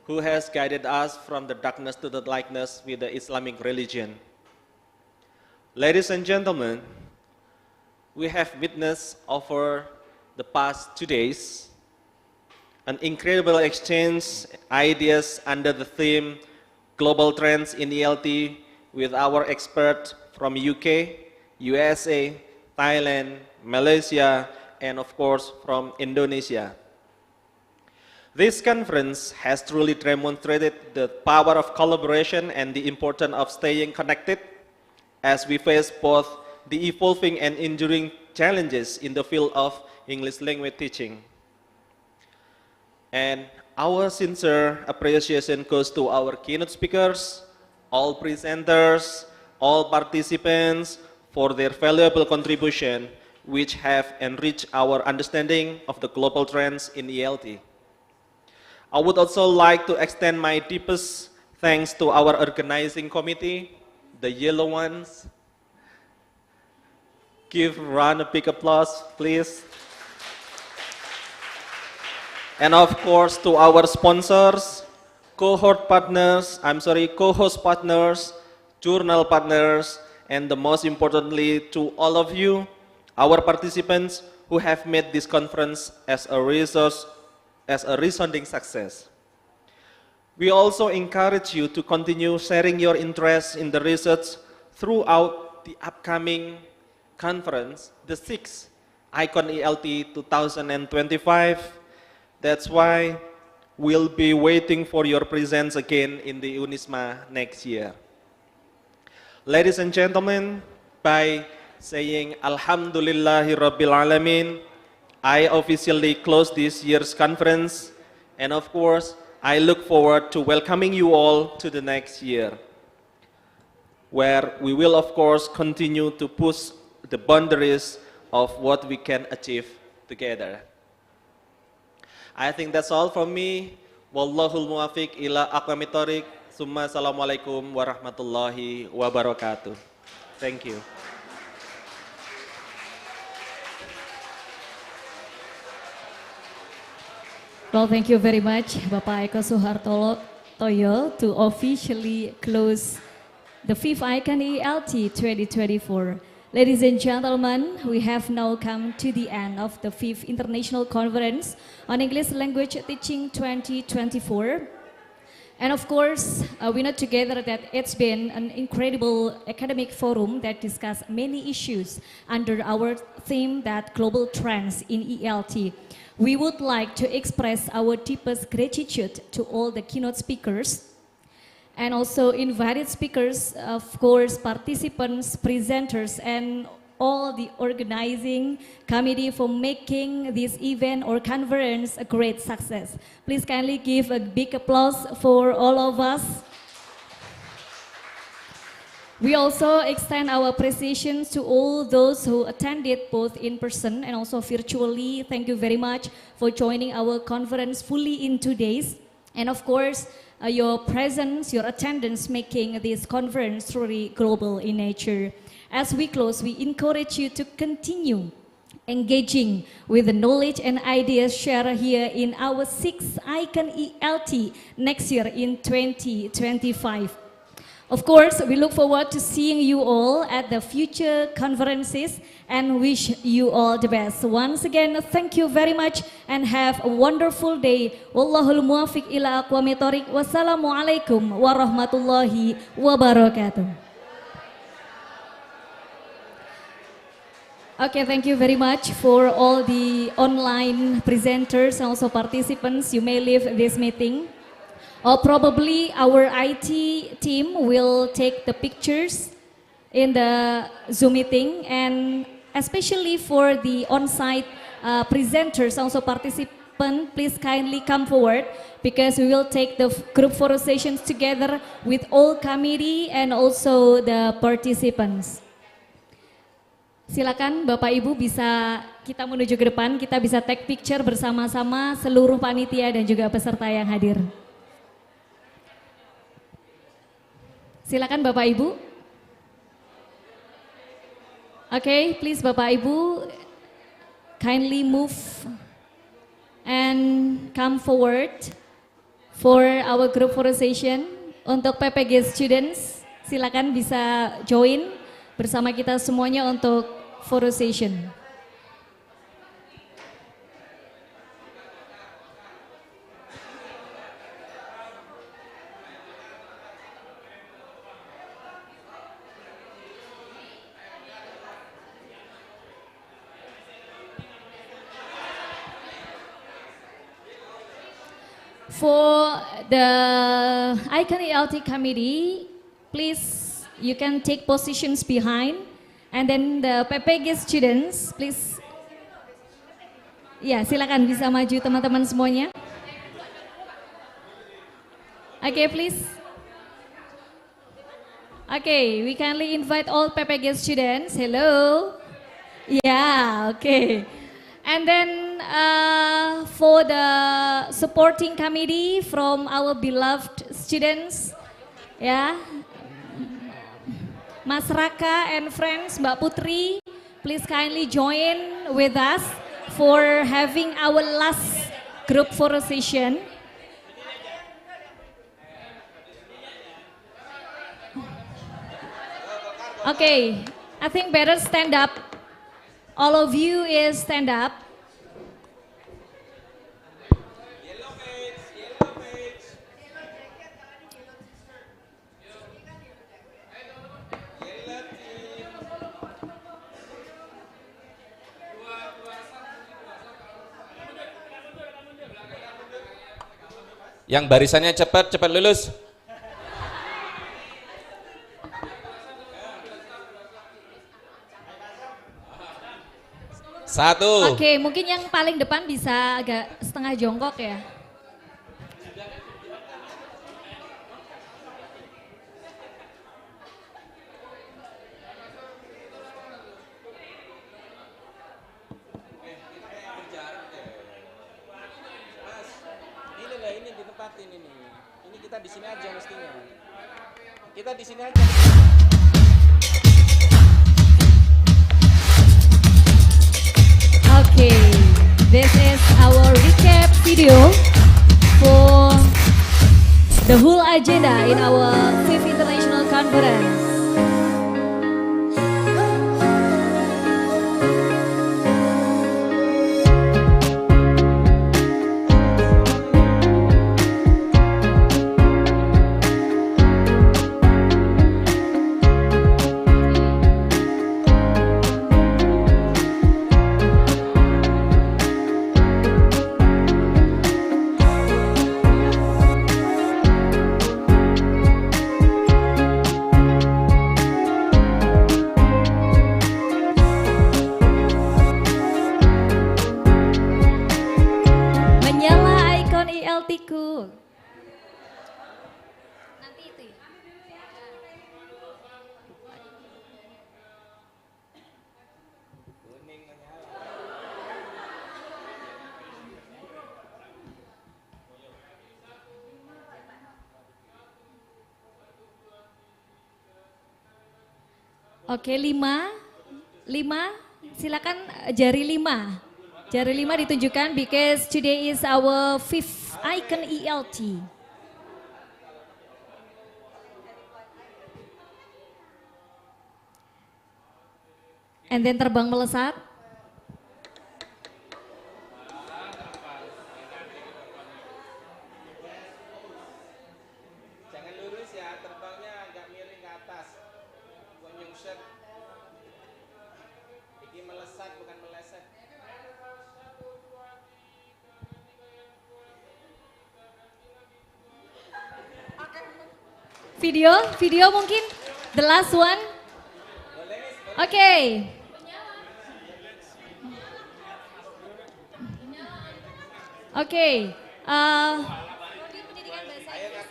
who has guided us from the darkness to the lightness with the Islamic religion. Ladies and gentlemen, we have witnessed over the past 2 days an incredible exchange ideas under the theme Global Trends in ELT with our experts from UK, USA, Thailand, Malaysia, and of course from Indonesia. This conference has truly demonstrated the power of collaboration and the importance of staying connected as we face both the evolving and enduring challenges in the field of English language teaching. And our sincere appreciation goes to our keynote speakers, all presenters, all participants for their valuable contribution, which have enriched our understanding of the global trends in ELT. I would also like to extend my deepest thanks to our organizing committee, the yellow ones. Give a round of big applause, please. And of course to our sponsors, co-host partners, journal partners, and the most importantly to all of you, our participants who have made this conference as a resounding success. We also encourage you to continue sharing your interest in the research throughout the upcoming conference, the 6th ICON-ELT 2025. That's why we'll be waiting for your presence again in the Unisma next year. Ladies and gentlemen, by saying Alhamdulillahi Rabbil Alamin, I officially close this year's conference, and of course, I look forward to welcoming you all to the next year, where we will of course continue to push the boundaries of what we can achieve together. I think that's all from me. Wallahul muwafiq ila aqwamit thoriq. Summa assalamualaikum warahmatullahi wabarakatuh. Thank you. Well, thank you very much, Bapak Eko Suhartoyo, to officially close the 5th ICON-ELT 2024. Ladies and gentlemen, we have now come to the end of the 5th International Conference on English Language Teaching 2024. And of course, we know together that it's been an incredible academic forum that discussed many issues under our theme that global trends in ELT. We would like to express our deepest gratitude to all the keynote speakers and also invited speakers, of course, participants, presenters, and all the organizing committee for making this event or conference a great success. Please kindly give a big applause for all of us. We also extend our appreciation to all those who attended both in person and also virtually. Thank you very much for joining our conference fully in 2 days. And of course, your presence, your attendance making this conference truly global in nature. As we close, we encourage you to continue engaging with the knowledge and ideas shared here in our 6th ICON-ELT next year in 2025. Of course, we look forward to seeing you all at the future conferences and wish you all the best. Once again, thank you very much and have a wonderful day. Wallahul muwafiq ila aqwamit thoriq. Wassalamualaikum warahmatullahi wabarakatuh. Okay, thank you very much for all the online presenters and also participants. You may leave this meeting. Or probably our IT team will take the pictures in the Zoom meeting, and especially for the on-site presenters, also participant, please kindly come forward because we will take the group photo sessions together with all committee and also the participants. Silakan Bapak Ibu bisa kita menuju ke depan, kita bisa take picture bersama-sama seluruh panitia dan juga peserta yang hadir. Silakan Bapak Ibu. Okay, please Bapak Ibu kindly move and come forward for our group photo session. Untuk PPG students, silakan bisa join bersama kita semuanya untuk photo session. For the ICON-ELT committee, please you can take positions behind, and then the PPG students, please. Ya, silakan bisa maju teman-teman semuanya. Okay, please. Okay, we kindly invite all PPG students. Hello. Yeah, okay. And then for the supporting committee from our beloved students, ya, Mas Raka and friends, Mbak Putri, please kindly join with us for having our last group photo session. Okay, I think better stand up. All of you is stand up. Yang barisannya cepat lulus. Satu. Oke, mungkin yang paling depan bisa agak setengah jongkok ya. Ini ditempatin ini. Ini kita di sini aja mestinya. Kita di sini aja. Okay, this is our recap video for the whole agenda in our 5th International Conference. ICON-ELT-ku. Nanti itu ya. Oke, 5, silakan jari 5. Jari 5 ditunjukkan because today is our 5th ICON-ELT. And then terbang melesat. Jangan lurus ya, terbangnya agak miring ke atas. Nyungsep. Ini melesat bukan meleset. Video mungkin the last one. Oke. Oke. Pendidikan Bahasa Inggris.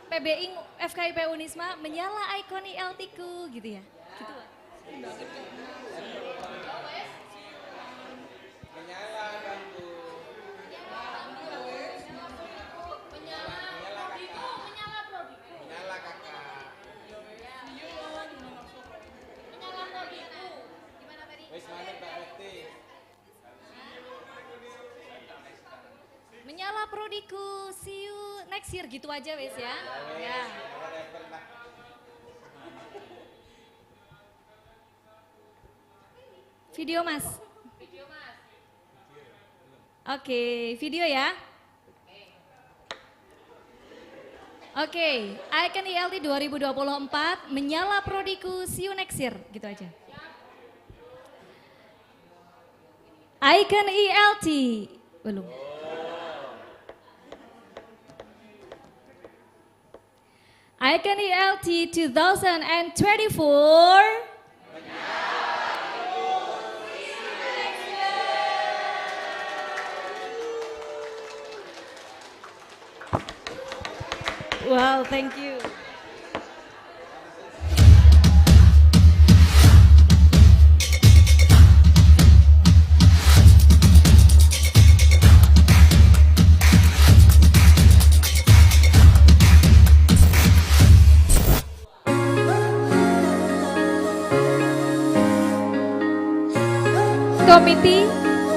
PBI FKIP Unisma menyala ICON-ELT ku gitu ya. Gitu. Menyala prodiku, see you next year gitu aja wes ya. Ya. Video Mas. Oke, video ya. Oke, ICON-ELT 2024 menyala prodiku, see you next year gitu aja. ICON-ELT belum. ICON-ELT 2024. Wow, thank you.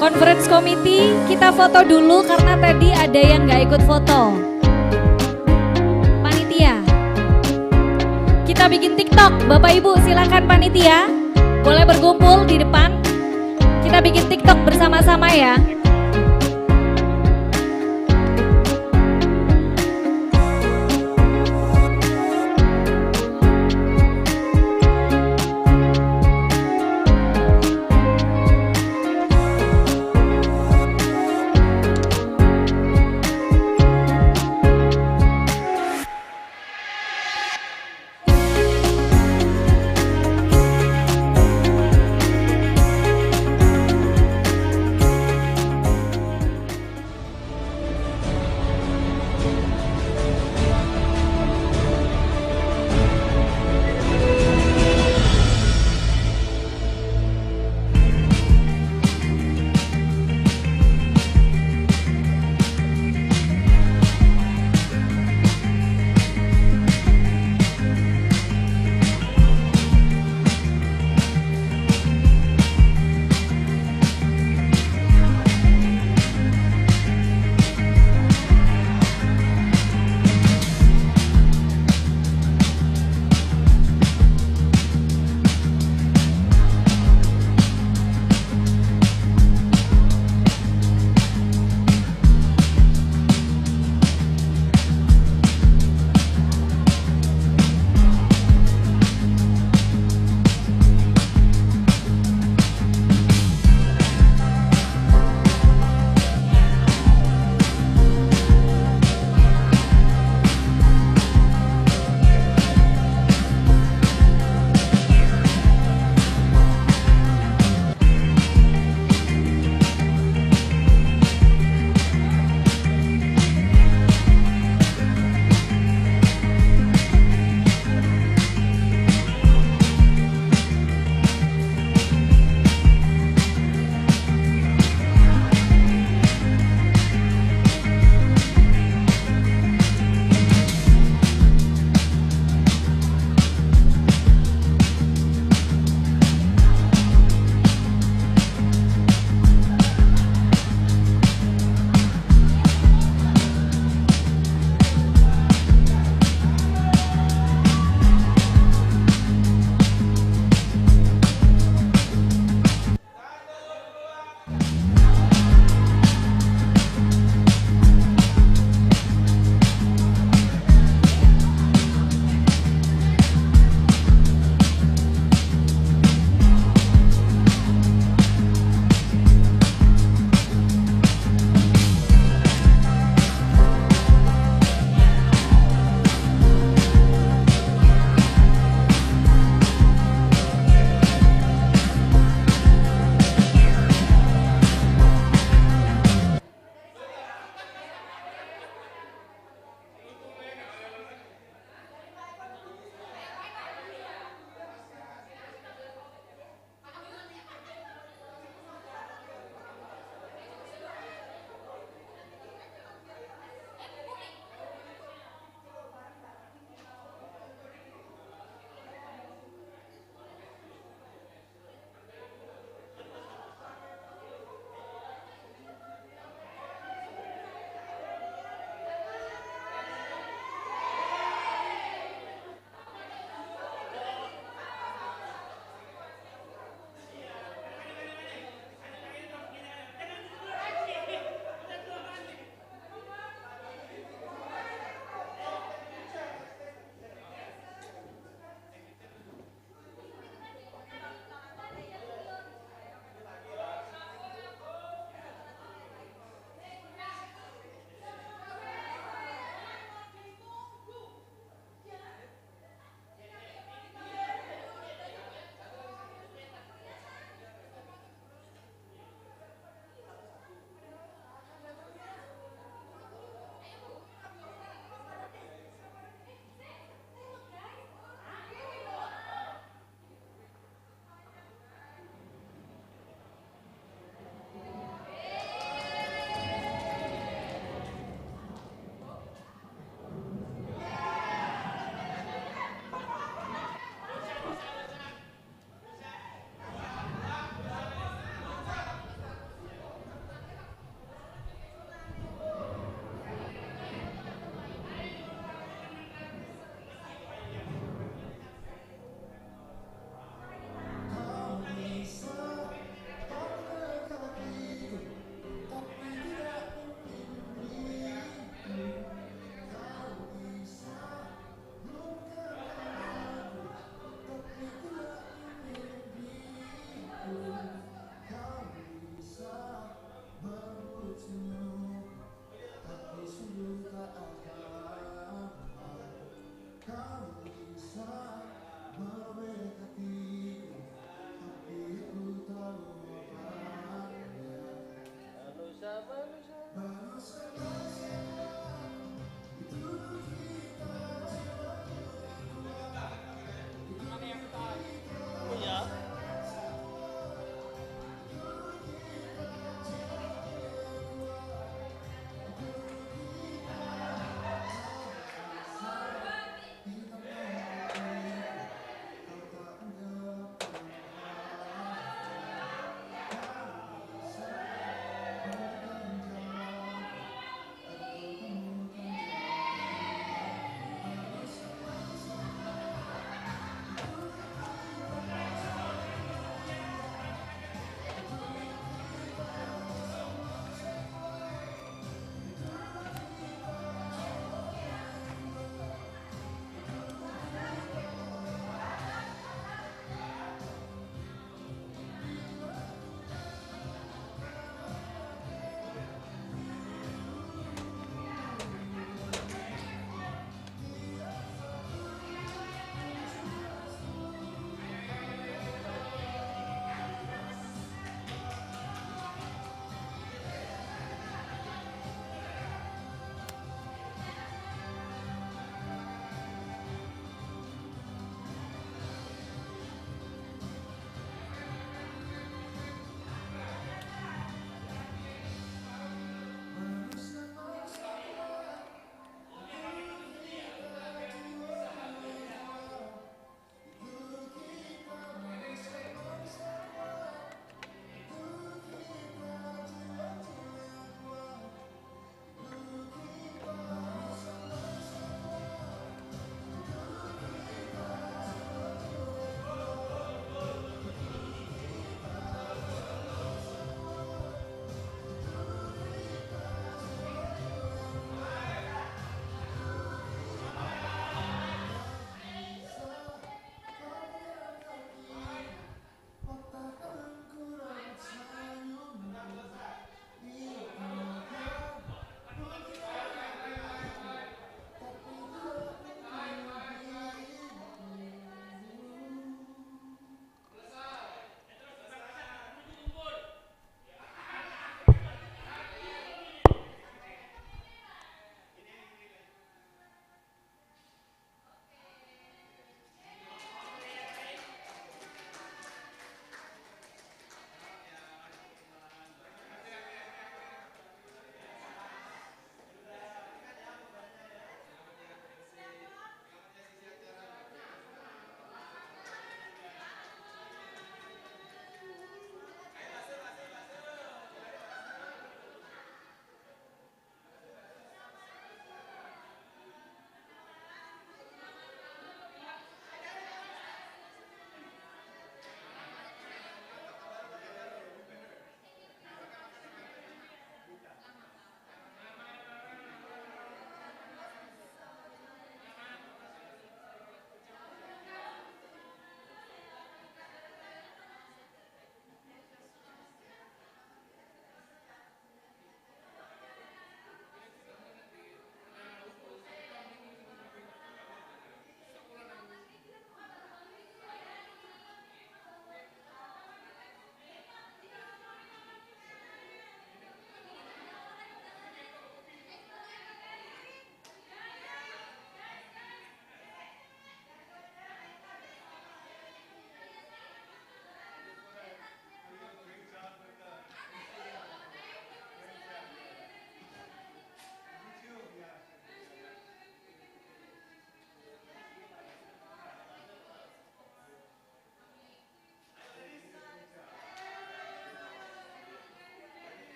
Conference committee, kita foto dulu karena tadi ada yang nggak ikut foto. Panitia, kita bikin TikTok. Bapak Ibu silakan panitia, boleh berkumpul di depan. Kita bikin TikTok bersama-sama ya.